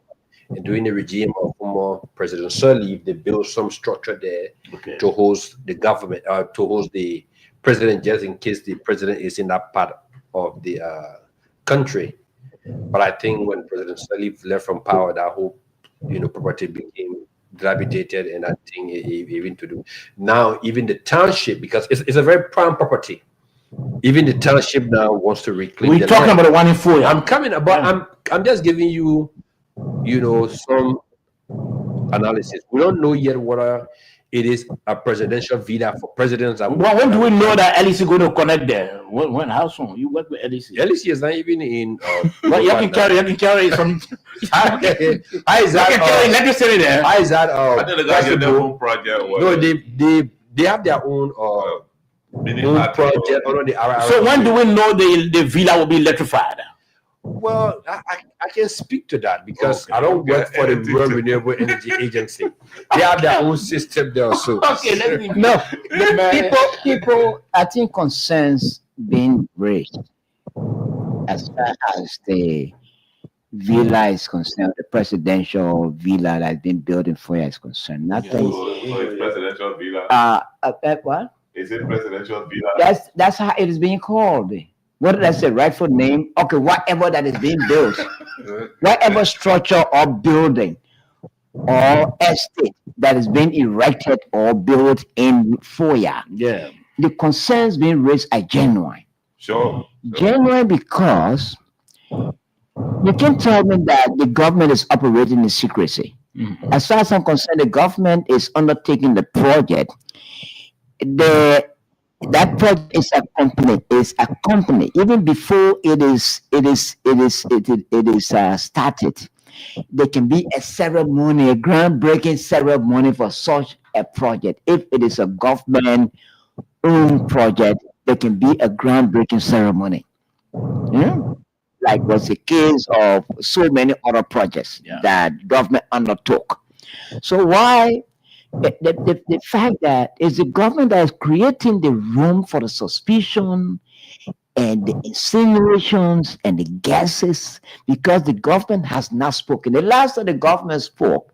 And during the regime of former President Sirleaf, they built some structure there to host the government, to host the president, just in case the president is in that part of the country. But I think when President Sirleaf left from power, that whole property became dilapidated, and I think even to do now, even the township, because it's a very prime property. Even the township now wants to reclaim. We're talking about the one in Foya. I'm coming about. I'm just giving you. Some analysis. We don't know yet whether it is a presidential villa for presidents. When do we know that LEC is going to connect there? When? How soon? You work with LEC? LEC is not even in. But you can carry it from. How is that? Let me say it there. How is that? I think the guys have their own project. No, they have their own project. So when do we know the villa will be electrified? Well, I can speak to that because I don't work for the Rural Renewable Energy Agency. They have their own system there also. Okay, let me no. People, I think concerns being raised as far as the villa is concerned, the presidential villa that's been built in Foya is concerned. Nothing. So it's presidential villa. What? Is it presidential villa? That's how it is being called. What did I say? Rightful name? Okay, whatever that is being built, whatever structure or building or estate that is being erected or built in Foya. Yeah. The concerns being raised are genuine. Sure. Genuine because you can tell me that the government is operating in secrecy. As far as I'm concerned, the government is undertaking the project. That project is a company. Even before it is started, there can be a ceremony, a groundbreaking ceremony for such a project. If it is a government-owned project, there can be a groundbreaking ceremony. Like was the case of so many other projects that government undertook. So why? The fact that it's the government that is creating the room for the suspicion and the insinuations and the guesses because the government has not spoken. The last time the government spoke,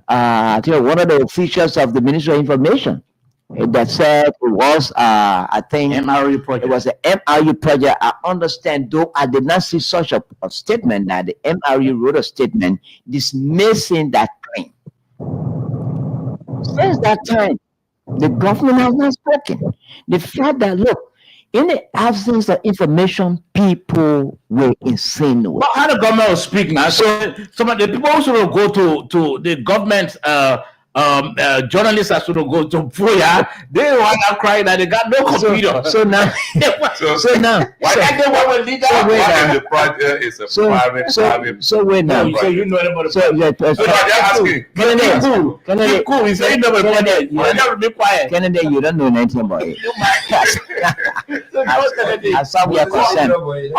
I think one of the officials of the Ministry of Information that said it was, I think, MRE project. it was the MRU project. I understand, though I did not see such a statement that the MRU wrote a statement dismissing that claim. Since that time, the government has not spoken. The fact that, look, in the absence of information, people will insinuate. But how the government will speak now? So some of the people also will go to the government journalists are sort of go to Fuya. They want to cry that they got no computer. So now, so now, Why can't they want a leader? so wait now. The project is a So private. wait now. So you know about So yeah, No, they're asking. Kennedy, cool. He said you know about project. You have to be quiet. Kennedy, you don't know anything about it. As far as we are concerned.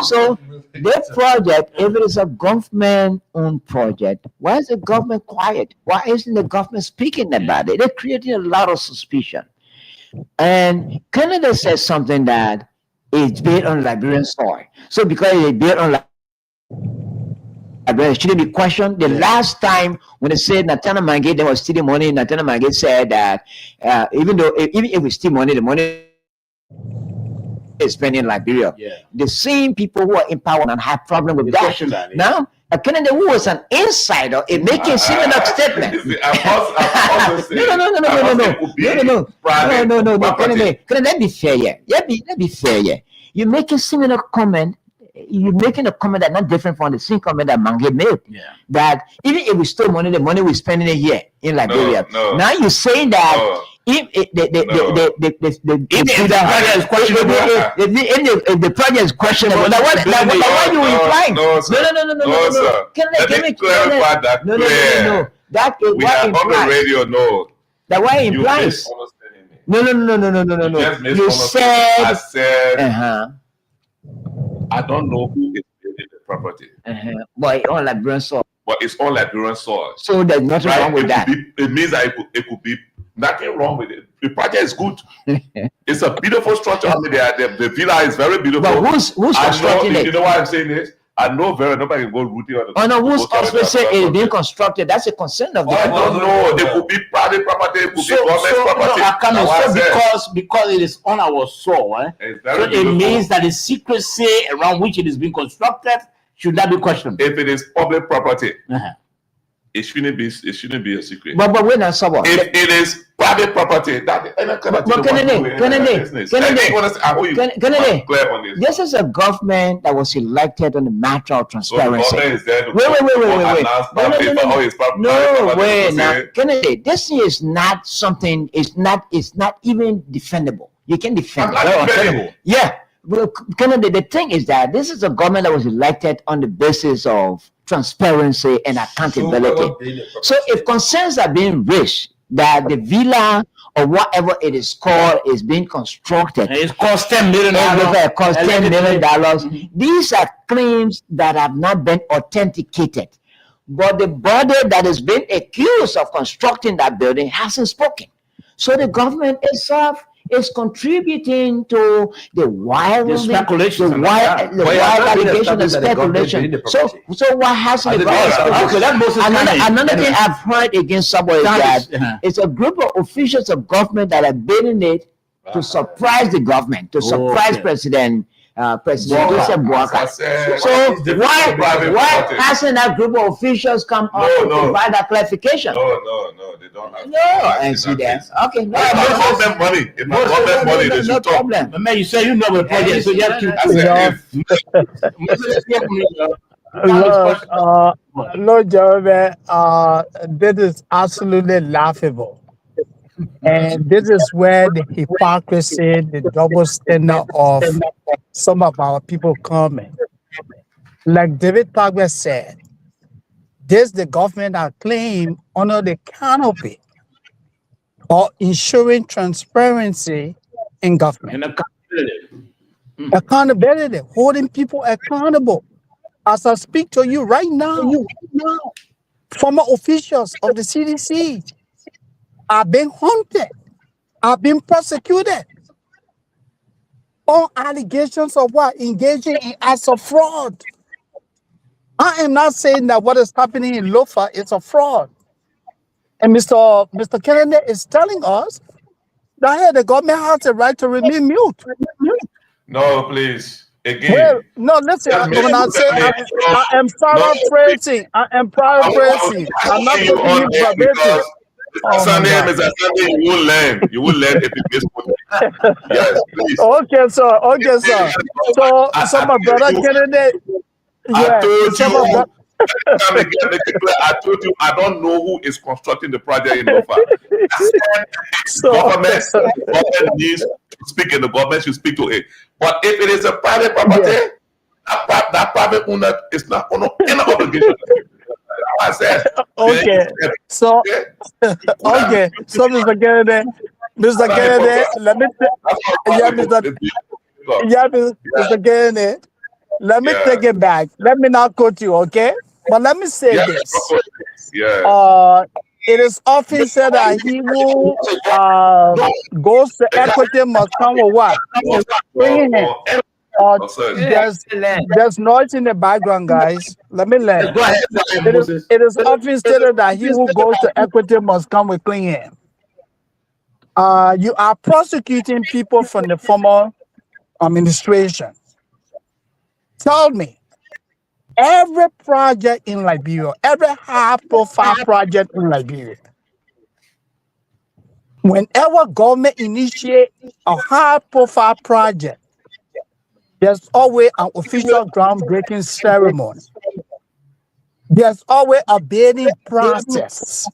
So this project, if it is a government-owned project, why is the government quiet? Why isn't the government speaking about it? They're creating a lot of suspicion. And Canada says something that is built on Liberian soil. So because it's built on Liberian, it shouldn't be questioned. The last time when they said Natana Mange, they were stealing money, Natana Mange said that even if we steal money, the money is spent in Liberia. Yeah. The same people who are in power and have problem with that. question that, yeah. Now, a Kennedy who was an insider is making similar statement. No. Kennedy, let me fair here. Let me fair here. You're making similar comment. You're making a comment that not different from the same comment that Mange made. Yeah. That even if we stole money, the money we spend in a year in Liberia. No. Now you say that if the project is questionable, now what you implying? No, Can Let me clarify that. No. That is We what are on the implies. radio. No. That what You implies. misunderstanding me. No. Just You misunderstanding. I said. said I don't know who is building the property, Boy, on Liberian soil. but it's all Liberian soil. So there's nothing wrong with that. It means that it could be nothing wrong with it. The project is good. It's a beautiful structure. I mean, the villa is very beautiful. But who's constructing it? You know why I'm saying this? I know very nobody can go rooting on the. Oh no, who's also saying it is being constructed? That's a concern of the I don't know. They could be private property. It could be government property. Because it is on our soil, It's so very it beautiful. means that the secrecy around which it is being constructed should not be questioned. If it is public property, it shouldn't be a secret. But wait now, someone. If it is private property, Kennedy, this is a government that was elected on the matter of transparency. Wait now, Kennedy, this is not something. It's not even defendable. You can defend it. Yeah. Well, Kennedy, the thing is that this is a government that was elected on the basis of transparency and accountability. So if concerns are being raised that the villa or whatever it is called is being constructed, It's cost $10 million. it cost $10 million. These are claims that have not been authenticated. But the body that has been accused of constructing that building hasn't spoken. So the government itself is contributing to the wild speculation, the wild allegation, the speculation. So what has the another thing I've heard against somebody is that it's a group of officials of government that are building it to surprise the government, to surprise President Joseph Boakai. So why hasn't that group of officials come up to provide that clarification? No, they don't have. And see that. Okay, no government money. It's not government money. They should talk. problem. Man, you say you know the project, so you have to. Look, Jeremy, this is absolutely laughable. And this is where the hypocrisy, the double standard of some of our people come in. Like David Pagwe said, this the government that claim under the canopy of ensuring transparency in government. And Accountability, holding people accountable. As I speak to you right now, former officials of the CDC are being hunted, are being prosecuted on allegations of what? Engaging in acts of fraud. I am not saying that what is happening in Lofa is a fraud. And Mr. Kennedy is telling us That the government has the right to remain mute. No, please. Again. Well, no, listen. When I say I am paraphrasing, I am paraphrasing. I'm not you taking on it air verbatim. because Oh my Sunday, God. Mr. Sunday, you will learn. You will learn if it is good. Yes, please. Okay, sir. Okay, sir. So my brother Kennedy. I Yeah. told So my you. brother. I told you I don't know who is constructing the project in Lofa. Government needs to speak, and the government should speak to it. But if it is a private property, that private owner is not under any obligation. I said. Okay. So okay. So Mr. Kennedy, let me Mr. Kennedy, let me take it back. Let me not quote you, okay? But let me say this. It is often said that he who goes to equity must come with what? Bringing it. There's noise in the background, guys. Let me learn. It is often stated that he who goes to equity must come with clean hand. You are prosecuting people from the former administration. Tell me, every project in Liberia, every high-profile project in Liberia, whenever government initiate a high-profile project, there's always an official groundbreaking ceremony. There's always a bidding process.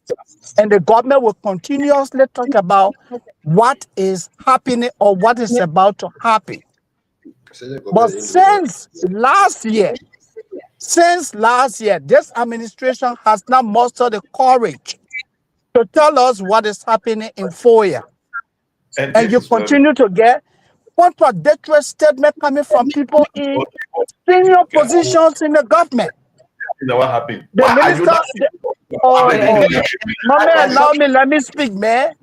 And the government will continuously talk about what is happening or what is about to happen. But since last year, this administration has not mustered the courage to tell us what is happening in FOIA. And you continue to get contradictory statements coming from people in senior positions in the government. You know what happened? The minister, my man, allow me, let me speak, man.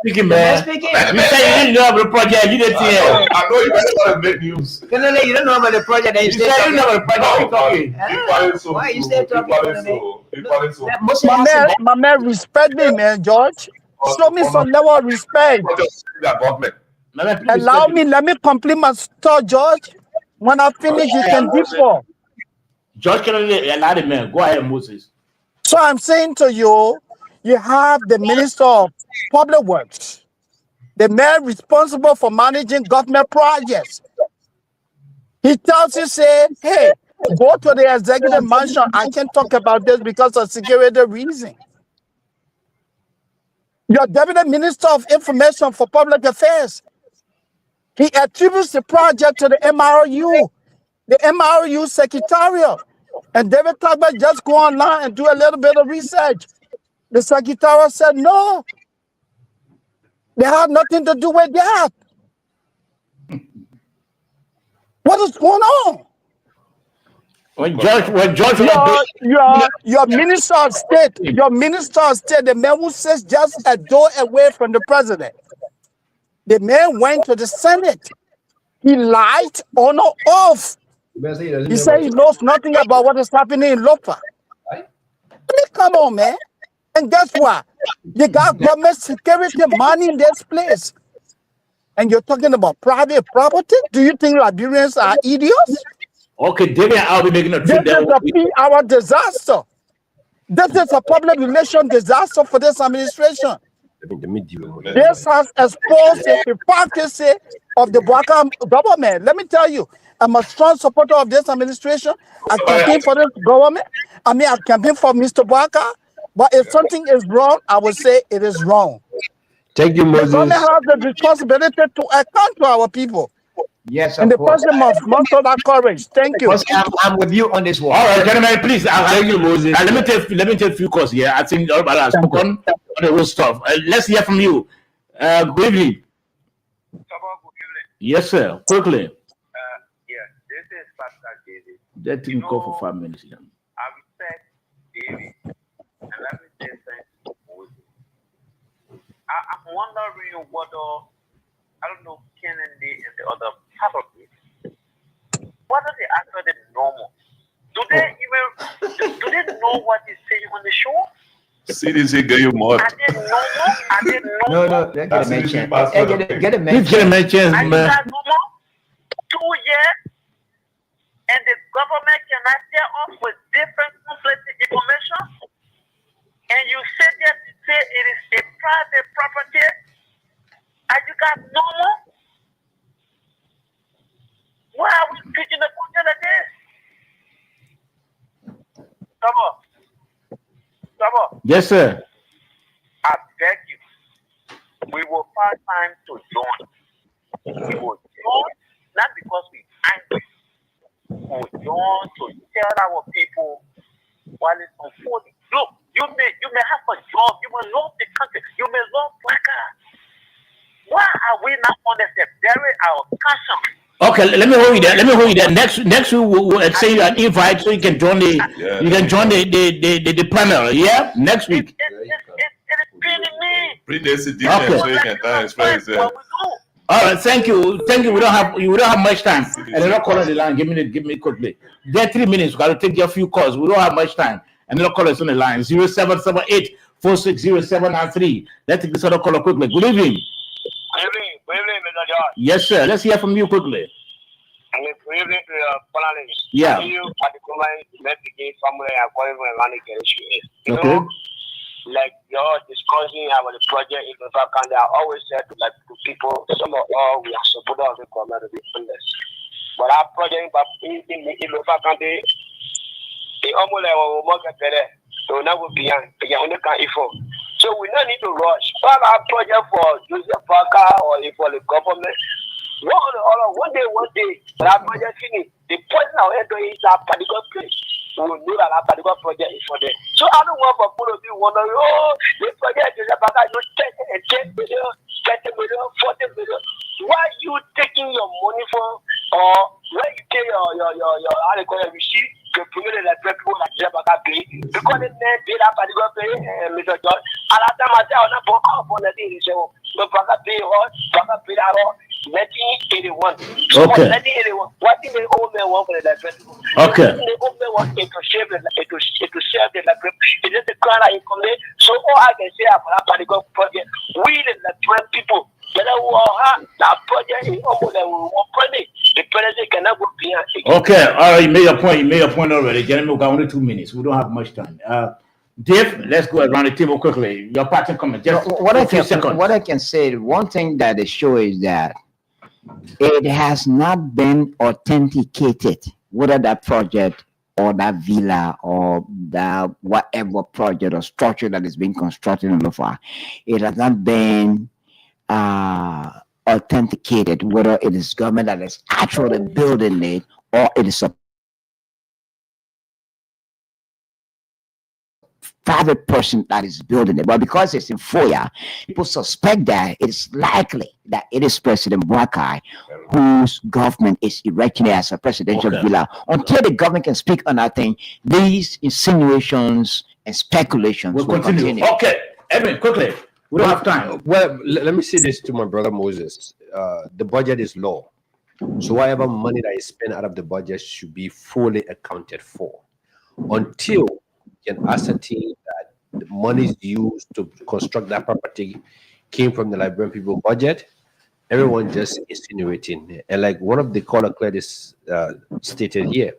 Speaking, man. You say you didn't know about the project, you didn't see it. I know you guys want to make news. You don't know about the project, you say you know about the project. Why you still talking? My man, respect me, man, George. Show me some level of respect. Allow me, let me complete my thought, George. When I finish, you can differ. George Kennedy allowed the man. Go ahead, Moses. So I'm saying to you, you have the Minister of Public Works, the man responsible for managing government projects. He tells you, say, hey, go to the executive mansion. I can't talk about this because of security reasons. Your Deputy Minister of Information for Public Affairs, he attributes the project to the MRU, the MRU Secretariat. And David Tagba just go online and do a little bit of research. The Secretariat said no. They had nothing to do with that. What is going on? Your Minister of State, the man who sits just a door away from the president, the man went to the Senate. He lied on or off. He said he knows nothing about what is happening in Lofa. I mean, come on, man. And guess what? You got government security money in this place. And you're talking about private property? Do you think Liberians are idiots? Okay, David, I'll be making a trip there. This is a PR disaster. This is a public relation disaster for this administration. This has exposed the hypocrisy of the Bouaka government. Let me tell you, I'm a strong supporter of this administration. I campaign for this government. I campaign for Mr. Bouaka. But if something is wrong, I will say it is wrong. Thank you, Moses. The government has the responsibility to account to our people. Yes, and the person must muster that courage. Thank you. I'm with you on this one. All right, gentlemen, please. Thank you, Moses. Let me take a few calls here. I think everybody has spoken on the real stuff. Let's hear from you. Good evening. Yes, sir. Quickly. This is Pastor David. That didn't go for 5 minutes. I respect David, and let me say thanks to Moses. I'm wondering whether, I don't know, Kennedy and the other part of it, whether they actually normal. Do they know what he's saying on the show? CDC gave you more. No, get a mention. Get a mention. Please get a mention, I man. got no more 2 years, and the government cannot tell us with different conflicting information, and you sit there to say it is a private property, and you got no more. Why are we treating the country like this? Come on. Yes, sir. I beg you. We will find time to join. We will join not because we angry. We will join to tell our people while it's unfolding. Look, you may have a job, you may love the country, you may love Blacker. Why are we not honest and bury our passion? Okay, let me hold you there. Next week we'll send you an invite so you can join the the panel. Yeah, next week. So you can come express. All right, thank you. We don't have much time. And they'll call on the line. Give me quickly. There are 3 minutes. We got to take a few calls. We don't have much time. And they'll call us on the line 0778-460793. Let's take this other caller quickly. Good evening. Good evening, Mr. George. Yes, sir. Let's hear from you quickly. Good evening to your panelists. Yeah. You particularly begin family and calling my money issue. You Okay. know, like you're discussing about the project in the back, and I always said to people, some of all we are supporters of the government to be honest. But our project in the back, the almost like more better. So now we'll be on the can effort. So we don't need to rush. All our project for Joseph Parker or for the government. One day, when our project finish, the person I'll enter is our particular place. We will know that our particular project is for them. So I don't want for people to be wondering, the project is about you 10 million, 30 million, 40 million. Why are you taking your money for, or where you take your receipt to promote the people that you have pay? Because the men pay that particular pay, Mr. John. And at that time, I don't know how for the thing is. So, Baka pay all, Baka pay that all. 1981. Okay. 1981. What did the old man want for the people? Okay. The old man want to save the people. It is the kind of income. So all I can say about that particular project, we the 12 people that will have that project in almost the president cannot go beyond. Okay. All right. You made your point already. Gentlemen, we got only 2 minutes. We don't have much time. Dave, let's go around the table quickly. Your parting comment. Just what I can say, one thing that the show is that it has not been authenticated whether that project or that villa or that whatever project or structure that is being constructed in Lofa, it has not been authenticated whether it is government that is actually building it or it is a private person that is building it. But because it's in FOIA, people suspect that it's likely that it is President Boakai whose government is erecting it as a presidential villa. Until the government can speak on that thing, these insinuations and speculations will continue. Okay, Edwin, quickly. We don't have time. Well, let me say this to my brother Moses. The budget is low. So whatever money that is spent out of the budget should be fully accounted for. Until can ascertain that the money used to construct that property came from the Liberian people budget, everyone just insinuating. And like one of the caller credits stated here,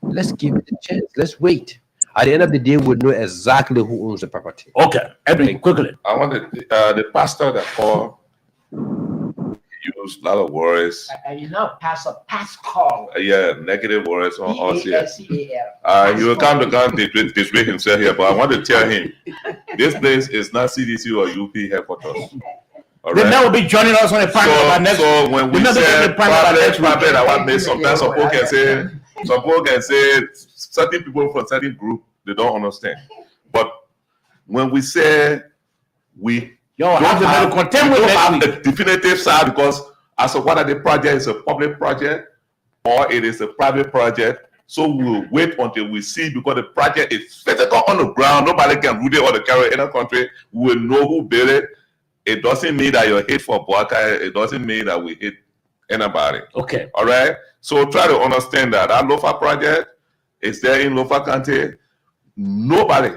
let's give it a chance. Let's wait. At the end of the day, we'll know exactly who owns the property. Okay, Edwin, quickly. I wanted the pastor that called used a lot of words. Pastor Pascal. Negative words on us here. Pascal. He will come to God this week himself here, but I want to tell him this place is not CDC or UP headquarters. All right? They never be joining us on the panel about next. So when we say private, I want to make sometimes some people can say certain people from certain group they don't understand. But when we say we don't have a definitive side because as of whether the project is a public project or it is a private project, so we'll wait until we see because the project is physical on the ground. Nobody can root it or carry it in a country. We will know who built it. It doesn't mean that you're hate for Boakai. It doesn't mean that we hate anybody. Okay. All right. So try to understand that Lofa project is there in Lofa County. Nobody,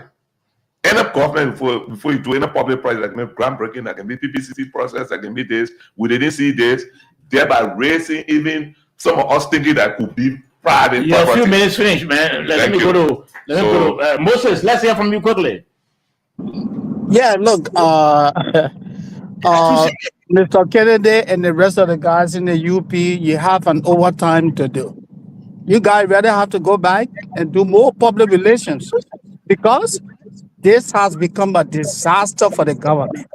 any government before you do any public project, that can be groundbreaking, that can be PPCC process, that can be this. We didn't see this, thereby raising even some of us thinking that could be private You have a property. few minutes finished, man. Let me go to Moses. Let's hear from you quickly. Yeah, look, Mr. Kennedy and the rest of the guys in the UP, you have an overtime to do. You guys rather have to go back and do more public relations because this has become a disaster for the government.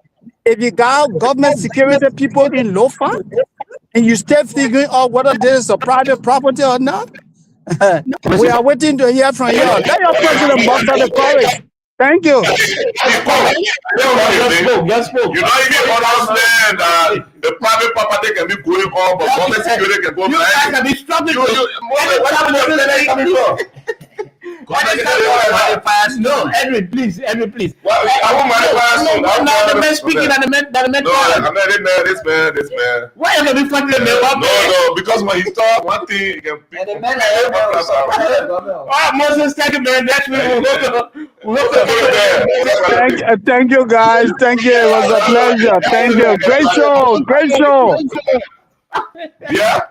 If you got government security people in Lofa and you still figuring out whether this is a private property or not, we are waiting to hear from you. Let your president muster the courage. Thank you. You don't even understand the private property can be going on, but government security can go behind. You can be struggling. No, Edwin, please. Well, I won't manifest. No, the man speaking and the man. No, I'm not this man. Why are you going to be friendly? No, because when he talk one thing, he can pick. All right, Moses, thank you, man. Next week we'll go to Thank you, guys. Thank you. It was a pleasure. Thank you. Great show. Yeah.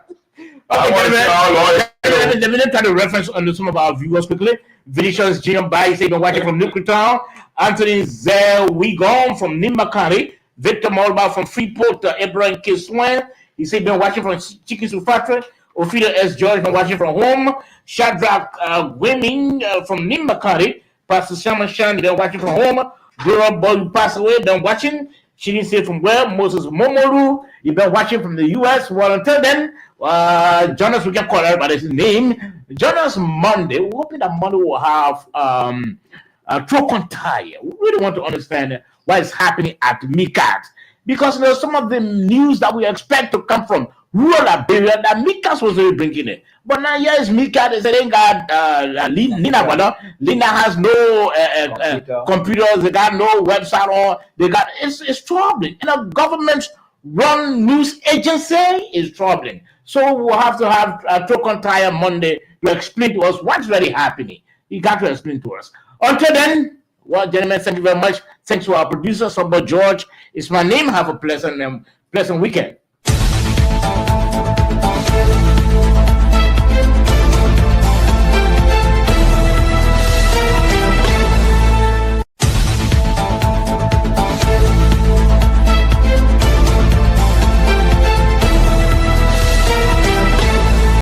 Let me try to reference on some of our viewers quickly. Vinicius Jim Bai, he's been watching from Newtown. Anthony Zellwegon from Nimba County. Victor Molba from Freeport. Abraham Kiswan, he's been watching from Chikisu Factory. Ophelia S. George been watching from home. Shadrach Wiming from Nimba County. Pastor Shaman Shan, they're watching from home. Girl Boy who passed away, been watching. She didn't say from where. Moses Momoru, you've been watching from the US. Well, until then, Jonas, we can call everybody's name. Jonas Monday. We're hoping that Monday will have Trocon Tire. We really want to understand what is happening at MICAT. Because there's some of the news that we expect to come from rural Liberia that MICAT was really bringing in. But now, yes, MICAT is saying that Lina has no computers, they got no website, or they got it's troubling. And a government-run news agency is troubling. So we'll have to have Trocon Tire Monday to explain to us what's really happening. You got to explain to us. Until then, well, gentlemen, thank you very much. Thanks to our producer, Sobo George. It's my name. Have a pleasant weekend.